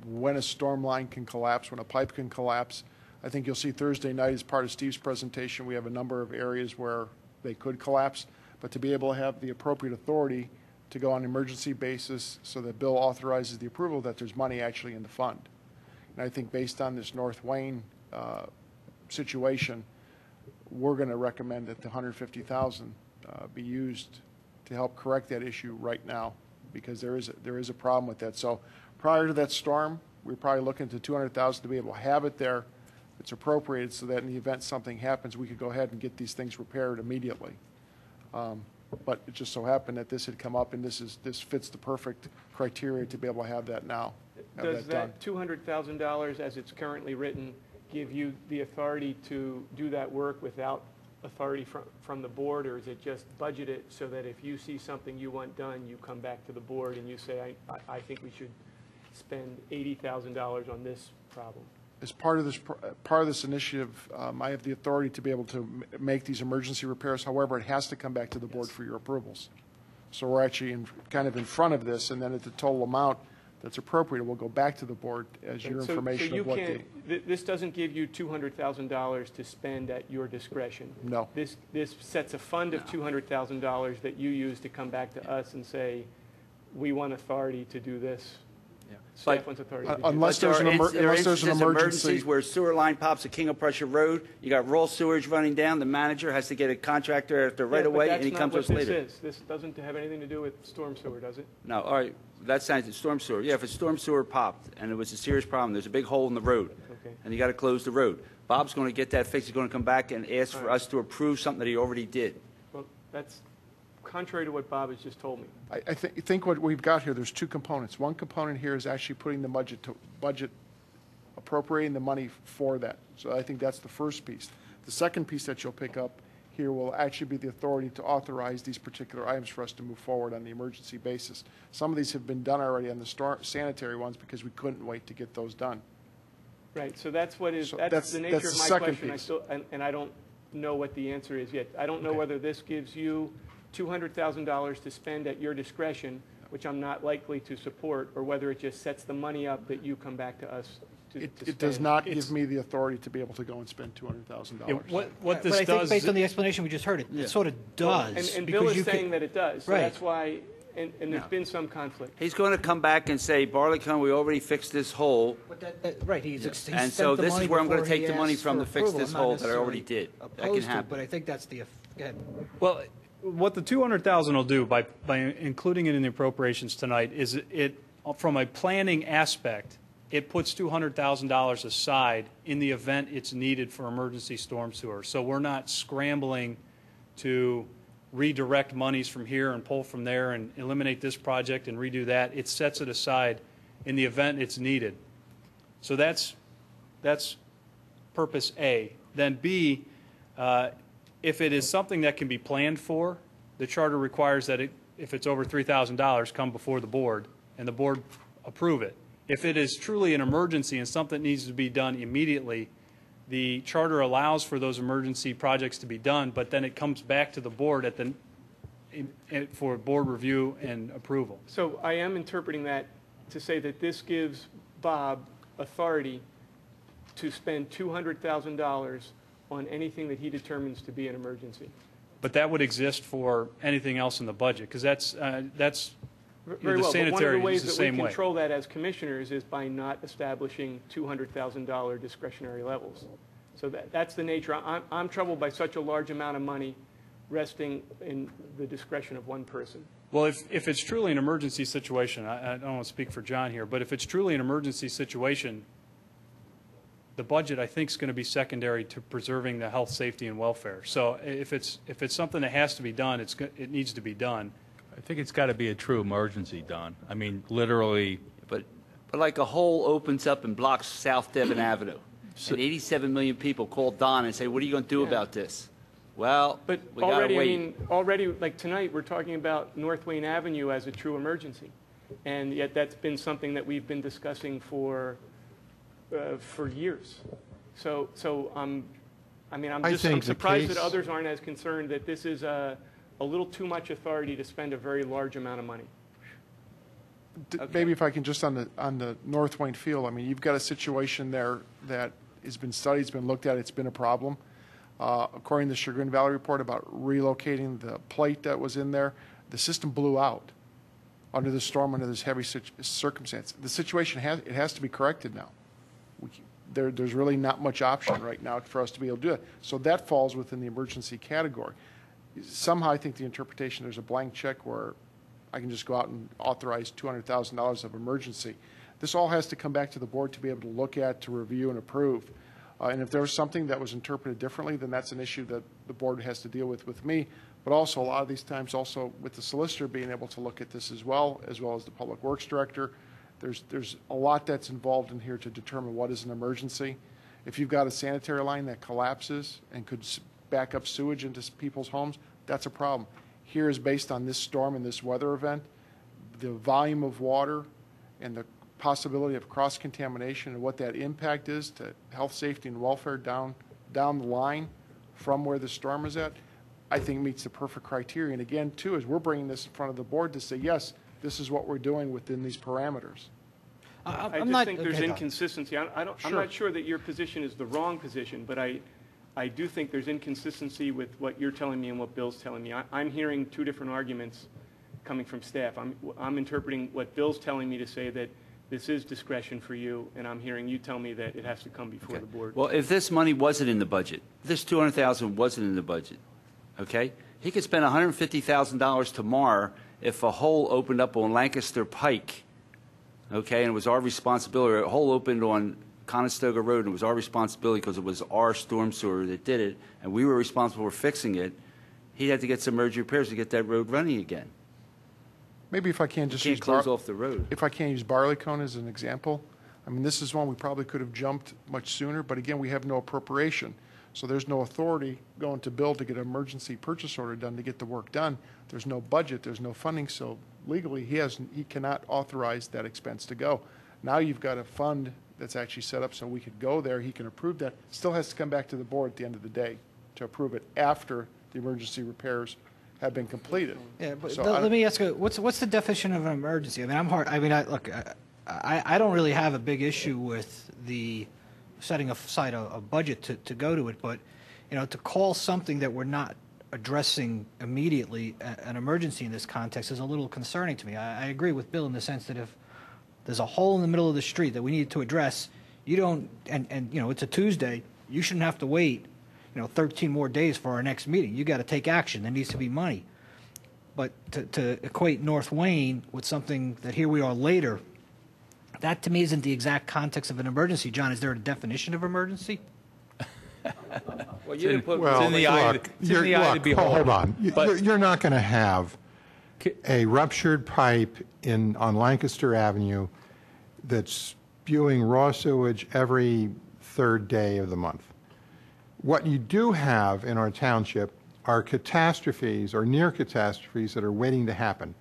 when a storm line can collapse, when a pipe can collapse. I think you'll see Thursday night as part of Steve's presentation, we have a number of areas where they could collapse, but to be able to have the appropriate authority to go on an emergency basis so that Bill authorizes the approval that there's money actually in the fund. And I think based on this North Wayne situation, we're going to recommend that the $150,000 be used to help correct that issue right now because there is a problem with that. So prior to that storm, we're probably looking to $200,000 to be able to have it there. It's appropriated so that in the event something happens, we could go ahead and get these things repaired immediately. But it just so happened that this had come up, and this fits the perfect criteria to be able to have that now. Does that $200,000, as it's currently written, give you the authority to do that work without authority from the board, or is it just budgeted so that if you see something you want done, you come back to the board and you say, I think we should spend $80,000 on this problem? As part of this initiative, I have the authority to be able to make these emergency repairs. However, it has to come back to the board for your approvals. So we're actually kind of in front of this, and then at the total amount that's appropriate, we'll go back to the board as your information so you of what can't, this doesn't give you $200,000 to spend at your discretion. No. This sets a fund of $200,000 that you use to come back to us and say, we want authority to do this. Staff wants authority to do unless this. there's an emergency. Emergencies where a sewer line pops at King of Prussia Road, you got raw sewage running down, the manager has to get a contractor after right away, and he comes to us later. This doesn't have anything to do with storm sewer, does it? No, all right, that sounds storm sewer. Yeah, if a storm sewer popped and it was a serious problem, there's a big hole in the road, and you got to close the road. Bob's going to get that fixed. He's going to come back and ask for us to approve something that he already did. Well, that's contrary to what Bob has just told me. I think what we've got here, there's two components. One component here is actually putting the budget, appropriating the money for that. So I think that's the first piece. The second piece that you'll pick up here will actually be the authority to authorize these particular items for us to move forward on the emergency basis. Some of these have been done already on the sanitary ones because we couldn't wait to get those done. Right, so that's what is, So that's the nature of my question. piece. And I don't know what the answer is yet. I don't know whether this gives you $200,000 to spend at your discretion, which I'm not likely to support, or whether it just sets the money up that you come back to us to spend. It does not give me the authority to be able to go and spend $200,000. What this But I does, think based on the explanation we just heard, it sort of does. And Bill because is saying that it does, so Right. that's why, and there's been some conflict. He's going to come back and say, Barleycombe, we already fixed this hole. Right, he's And so this is where I'm going to take the money from to fix this hole that I already did. That can happen. But I think that's the, go ahead. well, what the $200,000 will do by including it in the appropriations tonight is it, from a planning aspect, it puts $200,000 aside in the event it's needed for emergency storm sewer. So we're not scrambling to redirect monies from here and pull from there and eliminate this project and redo that. It sets it aside in the event it's needed. So that's purpose A. Then B, if it is something that can be planned for, the charter requires that if it's over $3,000, come before the board, and the board approve it. If it is truly an emergency and something needs to be done immediately, the charter allows for those emergency projects to be done, but then it comes back to the board for board review and approval. So I am interpreting that to say that this gives Bob authority to spend $200,000 on anything that he determines to be an emergency. But that would exist for anything else in the budget, because that's Very the well, but one of sanitary the ways is the that same we way. control that as commissioners is by not establishing $200,000 discretionary levels. So that's the nature. I'm troubled by such a large amount of money resting in the discretion of one person. Well, if it's truly an emergency situation, I don't want to speak for John here, but if it's truly an emergency situation, the budget, I think, is going to be secondary to preserving the health, safety, and welfare. So if it's something that has to be done, it needs to be done. I think it's got to be a true emergency, Don. I mean, literally. But like a hole opens up and blocks South Devon Avenue, and 87 million people call Don and say, what are you going to do about this? Well, But we got to already, wait. already, like tonight, we're talking about North Wayne Avenue as a true emergency. And yet that's been something that we've been discussing for years. So I'm surprised that others aren't as concerned that this is a little too much authority to spend a very large amount of money. Maybe if I can just on the North Wayne field, I mean, you've got a situation there that has been studied, it's been looked at, it's been a problem. According to the Chagrin Valley report about relocating the plate that was in there, the system blew out under the storm, under this heavy circumstance. The situation has to be corrected now. There's really not much option right now for us to be able to do it. So that falls within the emergency category. Somehow I think the interpretation, there's a blank check where I can just go out and authorize $200,000 of emergency. This all has to come back to the board to be able to look at, to review and approve. And if there was something that was interpreted differently, then that's an issue that the board has to deal with me. But also a lot of these times also with the solicitor being able to look at this as well as the public works director. There's a lot that's involved in here to determine what is an emergency. If you've got a sanitary line that collapses and could back up sewage into people's homes, that's a problem. Here is based on this storm and this weather event, the volume of water and the possibility of cross-contamination and what that impact is to health, safety, and welfare down the line from where the storm is at, I think meets the perfect criteria. And again, too, as we're bringing this in front of the board to say, yes, this is what we're doing within these parameters. I just think there's inconsistency. I'm not sure that your position is the wrong position, but I do think there's inconsistency with what you're telling me and what Bill's telling me. I'm hearing two different arguments coming from staff. I'm interpreting what Bill's telling me to say, that this is discretion for you, and I'm hearing you tell me that it has to come before the board. Well, if this money wasn't in the budget, if this $200,000 wasn't in the budget, okay, he could spend $150,000 tomorrow if a hole opened up on Lancaster Pike, okay, and it was our responsibility. A hole opened on Conestoga Road, and it was our responsibility because it was our storm sewer that did it, and we were responsible for fixing it. He had to get some emergency repairs to get that road running again. Maybe if I can just use close off the road. If I can use Barleycone as an example, I mean, this is one we probably could have jumped much sooner, but again, we have no appropriation. So there's no authority going to Bill to get an emergency purchase order done to get the work done. There's no budget, there's no funding, so legally he cannot authorize that expense to go. Now you've got a fund that's actually set up so we could go there, he can approve that. Still has to come back to the board at the end of the day to approve it after the emergency repairs have been completed. Yeah, but So let me ask you, what's the definition of an emergency? I mean, I don't really have a big issue with the setting aside a budget to go to it, but to call something that we're not addressing immediately an emergency in this context is a little concerning to me. I agree with Bill in the sense that if there's a hole in the middle of the street that we need to address, you don't, and it's a Tuesday, you shouldn't have to wait 13 more days for our next meeting. You got to take action. There needs to be money. But to equate North Wayne with something that here we are later, that to me isn't the exact context of an emergency. John, is there a definition of emergency? Well, you didn't put well, in the eye of the beholder. Hold on. You're not going to have a ruptured pipe on Lancaster Avenue that's spewing raw sewage every third day of the month. What you do have in our township are catastrophes or near catastrophes that are waiting to happen.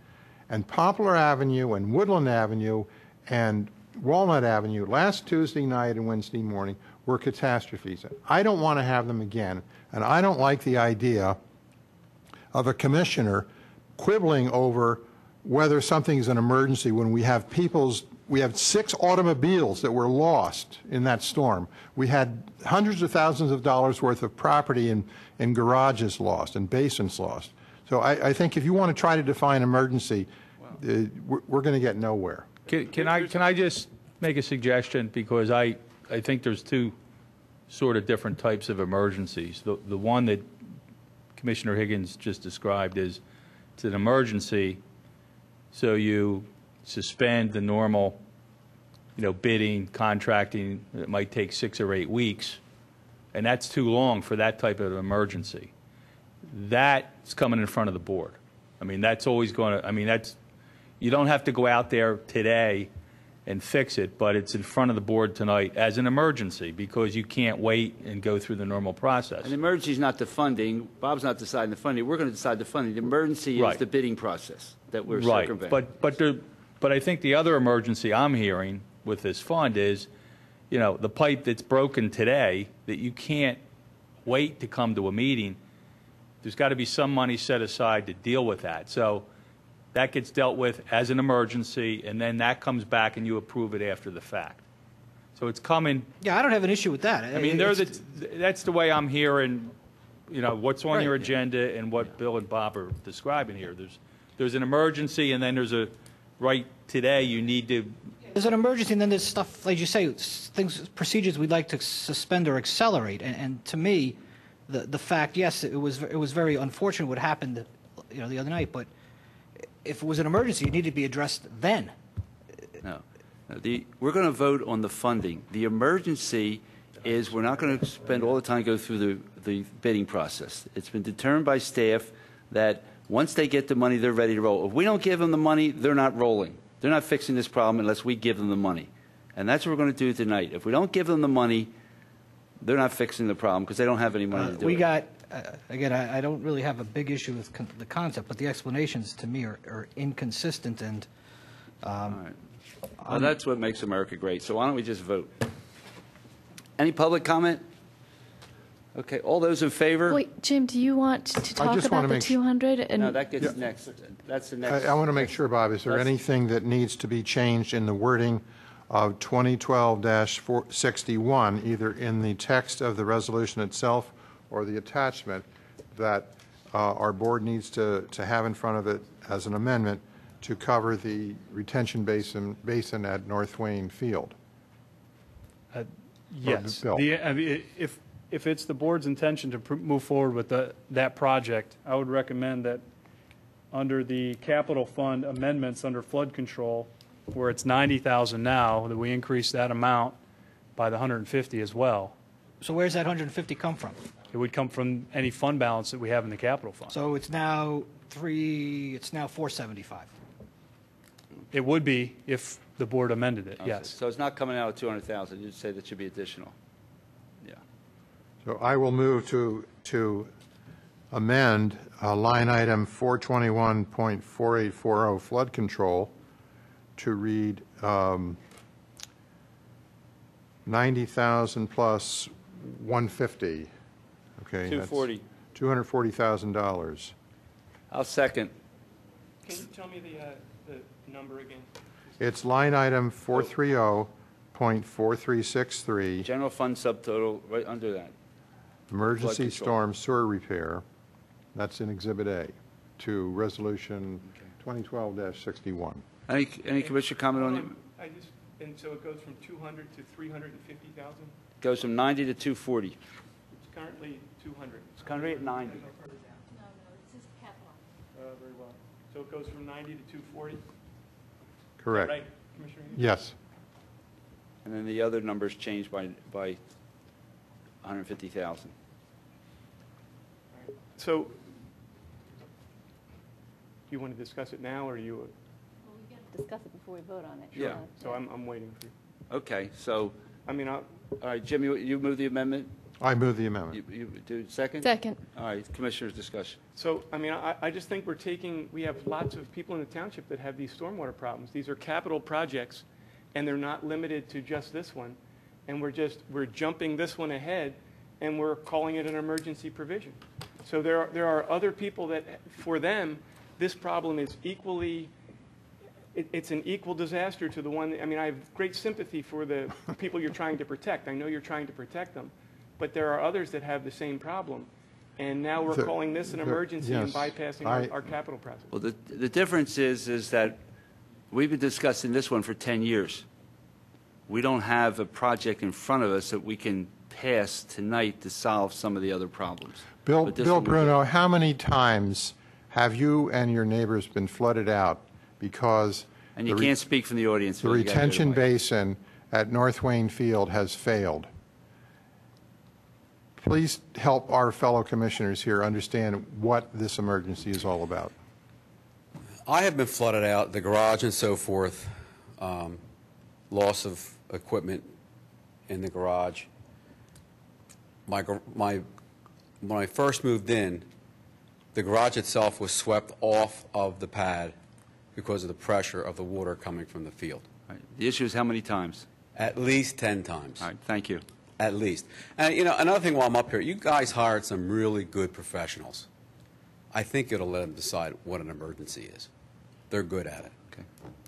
And Poplar Avenue and Woodland Avenue and Walnut Avenue last Tuesday night and Wednesday morning were catastrophes. I don't want to have them again, and I don't like the idea of a commissioner quibbling over whether something is an emergency when we have 6 automobiles that were lost in that storm. We had hundreds of thousands of dollars worth of property in garages lost and basements lost. So I think if you want to try to define emergency, we're going to get nowhere. Can I just make a suggestion? Because I think there's two sort of different types of emergencies. The one that Commissioner Higgins just described is it's an emergency, so you suspend the normal, bidding, contracting. It might take 6 or 8 weeks, and that's too long for that type of emergency. That's coming in front of the board. I mean, that's always going to, you don't have to go out there today and fix it, but it's in front of the board tonight as an emergency because you can't wait and go through the normal process. An emergency is not the funding. Bob's not deciding the funding. We're going to decide the funding. The emergency is the bidding process that we're circumventing. But I think the other emergency I'm hearing with this fund is, the pipe that's broken today that you can't wait to come to a meeting. There's got to be some money set aside to deal with that. So that gets dealt with as an emergency, and then that comes back and you approve it after the fact. So it's coming. Yeah, I don't have an issue with that. I mean, that's the way I'm hearing, what's on your agenda and what Bill and Bob are describing here. There's an emergency, and then there's right today you need to. There's an emergency, and then there's stuff, like you say, procedures we'd like to suspend or accelerate. And to me, the fact, yes, it was very unfortunate what happened, the other night, but if it was an emergency, it needed to be addressed then. No. We're going to vote on the funding. The emergency is we're not going to spend all the time go through the bidding process. It's been determined by staff that once they get the money, they're ready to roll. If we don't give them the money, they're not rolling. They're not fixing this problem unless we give them the money. And that's what we're going to do tonight. If we don't give them the money, they're not fixing the problem because they don't have any money to do it. Again, I don't really have a big issue with the concept, but the explanations to me are inconsistent and. All right. Well, that's what makes America great. So why don't we just vote? Any public comment? Okay, all those in favor? Wait, Jim, do you want to talk about the 200? No, that gets next. That's the next. I want to make sure, Bob, is there anything that needs to be changed in the wording of 2012-61, either in the text of the resolution itself or the attachment, that our board needs to have in front of it as an amendment to cover the retention basin at North Wayne Field? Yes. If it's the board's intention to move forward with that project, I would recommend that under the capital fund amendments under flood control, where it's $90,000 now, that we increase that amount by the 150 as well. So where's that 150 come from? It would come from any fund balance that we have in the capital fund. So it's now 475. It would be if the board amended it, yes. So it's not coming out of 200,000. You'd say that should be additional. Yeah. So I will move to amend line item 421.4840 flood control to read 90,000 plus 150. Okay. 240. $240,000. I'll second. Can you tell me the number again? It's line item 430.4363. General fund subtotal right under that. Emergency storm sewer repair. That's in Exhibit A to Resolution 2012-61. Any commissioner comment on it? And so it goes from 200 to 350,000? Goes from 90 to 240. It's currently 200. It's currently at 90. No, it's just capital. Very well. So it goes from 90 to 240? Correct. Right, Commissioner? Yes. And then the other numbers changed by 150,000. So you want to discuss it now, or you? Well, we got to discuss it before we vote on it. Yeah. So I'm waiting for you. Okay. So I mean, all right, Jim, you move the amendment. I move the amendment. You do second? Second. All right, Commissioner's discussion. So, I mean, I just think we have lots of people in the township that have these stormwater problems. These are capital projects, and they're not limited to just this one. And we're jumping this one ahead, and we're calling it an emergency provision. So there are other people that, for them, this problem is equally, it's an equal disaster to the one, I mean, I have great sympathy for the people you're trying to protect. I know you're trying to protect them. But there are others that have the same problem. And now we're calling this an emergency and bypassing our capital process. Well, the difference is that we've been discussing this one for 10 years. We don't have a project in front of us that we can pass tonight to solve some of the other problems. Bill But this one we Bruno, how many times have you and your neighbors been flooded out because And you can't speak from the audience. the Bill. You gotta go to retention the mic. basin at North Wayne Field has failed? Please help our fellow commissioners here understand what this emergency is all about. I have been flooded out, the garage and so forth, loss of equipment in the garage. When I first moved in, the garage itself was swept off of the pad because of the pressure of the water coming from the field. All right. The issue is how many times? At least 10 times. All right, thank you. At least. And, you know, another thing while I'm up here, you guys hired some really good professionals. I think it'll let them decide what an emergency is. They're good at it. Okay.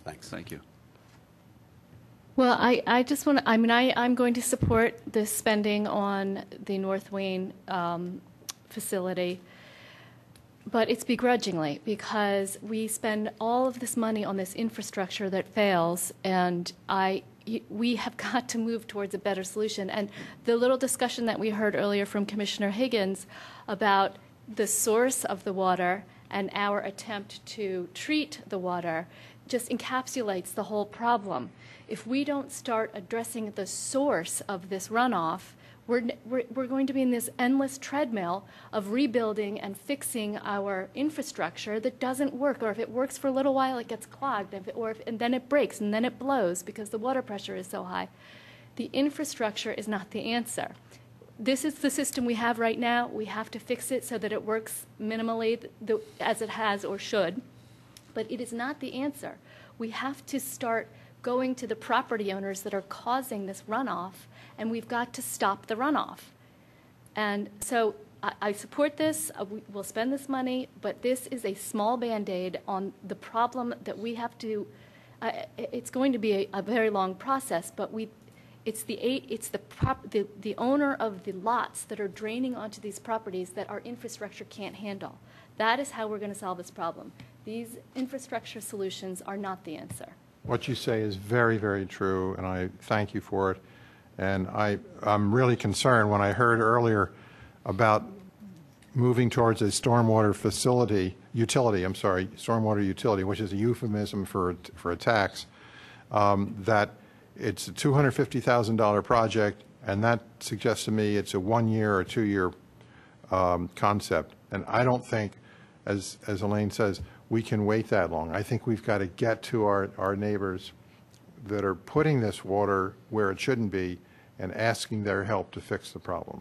Thanks. Thank you. Well, I just want to, I mean, I'm going to support the spending on the North Wayne facility, but it's begrudgingly because we spend all of this money on this infrastructure that fails, and we have got to move towards a better solution. And the little discussion that we heard earlier from Commissioner Higgins about the source of the water and our attempt to treat the water just encapsulates the whole problem. If we don't start addressing the source of this runoff, we're going to be in this endless treadmill of rebuilding and fixing our infrastructure that doesn't work, or if it works for a little while, it gets clogged, and then it breaks, and then it blows because the water pressure is so high. The infrastructure is not the answer. This is the system we have right now. We have to fix it so that it works minimally as it has or should, but it is not the answer. We have to start going to the property owners that are causing this runoff, and we've got to stop the runoff. And so I support this. We'll spend this money, but this is a small Band-Aid on the problem that we have to, it's going to be a very long process, but it's the owner of the lots that are draining onto these properties that our infrastructure can't handle. That is how we're going to solve this problem. These infrastructure solutions are not the answer. What you say is very, very true, and I thank you for it. And I'm really concerned when I heard earlier about moving towards a stormwater utility, which is a euphemism for a tax, that it's a $250,000 project, and that suggests to me it's a 1 year or 2 year concept. And I don't think, as Elaine says, we can wait that long. I think we've got to get to our neighbors that are putting this water where it shouldn't be and asking their help to fix the problem.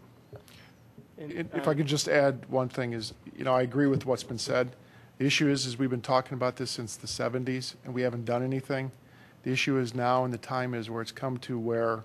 If I could just add one thing is, you know, I agree with what's been said. The issue is we've been talking about this since the 70s, and we haven't done anything. The issue is now, and the time is where it's come to where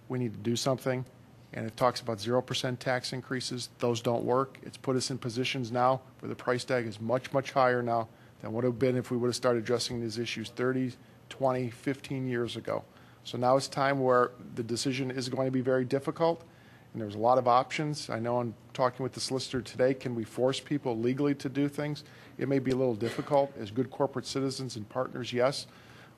we need to do something, and it talks about 0% tax increases. Those don't work. It's put us in positions now where the price tag is much, much higher now than would have been if we would have started addressing these issues 30, 20, 15 years ago. So now it's time where the decision is going to be very difficult, and there's a lot of options. I know I'm talking with the solicitor today. Can we force people legally to do things? It may be a little difficult. As good corporate citizens and partners, yes.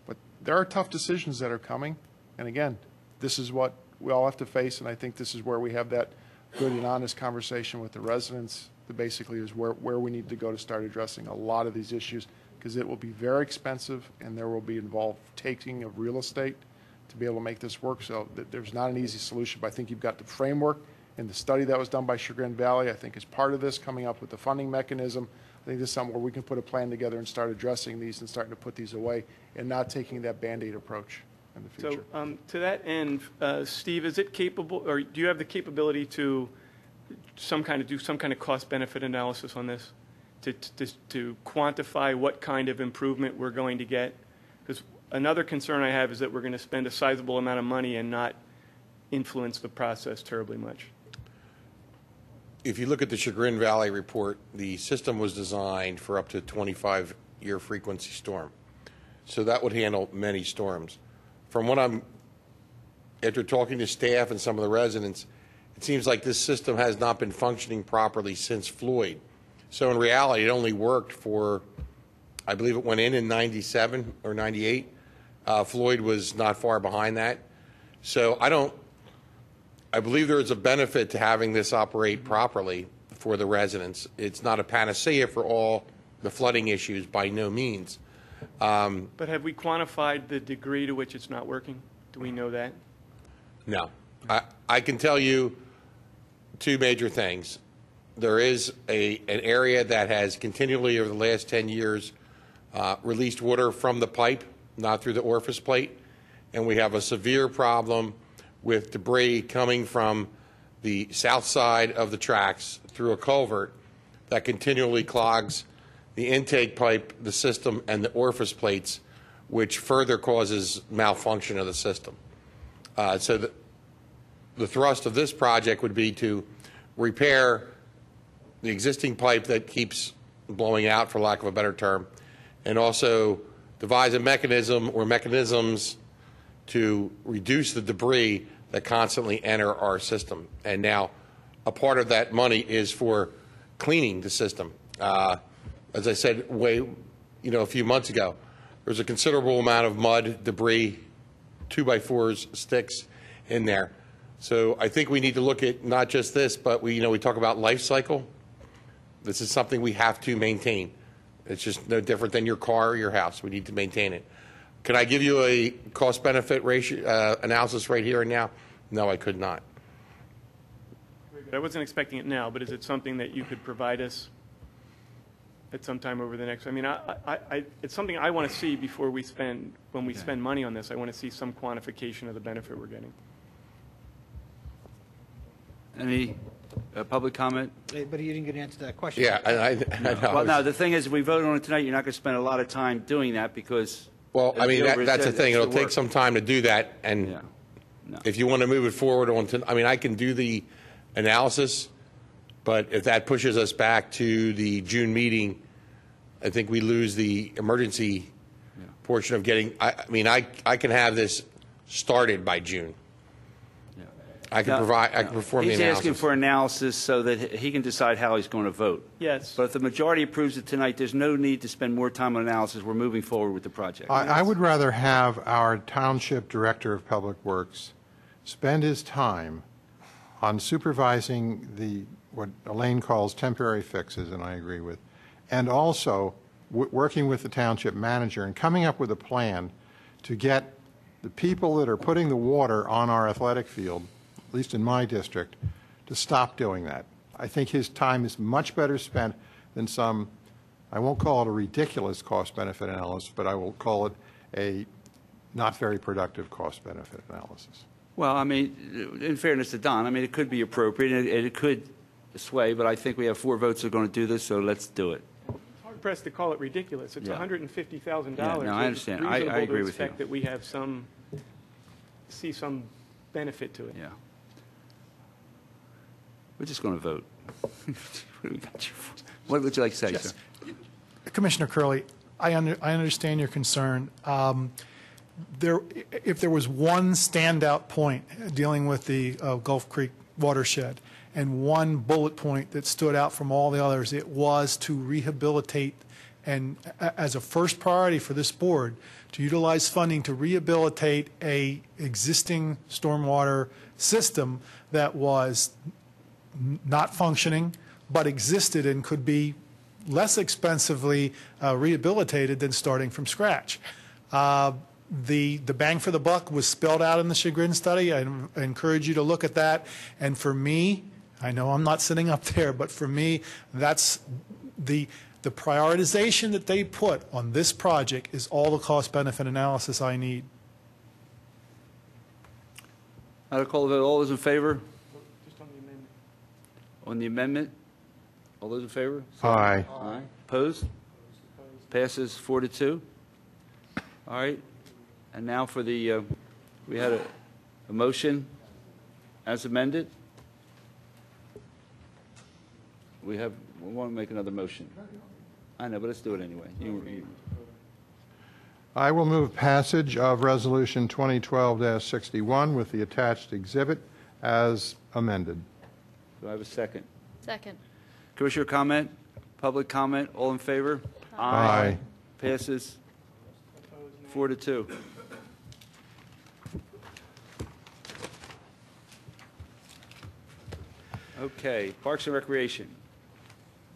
But there are tough decisions that are coming. And again, this is what we all have to face, and I think this is where we have that good and honest conversation with the residents that basically is where we need to go to start addressing a lot of these issues, because it will be very expensive and there will be involved taking of real estate to be able to make this work. So there's not an easy solution, but I think you've got the framework and the study that was done by Chagrin Valley, I think is part of this, coming up with the funding mechanism. I think this is something where we can put a plan together and start addressing these and starting to put these away and not taking that Band-Aid approach. in the future. So to that end, Steve, is it capable, or do you have the capability to do some kind of cost-benefit analysis on this to quantify what kind of improvement we're going to get? Because another concern I have is that we're going to spend a sizable amount of money and not influence the process terribly much. If you look at the Chagrin Valley report, the system was designed for up to 25-year frequency storm. So that would handle many storms. From what after talking to staff and some of the residents, it seems like this system has not been functioning properly since Floyd. So in reality, it only worked for, I believe it went in 97 or 98. Floyd was not far behind that. So I believe there is a benefit to having this operate properly for the residents. It's not a panacea for all the flooding issues, by no means. But have we quantified the degree to which it's not working? Do we know that? No. I can tell you two major things. There is an area that has continually over the last 10 years released water from the pipe, not through the orifice plate, and we have a severe problem with debris coming from the south side of the tracks through a culvert that continually clogs the intake pipe, the system, and the orifice plates, which further causes malfunction of the system. So the thrust of this project would be to repair the existing pipe that keeps blowing out, for lack of a better term, and also devise a mechanism or mechanisms to reduce the debris that constantly enter our system. And now a part of that money is for cleaning the system. As I said a few months ago, there's a considerable amount of mud, debris, 2x4s, sticks in there. So I think we need to look at not just this, but we talk about life cycle. This is something we have to maintain. It's just no different than your car or your house. We need to maintain it. Can I give you a cost-benefit ratio analysis right here and now? No, I could not. I wasn't expecting it now, but is it something that you could provide us at some time over the next? I mean, it's something I want to see before we spend, when we spend money on this. I want to see some quantification of the benefit we're getting. Any public comment? But you didn't get an answer to that question. Yeah, I know. Well, no, the thing is, if we vote on it tonight, you're not going to spend a lot of time doing that because... Well, I mean, that's the thing. It'll take some time to do that, and if you want to move it forward I can do the analysis, but if that pushes us back to the June meeting, I think we lose the emergency portion of getting. I can have this started by June. I can perform the analysis. He's asking for analysis so that he can decide how he's going to vote. Yes. But if the majority approves it tonight, there's no need to spend more time on analysis. We're moving forward with the project. I would rather have our Township Director of Public Works spend his time on supervising what Elaine calls temporary fixes, and I agree with, and also working with the Township Manager and coming up with a plan to get the people that are putting the water on our athletic field, at least in my district, to stop doing that. I think his time is much better spent than some, I won't call it a ridiculous cost-benefit analysis, but I will call it a not very productive cost-benefit analysis. Well, I mean, in fairness to Don, I mean, it could be appropriate and it could sway, but I think we have 4 votes that are going to do this, so let's do it. It's hard pressed to call it ridiculous. It's $150,000. Yeah, no, I understand. I agree with you. That we have see some benefit to it. Yeah. We're just going to vote. What would you like to say, sir? Commissioner Curley, I understand your concern. If there was one standout point dealing with the Gulf Creek watershed and one bullet point that stood out from all the others, it was to rehabilitate and as a first priority for this board to utilize funding to rehabilitate a existing stormwater system that was not functioning but existed and could be less expensively rehabilitated than starting from scratch. The bang for the buck was spelled out in the Chagrin study. I encourage you to look at that. And for me, I know I'm not sitting up there, but for me, that's the prioritization that they put on this project is all the cost-benefit analysis I need. I'll call the vote. All those in favor? Just on the amendment. On the amendment? All those in favor? Aye. Aye. Opposed? Passes 4-2. All right. And now for the, we had a motion as amended. We want to make another motion. I know, but let's do it anyway. I will move passage of Resolution 2012-61 with the attached exhibit as amended. Do I have a second? Second. Commissioner comment? Public comment? All in favor? Aye. Passes 4-2. Okay, Parks and Recreation.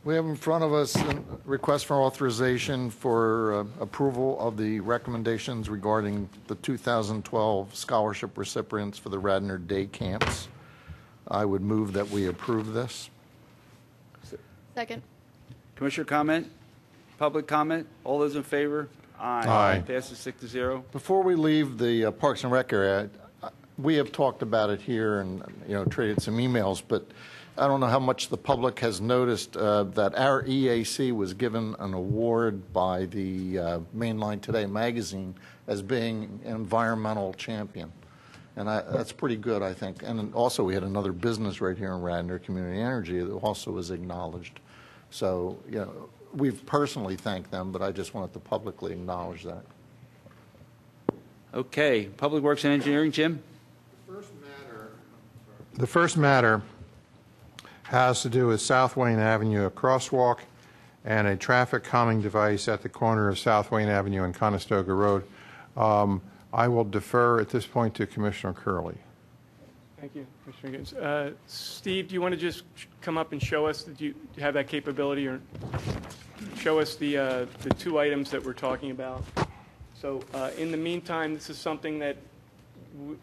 We have in front of us a request for authorization for approval of the recommendations regarding the 2012 scholarship recipients for the Radnor Day Camps. I would move that we approve this. Second. Commissioner comment? Public comment? All those in favor? Aye. Aye. Passes 6-0. Before we leave the Parks and Rec area, we have talked about it here and, traded some emails, but I don't know how much the public has noticed that our EAC was given an award by the Mainline Today magazine as being an environmental champion. And that's pretty good, I think. And also we had another business right here in Radnor, Community Energy, that also was acknowledged. So, we've personally thanked them, but I just wanted to publicly acknowledge that. Okay, Public Works and Engineering, Jim? The first matter has to do with South Wayne Avenue, a crosswalk and a traffic calming device at the corner of South Wayne Avenue and Conestoga Road. I will defer at this point to Commissioner Curley. Thank you, Commissioner Gibbons. Steve, do you want to just come up and show us, do you have that capability, or show us the two items that we're talking about? So in the meantime, this is something that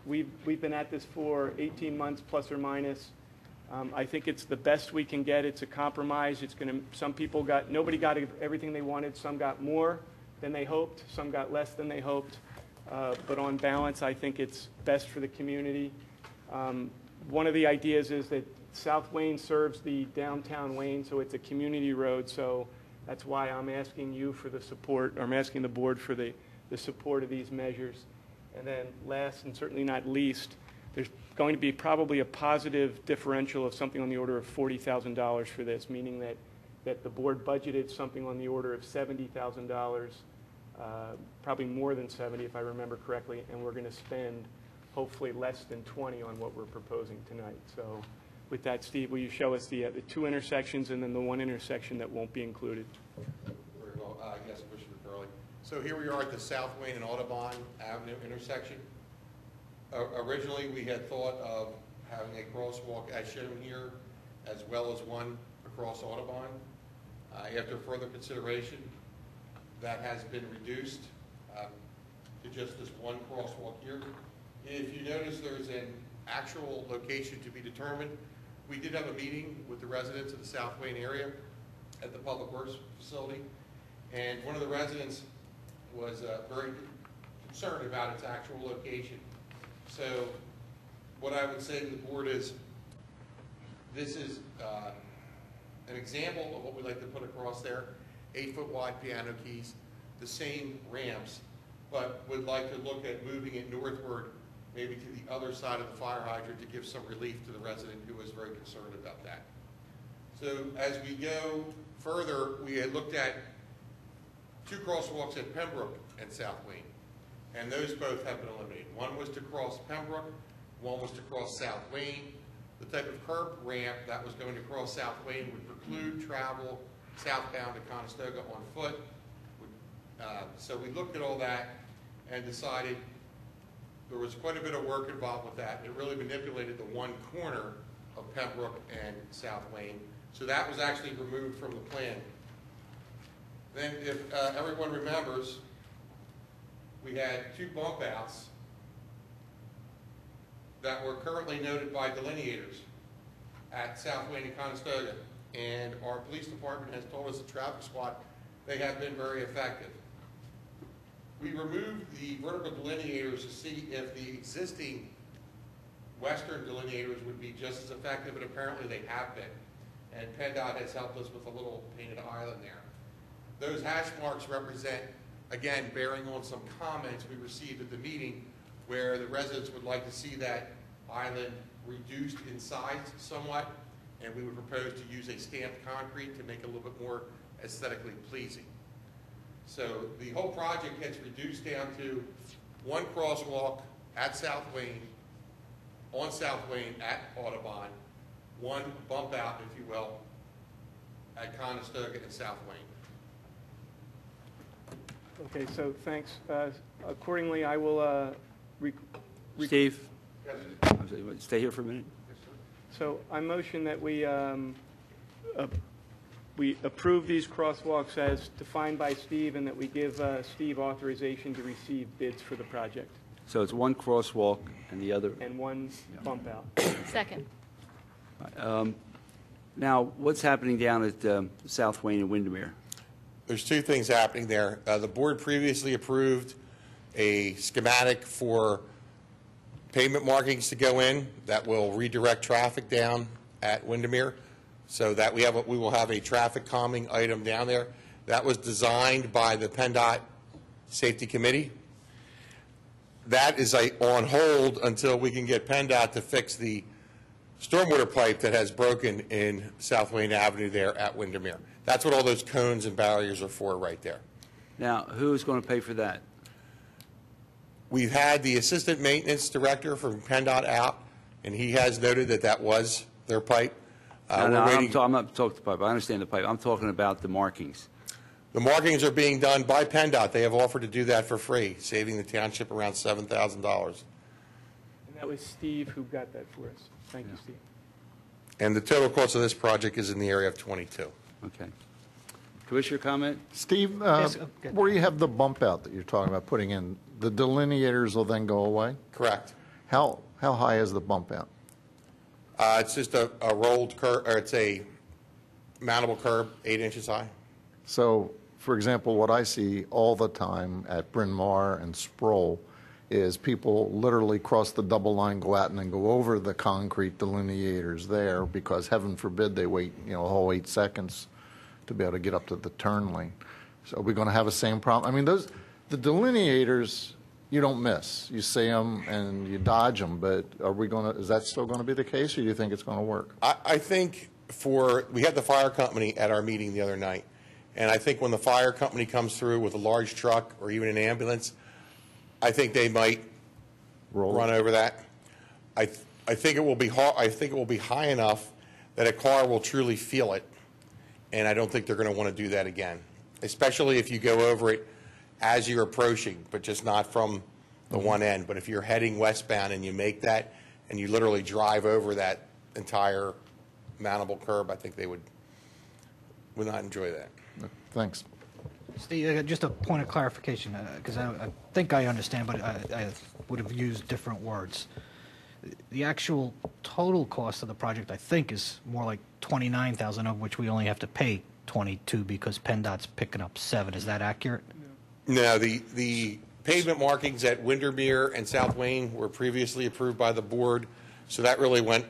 we've been at this for 18 months plus or minus. I think it's the best we can get. It's a compromise. It's going to, nobody got everything they wanted. Some got more than they hoped. Some got less than they hoped. But on balance, I think it's best for the community. One of the ideas is that South Wayne serves the downtown Wayne, so it's a community road. So that's why I'm asking you for the support, or I'm asking the board for the support of these measures. And then last and certainly not least, there's going to be probably a positive differential of something on the order of $40,000 for this, meaning that the board budgeted something on the order of $70,000, probably more than 70 if I remember correctly, and we're going to spend hopefully less than 20 on what we're proposing tonight. So with that, Steve, will you show us the two intersections and then the one intersection that won't be included? Very well. Yes, Commissioner Curley. So here we are at the South Wayne and Audubon Avenue intersection. Originally, we had thought of having a crosswalk as shown here, as well as one across Audubon. After further consideration, that has been reduced to just this one crosswalk here. If you notice, there's an actual location to be determined. We did have a meeting with the residents of the South Wayne area at the Public Works facility, and one of the residents was very concerned about its actual location. So what I would say to the board is, this is an example of what we'd like to put across there: 8-foot wide piano keys, the same ramps, but would like to look at moving it northward, maybe to the other side of the fire hydrant, to give some relief to the resident who was very concerned about that. So as we go further, we had looked at two crosswalks at Pembroke and South Wayne, and those both have been eliminated. One was to cross Pembroke, one was to cross South Wayne. The type of curb ramp that was going to cross South Wayne would preclude travel southbound to Conestoga on foot. So we looked at all that and decided there was quite a bit of work involved with that. It really manipulated the one corner of Pembroke and South Wayne. So that was actually removed from the plan. Then, if everyone remembers, we had two bump outs that were currently noted by delineators at South Wayne and Conestoga. And our police department has told us, the traffic squad, they have been very effective. We removed the vertical delineators to see if the existing western delineators would be just as effective, and apparently they have been. And PennDOT has helped us with a little painted island there. Those hash marks represent, again, bearing on some comments we received at the meeting where the residents would like to see that island reduced in size somewhat, and we would propose to use a stamped concrete to make it a little bit more aesthetically pleasing. So the whole project gets reduced down to one crosswalk at South Wayne, on South Wayne at Audubon, one bump out, if you will, at Conestoga and South Wayne. Okay, so thanks. Accordingly, I will. Steve, stay here for a minute. So I motion that we approve these crosswalks as defined by Steve, and that we give Steve authorization to receive bids for the project. So it's one crosswalk and the other. And one bump out. Second. Now, what's happening down at South Wayne and Windermere? There's two things happening there. The board previously approved a schematic for pavement markings to go in that will redirect traffic down at Windermere, so that we will have a traffic calming item down there. That was designed by the PennDOT Safety Committee. That is on hold until we can get PennDOT to fix the stormwater pipe that has broken in South Wayne Avenue there at Windermere. That's what all those cones and barriers are for right there. Now, who's going to pay for that? We've had the assistant maintenance director from PennDOT out, and he has noted that that was their pipe. I'm not talking the pipe. I understand the pipe. I'm talking about the markings. The markings are being done by PennDOT. They have offered to do that for free, saving the township around $7,000. And that was Steve who got that for us. Thank you, Steve. And the total cost of this project is in the area of 22. Okay. Commissioner comment? Steve, where you have the bump out that you're talking about putting in, the delineators will then go away? Correct. How high is the bump out? It's just a rolled curb, or it's a mountable curb, 8 inches high. So, for example, what I see all the time at Bryn Mawr and Sproul is people literally cross the double line, go out and then go over the concrete delineators there because, heaven forbid, they wait a whole 8 seconds to be able to get up to the turn lane. So are we going to have the same problem? I mean, the delineators, you don't miss. You see them and you dodge them, but is that still going to be the case, or do you think it's going to work? I think we had the fire company at our meeting the other night, and I think when the fire company comes through with a large truck or even an ambulance, I think they might run over that. I think it will be high enough that a car will truly feel it, and I don't think they're going to want to do that again, especially if you go over it as you're approaching, but just not from the one end. But if you're heading westbound and you make that and you literally drive over that entire mountable curb, I think they would not enjoy that. Thanks. Steve, just a point of clarification, because I think I understand, but I would have used different words. The actual total cost of the project, I think, is more like $29,000, of which we only have to pay $22 because PennDOT's picking up $7. Is that accurate? No, the pavement markings at Windermere and South Wayne were previously approved by the board, so that really went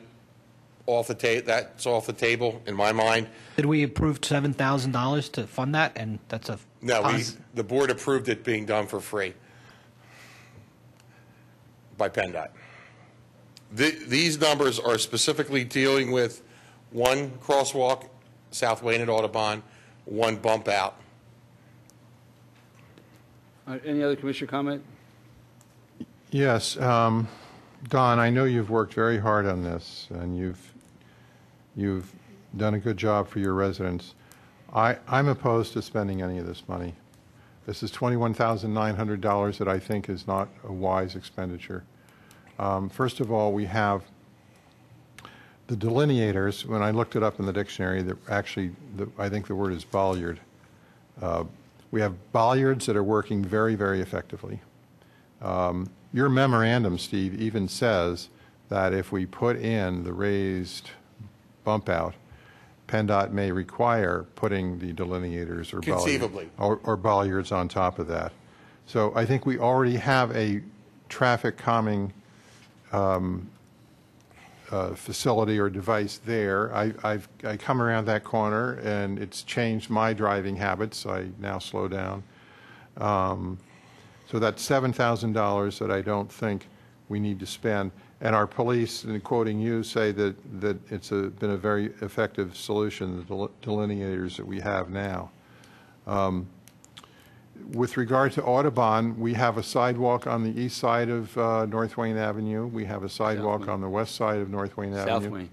off the table. That's off the table in my mind. Did we approve $7,000 to fund that? And that's a no. The board approved it being done for free by PennDOT. These numbers are specifically dealing with one crosswalk, South Wayne at Audubon, one bump out. Any other commissioner comment? Yes. Don, I know you've worked very hard on this, and you've done a good job for your residents. I'm opposed to spending any of this money. This is $21,900 that I think is not a wise expenditure. First of all, we have the delineators. When I looked it up in the dictionary, I think the word is bolyard. We have bollards that are working very, very effectively. Your memorandum, Steve, even says that if we put in the raised bump out, PennDOT may require putting the delineators or bollards on top of that. So I think we already have a traffic calming facility or device there. I come around that corner, and it's changed my driving habits. I now slow down. So that's $7,000 that I don't think we need to spend. And our police, and quoting you, say that it's been a very effective solution, the delineators that we have now. With regard to Audubon, we have a sidewalk on the east side of North Wayne Avenue. We have a sidewalk on the west side of North Wayne Avenue.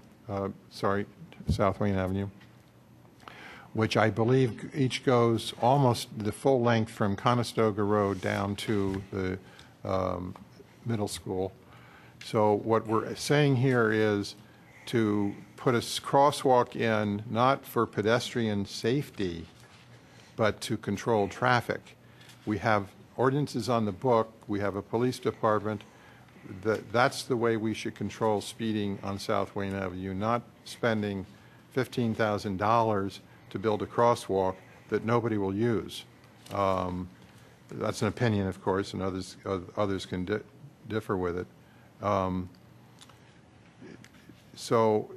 South Wayne Avenue, which I believe each goes almost the full length from Conestoga Road down to the middle school. So what we're saying here is to put a crosswalk in, not for pedestrian safety, but to control traffic. We have ordinances on the book. We have a police department. That's the way we should control speeding on South Wayne Avenue, not spending $15,000 to build a crosswalk that nobody will use. That's an opinion, of course, and others can differ with it. So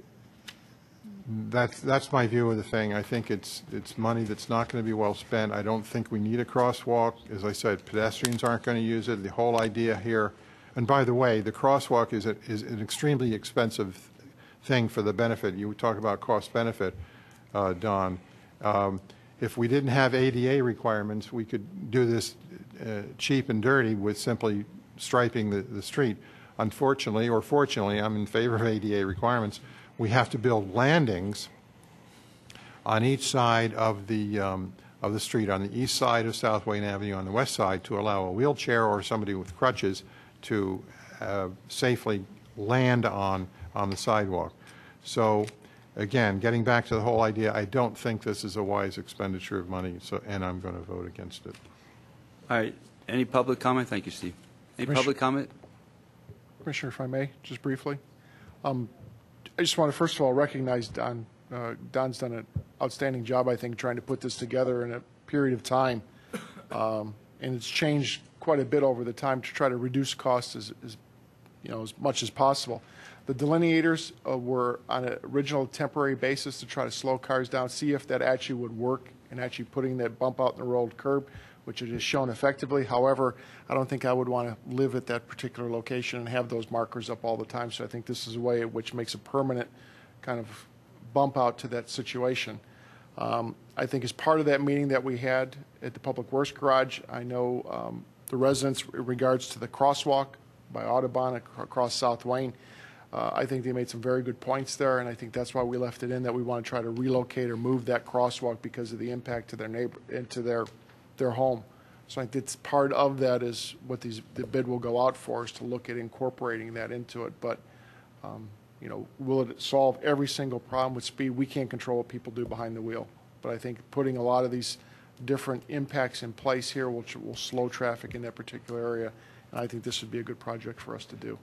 that's my view of the thing. I think it's money that's not going to be well spent. I don't think we need a crosswalk. As I said, pedestrians aren't going to use it. The whole idea here, and by the way, the crosswalk is an extremely expensive thing for the benefit. You talk about cost benefit, Don. If we didn't have ADA requirements, we could do this cheap and dirty with simply striping the street. Unfortunately, or fortunately, I'm in favor of ADA requirements. We have to build landings on each side of the street, on the east side of South Wayne Avenue, on the west side, to allow a wheelchair or somebody with crutches to safely land on the sidewalk. So, again, getting back to the whole idea, I don't think this is a wise expenditure of money, and I'm going to vote against it. All right. Any public comment? Thank you, Steve. Any public comment? Commissioner, if I may, just briefly. I just want to, first of all, recognize Don. Don's done an outstanding job, I think, trying to put this together in a period of time. And it's changed quite a bit over the time to try to reduce costs as much as possible. The delineators were on an original temporary basis to try to slow cars down, see if that actually would work, and actually putting that bump out in the road curb, which it has shown effectively. However, I don't think I would want to live at that particular location and have those markers up all the time. So I think this is a way which makes a permanent kind of bump out to that situation. I think as part of that meeting that we had at the Public Works Garage, I know the residents in regards to the crosswalk by Audubon across South Wayne, I think they made some very good points there, and I think that's why we left it in, that we want to try to relocate or move that crosswalk because of the impact to their neighbor and to their home. So I think it's part of that is what the bid will go out for, is to look at incorporating that into it. But will it solve every single problem with speed? We can't control what people do behind the wheel. But I think putting a lot of these different impacts in place here will slow traffic in that particular area. And I think this would be a good project for us to do.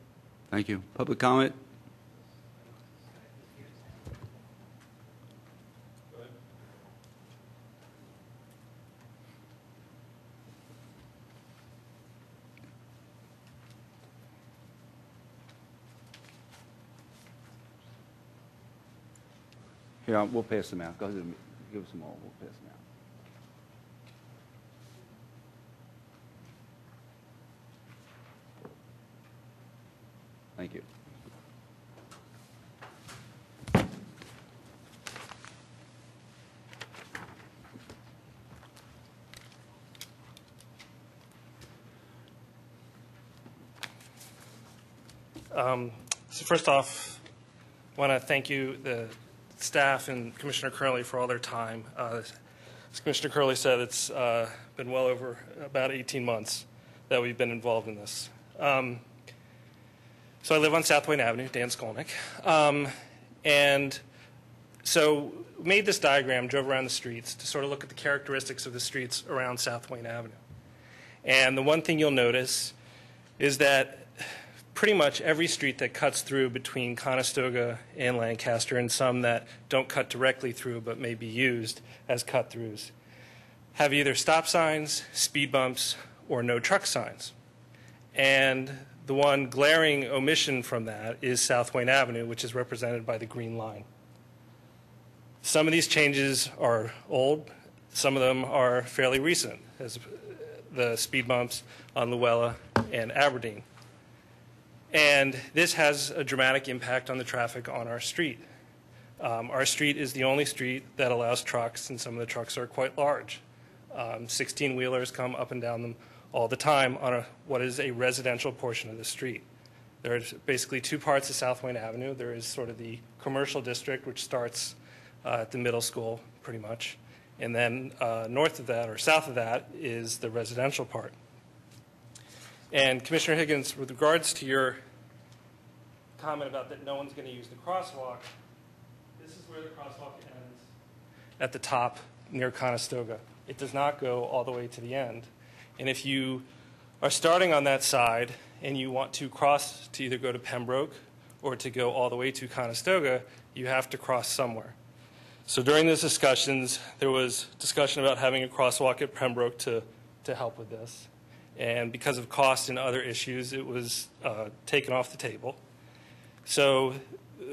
Thank you. Public comment? Here, we'll pass them out. Go ahead and give us them all. We'll pass them out. Thank you. So first off, I want to thank you, the staff and Commissioner Curley, for all their time. As Commissioner Curley said, it's been well over about 18 months that we've been involved in this. So I live on South Wayne Avenue, Dan Skolnick. And so made this diagram, drove around the streets to sort of look at the characteristics of the streets around South Wayne Avenue. And the one thing you'll notice is that pretty much every street that cuts through between Conestoga and Lancaster, and some that don't cut directly through but may be used as cut-throughs, have either stop signs, speed bumps, or no truck signs. And The one glaring omission from that is South Wayne Avenue, which is represented by the green line. Some of these changes are old. Some of them are fairly recent, as the speed bumps on Luella and Aberdeen. And this has a dramatic impact on the traffic on our street. Our street is the only street that allows trucks, and some of the trucks are quite large. 16-wheelers come up and down them all the time on what is a residential portion of the street. There's basically two parts of South Wayne Avenue. There is sort of the commercial district, which starts at the middle school, pretty much. And then north of that, or south of that, is the residential part. And Commissioner Higgins, with regards to your comment about that no one's going to use the crosswalk, this is where the crosswalk ends at the top near Conestoga. It does not go all the way to the end. And if you are starting on that side and you want to cross to either go to Pembroke or to go all the way to Conestoga, you have to cross somewhere. So during those discussions, there was discussion about having a crosswalk at Pembroke to help with this. And because of cost and other issues, it was taken off the table. So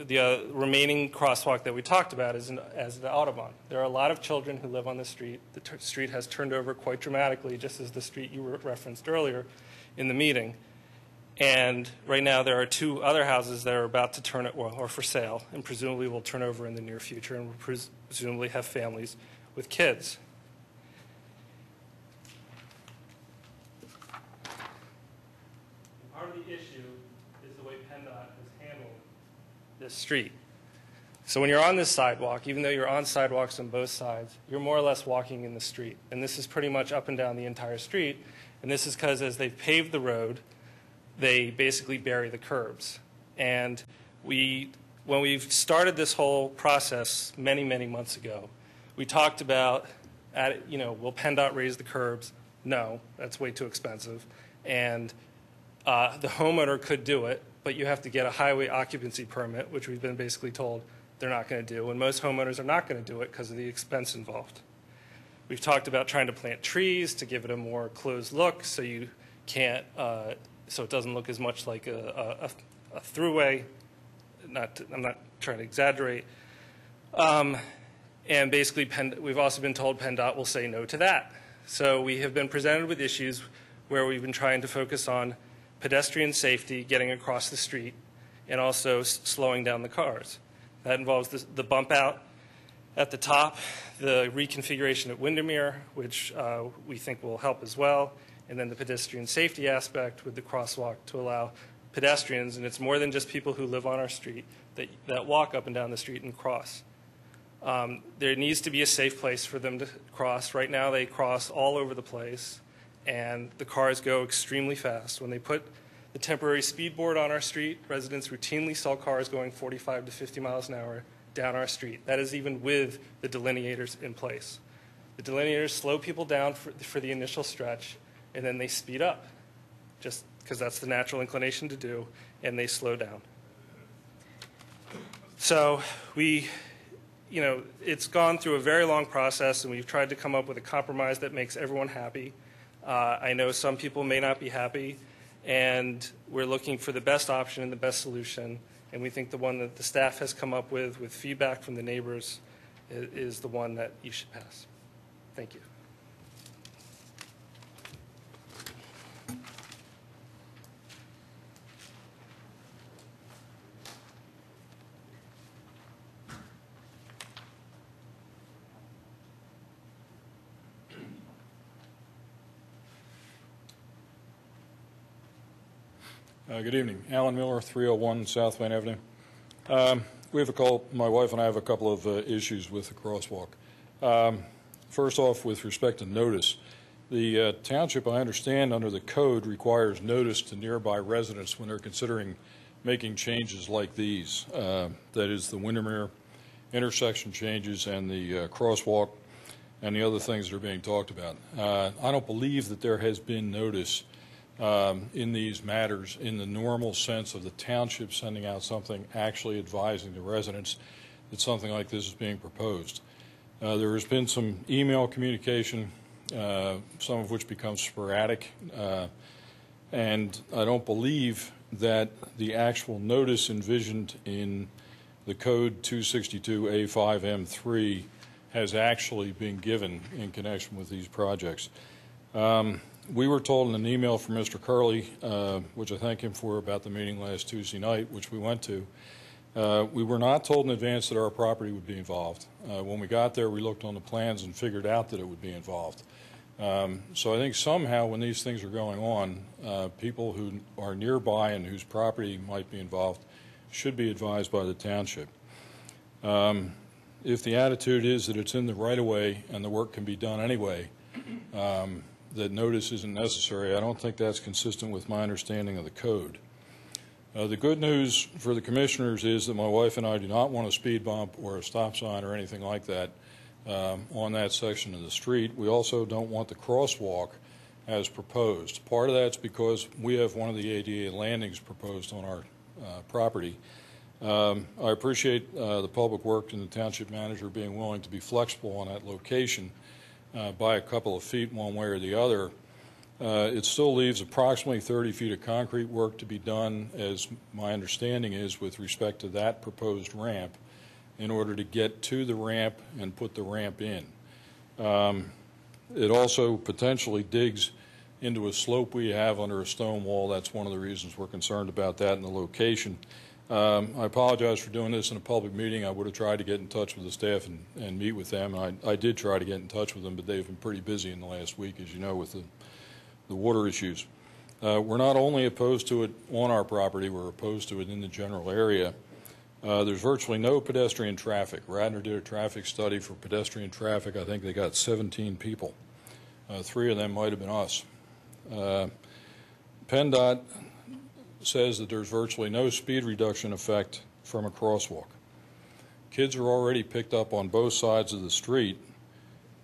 the remaining crosswalk that we talked about is as the Audubon. There are a lot of children who live on the street. The street has turned over quite dramatically, just as the street you referenced earlier in the meeting. And right now there are two other houses that are about to turn or for sale, and presumably will turn over in the near future, and will presumably have families with kids. Part of the issue is the way PennDOT has handled this street. So when you're on this sidewalk, even though you're on sidewalks on both sides, you're more or less walking in the street. And this is pretty much up and down the entire street. And this is because as they've paved the road, they basically bury the curbs. And when we've started this whole process many, many months ago, we talked about, will PennDOT raise the curbs? No, that's way too expensive. And the homeowner could do it, but you have to get a highway occupancy permit, which we've been basically told they're not going to do. And most homeowners are not going to do it because of the expense involved. We've talked about trying to plant trees to give it a more closed look so you can't, so it doesn't look as much like a throughway. I'm not trying to exaggerate. And basically, we've also been told PennDOT will say no to that. So we have been presented with issues where we've been trying to focus on pedestrian safety, getting across the street, and also slowing down the cars. That involves the bump out at the top, the reconfiguration at Windermere, which we think will help as well, and then the pedestrian safety aspect with the crosswalk to allow pedestrians, and it's more than just people who live on our street, that walk up and down the street and cross. There needs to be a safe place for them to cross. Right now they cross all over the place, and the cars go extremely fast. When they put the temporary speed board on our street, residents routinely saw cars going 45 to 50 miles an hour down our street. That is even with the delineators in place. The delineators slow people down for the initial stretch, and then they speed up, just because that's the natural inclination to do, and they slow down. So it's gone through a very long process, and we've tried to come up with a compromise that makes everyone happy. I know some people may not be happy, and we're looking for the best option and the best solution, and we think the one that the staff has come up with feedback from the neighbors, is the one that you should pass. Thank you. Good evening. Alan Miller, 301 South Wayne Avenue. My wife and I have a couple of issues with the crosswalk. First off, with respect to notice, the township, I understand, under the code requires notice to nearby residents when they're considering making changes like these. That is the Windermere intersection changes and the crosswalk and the other things that are being talked about. I don't believe that there has been notice in these matters in the normal sense of the township sending out something actually advising the residents that something like this is being proposed. There has been some email communication, some of which becomes sporadic, And I don't believe that the actual notice envisioned in the code 262A5M3 has actually been given in connection with these projects. We were told in an email from Mr. Curley, which I thank him for, about the meeting last Tuesday night, which we went to. We were not told in advance that our property would be involved. When we got there, we looked on the plans and figured out that it would be involved. So I think somehow when these things are going on, people who are nearby and whose property might be involved should be advised by the township. If the attitude is that it's in the right-of-way and the work can be done anyway, that notice isn't necessary, I don't think that's consistent with my understanding of the code. The good news for the commissioners is that my wife and I do not want a speed bump or a stop sign or anything like that on that section of the street. We also don't want the crosswalk as proposed. Part of that's because we have one of the ADA landings proposed on our property. I appreciate the public works and the township manager being willing to be flexible on that location by a couple of feet one way or the other. It still leaves approximately 30 feet of concrete work to be done, as my understanding is, with respect to that proposed ramp, in order to get to the ramp and put the ramp in. It also potentially digs into a slope we have under a stone wall. That's one of the reasons we're concerned about that in the location. I apologize for doing this in a public meeting. I would have tried to get in touch with the staff and meet with them. I did try to get in touch with them, but they've been pretty busy in the last week, as you know, with the water issues. We're not only opposed to it on our property, we're opposed to it in the general area. There's virtually no pedestrian traffic. Radnor did a traffic study for pedestrian traffic. I think they got 17 people. 3 of them might have been us. PennDOT says that there's virtually no speed reduction effect from a crosswalk. Kids are already picked up on both sides of the street.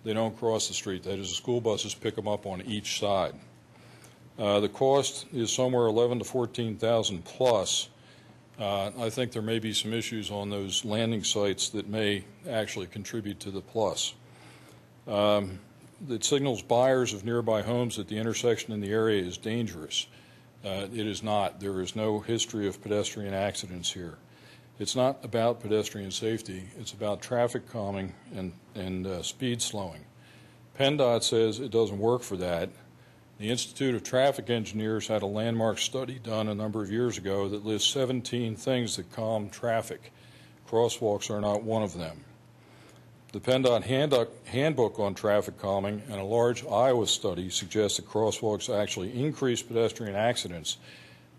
They don't cross the street. That is, the school buses pick them up on each side. The cost is somewhere 11 to 14,000 plus. I think there may be some issues on those landing sites that may actually contribute to the plus. It signals buyers of nearby homes that the intersection in the area is dangerous. It is not. There is no history of pedestrian accidents here. It's not about pedestrian safety. It's about traffic calming and speed slowing. PennDOT says it doesn't work for that. The Institute of Traffic Engineers had a landmark study done a number of years ago that lists 17 things that calm traffic. Crosswalks are not one of them. The PennDOT handbook on traffic calming and a large Iowa study suggests that crosswalks actually increase pedestrian accidents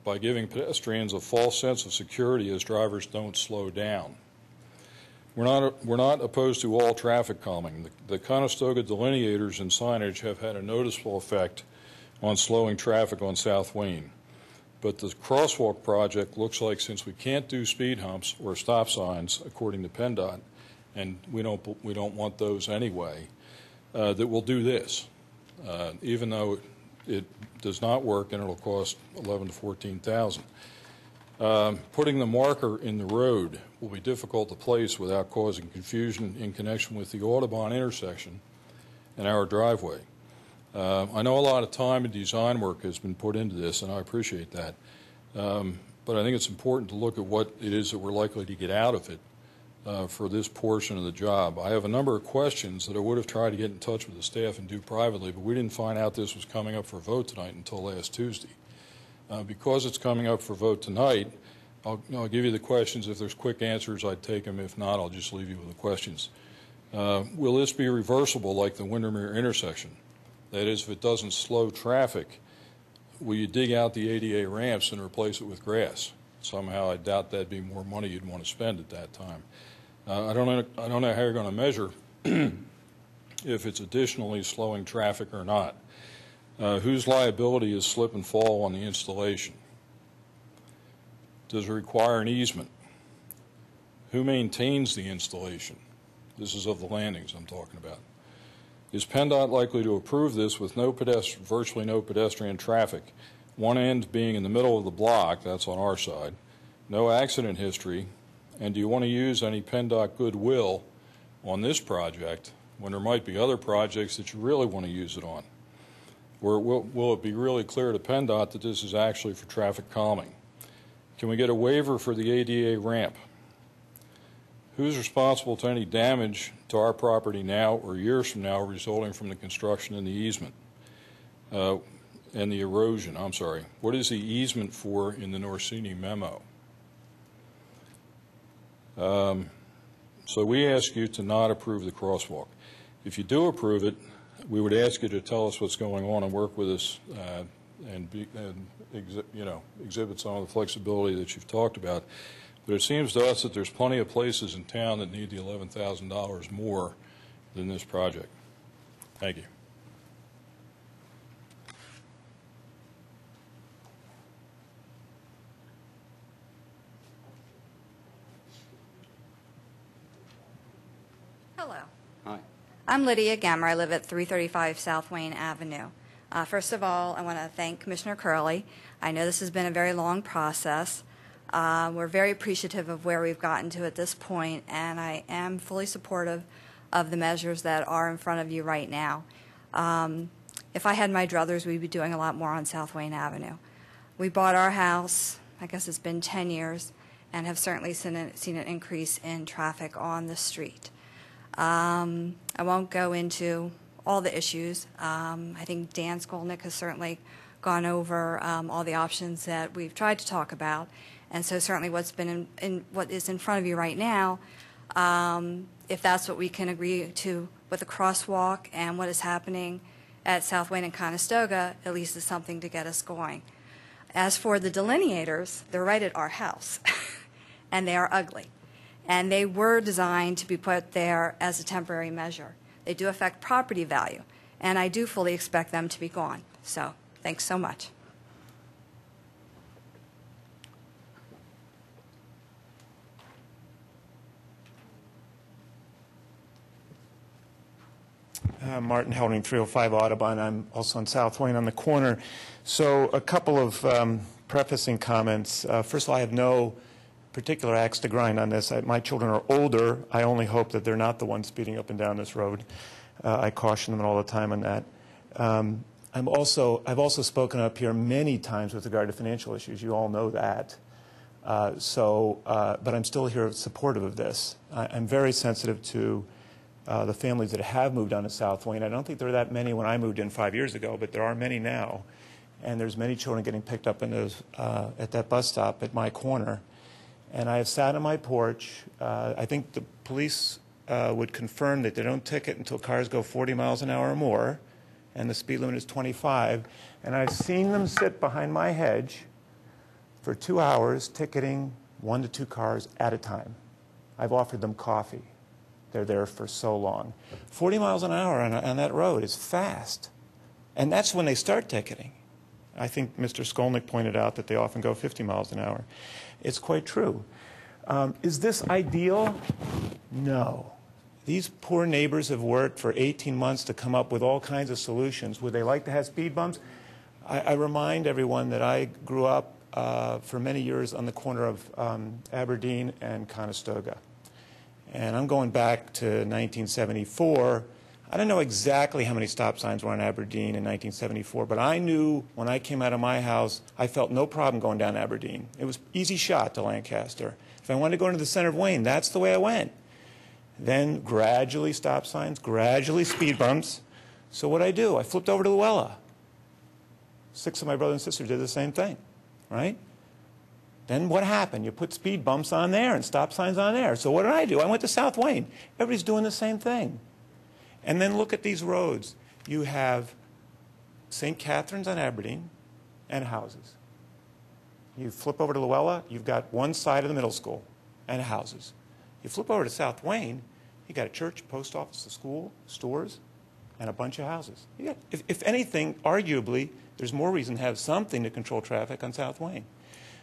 by giving pedestrians a false sense of security as drivers don't slow down. We're not opposed to all traffic calming. The Conestoga delineators and signage have had a noticeable effect on slowing traffic on South Wayne. But the crosswalk project looks like, since we can't do speed humps or stop signs, according to PennDOT, and we don't want those anyway, that we'll do this, even though it does not work and it'll cost 11 to 14,000. Putting the marker in the road will be difficult to place without causing confusion in connection with the Audubon intersection and our driveway. I know a lot of time and design work has been put into this, and I appreciate that. But I think it's important to look at what it is that we're likely to get out of it for this portion of the job. I have a number of questions that I would have tried to get in touch with the staff and do privately, but we didn't find out this was coming up for vote tonight until last Tuesday. Because it's coming up for vote tonight, I'll give you the questions. If there's quick answers, I'd take them. If not, I'll just leave you with the questions. Will this be reversible like the Windermere intersection? That is, if it doesn't slow traffic, will you dig out the ADA ramps and replace it with grass? Somehow I doubt that'd be more money you'd want to spend at that time. I don't know how you're going to measure if it's additionally slowing traffic or not. Whose liability is slip and fall on the installation? Does it require an easement? Who maintains the installation? This is of the landings I'm talking about. Is PennDOT likely to approve this with virtually no pedestrian traffic, one end being in the middle of the block, that's on our side, no accident history, and do you want to use any PennDOT goodwill on this project when there might be other projects that you really want to use it on? Or will it be really clear to PennDOT that this is actually for traffic calming? Can we get a waiver for the ADA ramp? Who's responsible to any damage to our property now or years from now resulting from the construction and the easement? And the erosion, I'm sorry. What is the easement for in the Norsini memo? So we ask you to not approve the crosswalk. If you do approve it, we would ask you to tell us what's going on and work with us and exhibit some of the flexibility that you've talked about. But it seems to us that there's plenty of places in town that need the $11,000 more than this project. Thank you. Hello. Hi. I'm Lydia Gammer. I live at 335 South Wayne Avenue. First of all, I want to thank Commissioner Curley. I know this has been a very long process. We're very appreciative of where we've gotten to at this point, and I am fully supportive of the measures that are in front of you right now. If I had my druthers, we'd be doing a lot more on South Wayne Avenue. We bought our house, I guess it's been 10 years, and have certainly seen an increase in traffic on the street. I won't go into all the issues. I think Dan Skolnick has certainly gone over all the options that we've tried to talk about. And so certainly what's been what is in front of you right now, if that's what we can agree to with the crosswalk and what is happening at South Wayne and Conestoga, at least is something to get us going. As for the delineators, they're right at our house, and they are ugly. And they were designed to be put there as a temporary measure. They do affect property value, and I do fully expect them to be gone. So thanks so much. Martin Helding, 305 Audubon. I'm also on South Wayne on the corner. So a couple of prefacing comments. First of all, I have no particular axe to grind on this. My children are older. I only hope that they're not the ones speeding up and down this road. I caution them all the time on that. I've also spoken up here many times with regard to financial issues. You all know that. But I'm still here supportive of this. I'm very sensitive to the families that have moved on to South Wayne. I don't think there were that many when I moved in 5 years ago, but there are many now. And there's many children getting picked up in those, at that bus stop at my corner. And I have sat on my porch. I think the police would confirm that they don't ticket until cars go 40 miles an hour or more, and the speed limit is 25. And I've seen them sit behind my hedge for 2 hours ticketing 1 to 2 cars at a time. I've offered them coffee. They're there for so long. 40 miles an hour on that road is fast. And that's when they start ticketing. I think Mr. Skolnick pointed out that they often go 50 miles an hour. It's quite true. Is this ideal? No. These poor neighbors have worked for 18 months to come up with all kinds of solutions. Would they like to have speed bumps? I remind everyone that I grew up for many years on the corner of Aberdeen and Conestoga. And I'm going back to 1974. I don't know exactly how many stop signs were on Aberdeen in 1974, but I knew when I came out of my house, I felt no problem going down Aberdeen. It was easy shot to Lancaster. If I wanted to go into the center of Wayne, that's the way I went. Then gradually stop signs, gradually speed bumps. So what I do, I flipped over to Luella. 6 of my brothers and sisters did the same thing, right? Then what happened? You put speed bumps on there and stop signs on there. So what did I do? I went to South Wayne. Everybody's doing the same thing. And then look at these roads. You have St. Catherine's on Aberdeen and houses. You flip over to Luella, you've got one side of the middle school and houses. You flip over to South Wayne, you got a church, post office, a school, stores, and a bunch of houses. You got, if anything, arguably, there's more reason to have something to control traffic on South Wayne.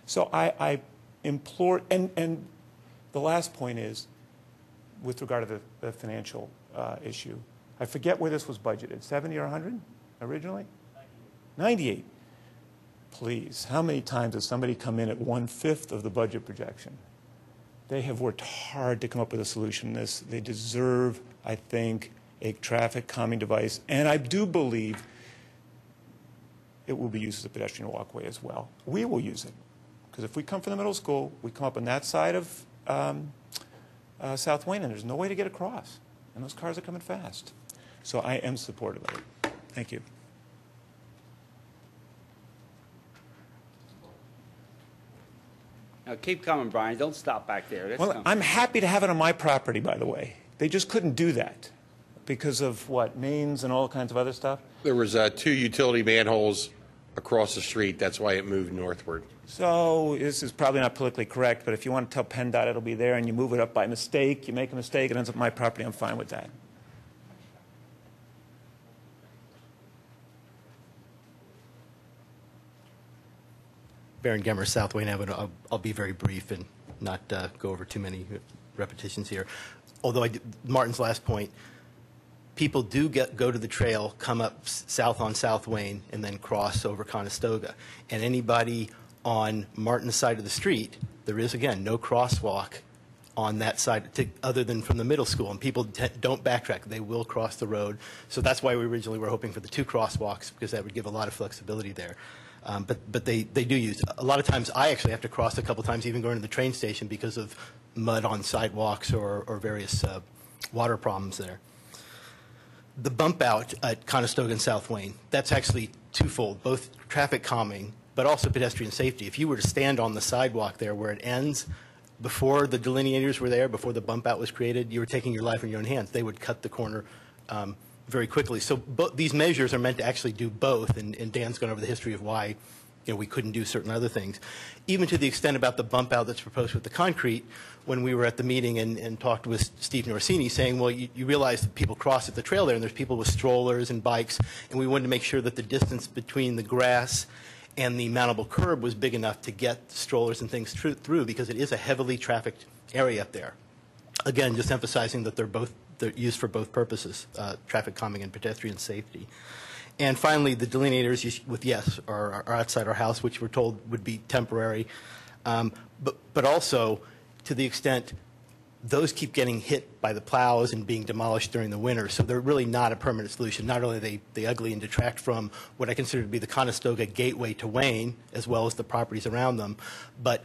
So I implore, and the last point is, with regard to the financial issue, I forget where this was budgeted, 70 or 100 originally? 98. Please, how many times has somebody come in at 1/5 of the budget projection? They have worked hard to come up with a solution to this. They deserve, I think, a traffic calming device. And I do believe it will be used as a pedestrian walkway as well. We will use it, because if we come from the middle school, we come up on that side of South Wayne, and there's no way to get across, and those cars are coming fast. So I am supportive of it. Thank you. Now, keep coming, Brian. Don't stop back there. That's Well, I'm happy to have it on my property, by the way. They just couldn't do that because of, what, mains and all kinds of other stuff? There was 2 utility manholes across the street. That's why it moved northward. So this is probably not politically correct, but if you want to tell PennDOT it'll be there and you move it up by mistake, you make a mistake, it ends up on my property, I'm fine with that. Baron Gemmer, South Wayne Avenue. I'll be very brief and not go over too many repetitions here. Although Martin's last point, people do go to the trail, come up south on South Wayne, and then cross over Conestoga. And anybody on Martin's side of the street, there is, again, no crosswalk on that side other than from the middle school. And people don't backtrack. They will cross the road. So that's why we originally were hoping for the 2 crosswalks, because that would give a lot of flexibility there. But they do use, a lot of times I actually have to cross a couple times even going to the train station because of mud on sidewalks or various water problems there. The bump out at Conestoga and South Wayne, that's actually twofold, both traffic calming but also pedestrian safety. If you were to stand on the sidewalk there where it ends, before the delineators were there, before the bump out was created, you were taking your life in your own hands. They would cut the corner very quickly. So these measures are meant to actually do both, and Dan's gone over the history of why we couldn't do certain other things. Even to the extent about the bump out that's proposed with the concrete, when we were at the meeting and talked with Steve Norsini, saying, well, you realize that people cross at the trail there, and there's people with strollers and bikes, and we wanted to make sure that the distance between the grass and the mountable curb was big enough to get strollers and things through, because it is a heavily trafficked area up there. Again, just emphasizing that they're used for both purposes, traffic calming and pedestrian safety. And finally, the delineators are outside our house, which we're told would be temporary. But also, to the extent those keep getting hit by the plows and being demolished during the winter, so they're really not a permanent solution. Not only are they ugly and detract from what I consider to be the Conestoga gateway to Wayne, as well as the properties around them, but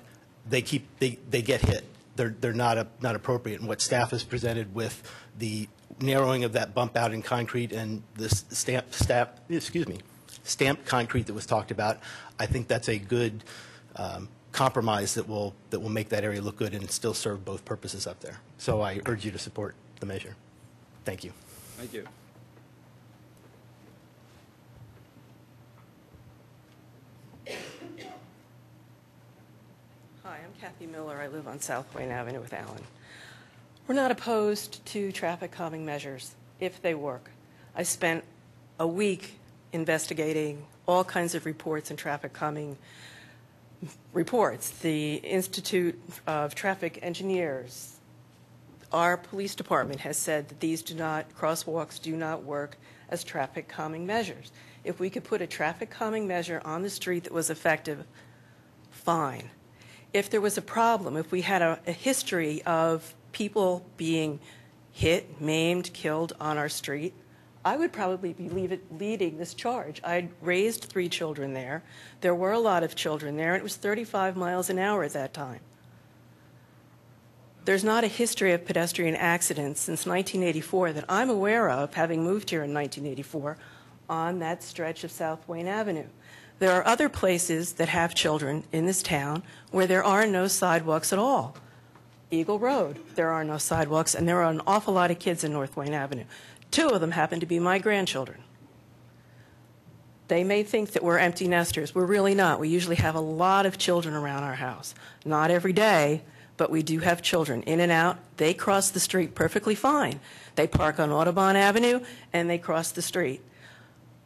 they get hit. They're not appropriate. And what staff has presented with the narrowing of that bump out in concrete and the stamped concrete that was talked about, I think that's a good compromise that will make that area look good and still serve both purposes up there. So I urge you to support the measure. Thank you. Thank you. Hi, I'm Kathy Miller. I live on South Wayne Avenue with Alan. We're not opposed to traffic calming measures if they work. I spent a week investigating all kinds of reports and traffic calming reports. The Institute of Traffic Engineers, our police department has said that these crosswalks do not work as traffic calming measures. If we could put a traffic calming measure on the street that was effective, fine. If there was a problem, if we had a history of people being hit, maimed, killed on our street, I would probably be leading this charge. I'd raised 3 children there. There were a lot of children there, and it was 35 miles an hour at that time. There's not a history of pedestrian accidents since 1984 that I'm aware of, having moved here in 1984, on that stretch of South Wayne Avenue. There are other places that have children in this town where there are no sidewalks at all. Eagle Road, there are no sidewalks, and there are an awful lot of kids in North Wayne Avenue. 2 of them happen to be my grandchildren. They may think that we're empty nesters. We're really not. We usually have a lot of children around our house. Not every day, but we do have children in and out. They cross the street perfectly fine. They park on Audubon Avenue, and they cross the street.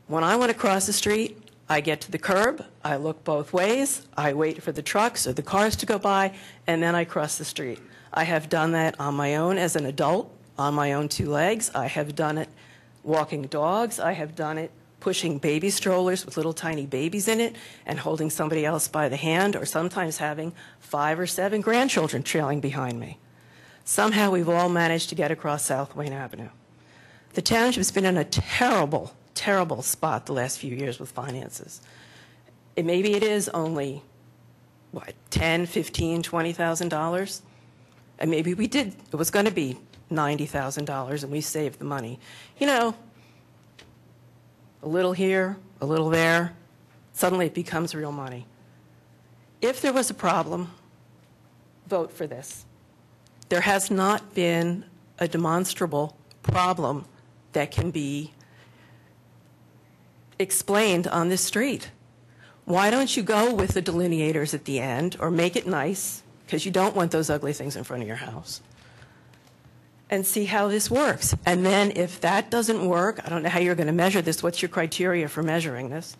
When I want to cross the street, I get to the curb, I look both ways, I wait for the trucks or the cars to go by, and then I cross the street. I have done that on my own as an adult, on my own 2 legs. I have done it walking dogs. I have done it pushing baby strollers with little tiny babies in it and holding somebody else by the hand, or sometimes having 5 or 7 grandchildren trailing behind me. Somehow we've all managed to get across South Wayne Avenue. The township's been in a terrible, terrible spot the last few years with finances. Maybe it is only, what, $10,000, $15,000, $20,000? And maybe it was going to be $90,000 and we saved the money. You know, a little here, a little there, suddenly it becomes real money. If there was a problem, vote for this. There has not been a demonstrable problem that can be explained on this street. Why don't you go with the delineators at the end, or make it nice, because you don't want those ugly things in front of your house, and see how this works. And then if that doesn't work, I don't know how you're going to measure this, what's your criteria for measuring this,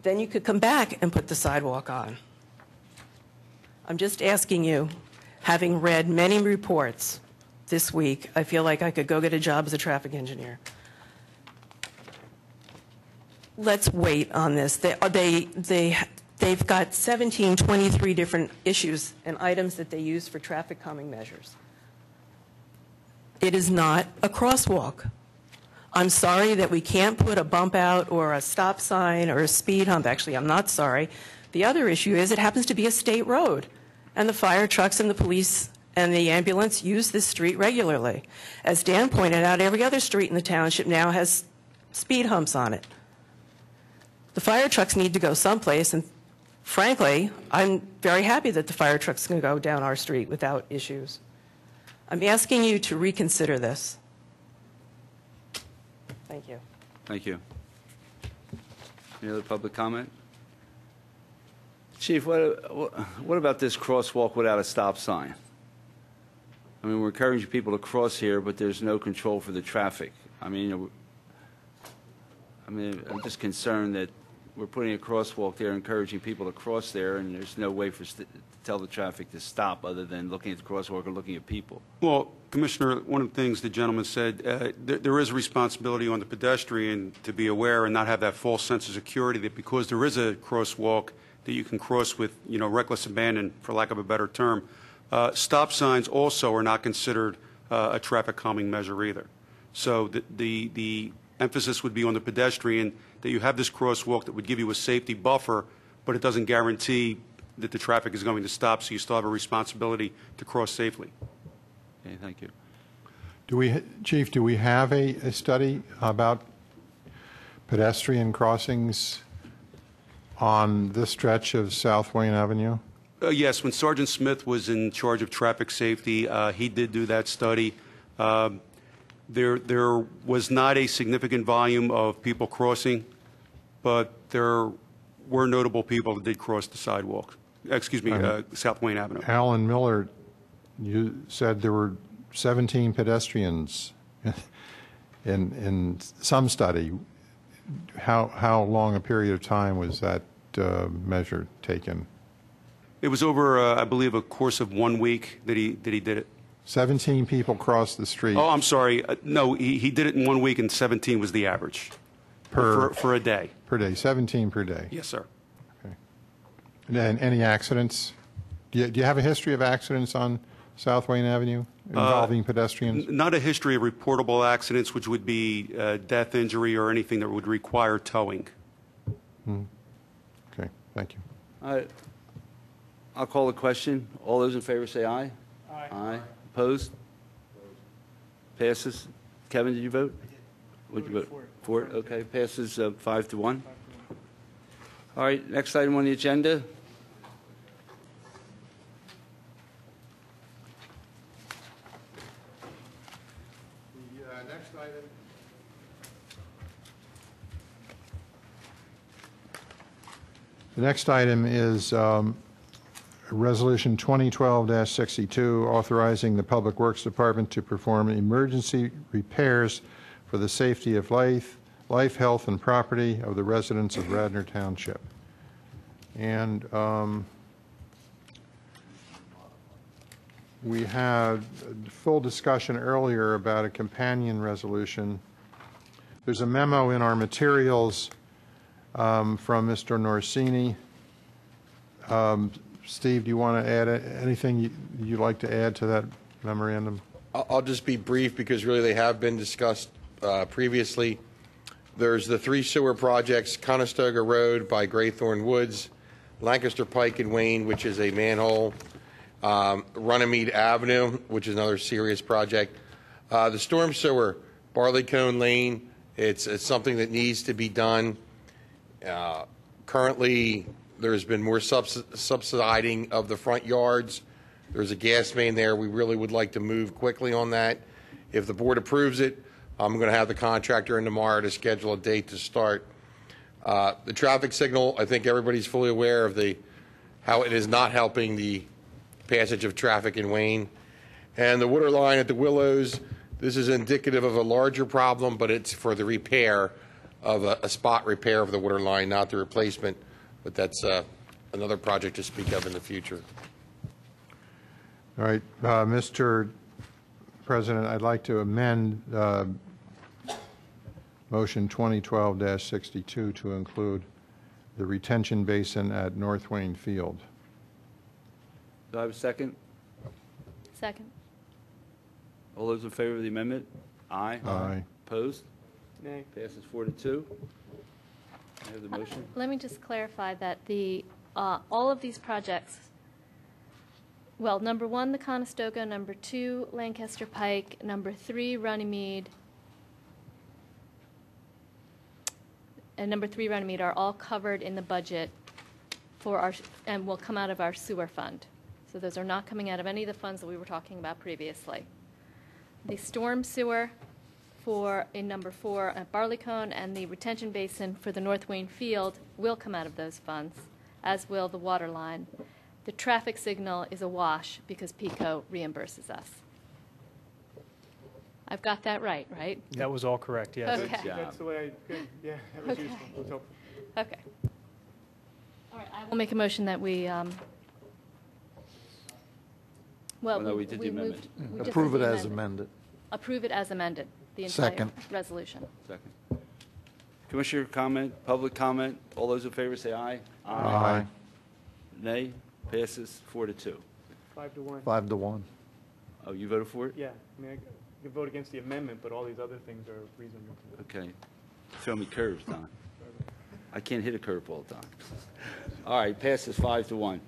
then you could come back and put the sidewalk on. I'm just asking you, having read many reports this week, I feel like I could go get a job as a traffic engineer. Let's wait on this. They've got 23 different issues and items that they use for traffic calming measures. It is not a crosswalk. I'm sorry that we can't put a bump out or a stop sign or a speed hump. Actually, I'm not sorry. The other issue is it happens to be a state road, and the fire trucks and the police and the ambulance use this street regularly. As Dan pointed out, every other street in the township now has speed humps on it. The fire trucks need to go someplace, and frankly, I'm very happy that the fire trucks can go down our street without issues. I'm asking you to reconsider this. Thank you. Thank you. Any other public comment? Chief, what about this crosswalk without a stop sign? I mean, we're encouraging people to cross here, but there's no control for the traffic. I mean, I'm just concerned that we're putting a crosswalk there, encouraging people to cross there, and there's no way to tell the traffic to stop other than looking at the crosswalk or looking at people. Well, Commissioner, one of the things the gentleman said, there is a responsibility on the pedestrian to be aware and not have that false sense of security that because there is a crosswalk that you can cross with, reckless abandon, for lack of a better term. Stop signs also are not considered a traffic calming measure either. So the emphasis would be on the pedestrian, that you have this crosswalk that would give you a safety buffer, but it doesn't guarantee that the traffic is going to stop, so you still have a responsibility to cross safely. Okay, thank you. Chief, do we have a study about pedestrian crossings on this stretch of South Wayne Avenue? Yes, when Sergeant Smith was in charge of traffic safety, he did do that study. There was not a significant volume of people crossing, but there were notable people that did cross the sidewalk. Excuse me, South Wayne Avenue. Alan Miller, you said there were 17 pedestrians in some study. How long a period of time was that measure taken? It was over, I believe, a course of 1 week that he did it. 17 people crossed the street. Oh, I'm sorry. No, he did it in 1 week, and 17 was the average for a day. Per day, 17 per day. Yes, sir. Okay. And any accidents? Do you have a history of accidents on South Wayne Avenue involving pedestrians? Not a history of reportable accidents, which would be death, injury, or anything that would require towing. Okay, thank you. I'll call the question. All those in favor say aye. Aye. Aye. Opposed? Passes. Kevin, did you vote? Would you vote for it? Okay, passes 5-1. All right, next item on the agenda. The next item is Resolution 2012-62, authorizing the Public Works Department to perform emergency repairs for the safety of life, health, and property of the residents of Radnor Township. And we had a full discussion earlier about a companion resolution. There's a memo in our materials from Mr. Norsini. Steve, do you want to add anything you'd like to add to that memorandum? I'll just be brief because really they have been discussed previously. There's the 3 sewer projects, Conestoga Road by Graythorne Woods, Lancaster Pike in Wayne, which is a manhole, Runnymede Avenue, which is another serious project. The storm sewer, Barleycone Lane, it's something that needs to be done. Currently, there's been more subsidizing of the front yards. There's a gas main there. We really would like to move quickly on that. If the board approves it, I'm going to have the contractor in tomorrow to schedule a date to start. The traffic signal, I think everybody's fully aware of how it is not helping the passage of traffic in Wayne. And the water line at the Willows, this is indicative of a larger problem, but it's for the repair of a spot repair of the water line, not the replacement. But that's another project to speak of in the future. All right, Mr. President, I'd like to amend motion 2012-62 to include the retention basin at North Wayne Field. Do I have a second? Second. All those in favor of the amendment? Aye. Aye. Opposed? Nay. Passes 4-2. I have the motion. Let me just clarify that all of these projects, well, number 1, the Conestoga, number 2, Lancaster Pike, number 3, Runnymede, and number 3, Runnymede are all covered in the budget and will come out of our sewer fund. So those are not coming out of any of the funds that we were talking about previously. The storm sewer in number 4 at Barleycone and the retention basin for the North Wayne Field will come out of those funds, as will the water line. The traffic signal is a wash because PICO reimburses us. I've got that right? That was all correct, yes. Okay. That's the way good. Yeah, that was Okay. useful. It was helpful. Okay. All right, I will make a motion that we, well, no, we did the amendment. we just Approve did it the as amendment. amended. Approve it as amended, the entire Second. resolution. Second. Commissioner comment, public comment. All those in favor say aye. Aye. Nay. Passes 4-2. 5-1. 5-1. Oh, you voted for it? Yeah, I mean, I can vote against the amendment, but all these other things are reasonable. Okay. Show me curves, Don. I can't hit a curve all the time. All right, passes 5-1.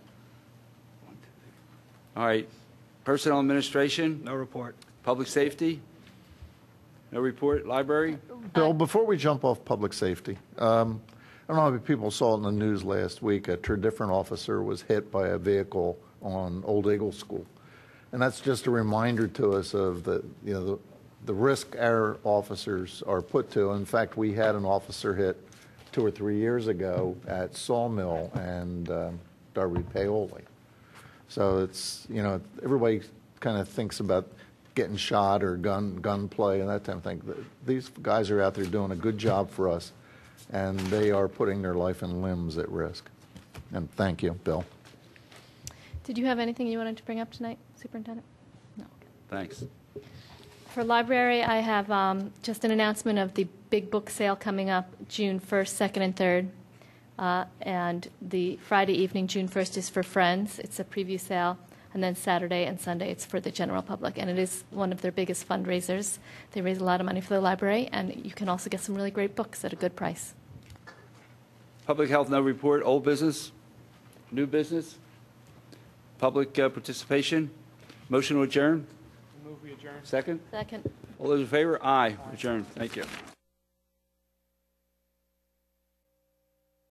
All right, personnel administration, No report. public safety, no report, library? Bill, before we jump off public safety, I don't know how many people saw it in the news last week. A different officer was hit by a vehicle on Old Eagle School. And that's just a reminder to us of the risk our officers are put to. In fact, we had an officer hit 2 or 3 years ago at Sawmill and Darby Paoli. So it's, everybody kind of thinks about getting shot or gunplay and that type of thing. These guys are out there doing a good job for us, and they are putting their life and limbs at risk. And thank you, Bill. Did you have anything you wanted to bring up tonight, Superintendent? No. Thanks. For library, I have just an announcement of the big book sale coming up June 1st, 2nd, and 3rd. And the Friday evening, June 1st, is for Friends. It's a preview sale. And then Saturday and Sunday, it's for the general public. And it is one of their biggest fundraisers. They raise a lot of money for the library, and you can also get some really great books at a good price. Public health, no report. Old business, new business, public participation. Motion to adjourn. Move we adjourn. Second? Second. All those in favor? Aye. Adjourn. Thank you.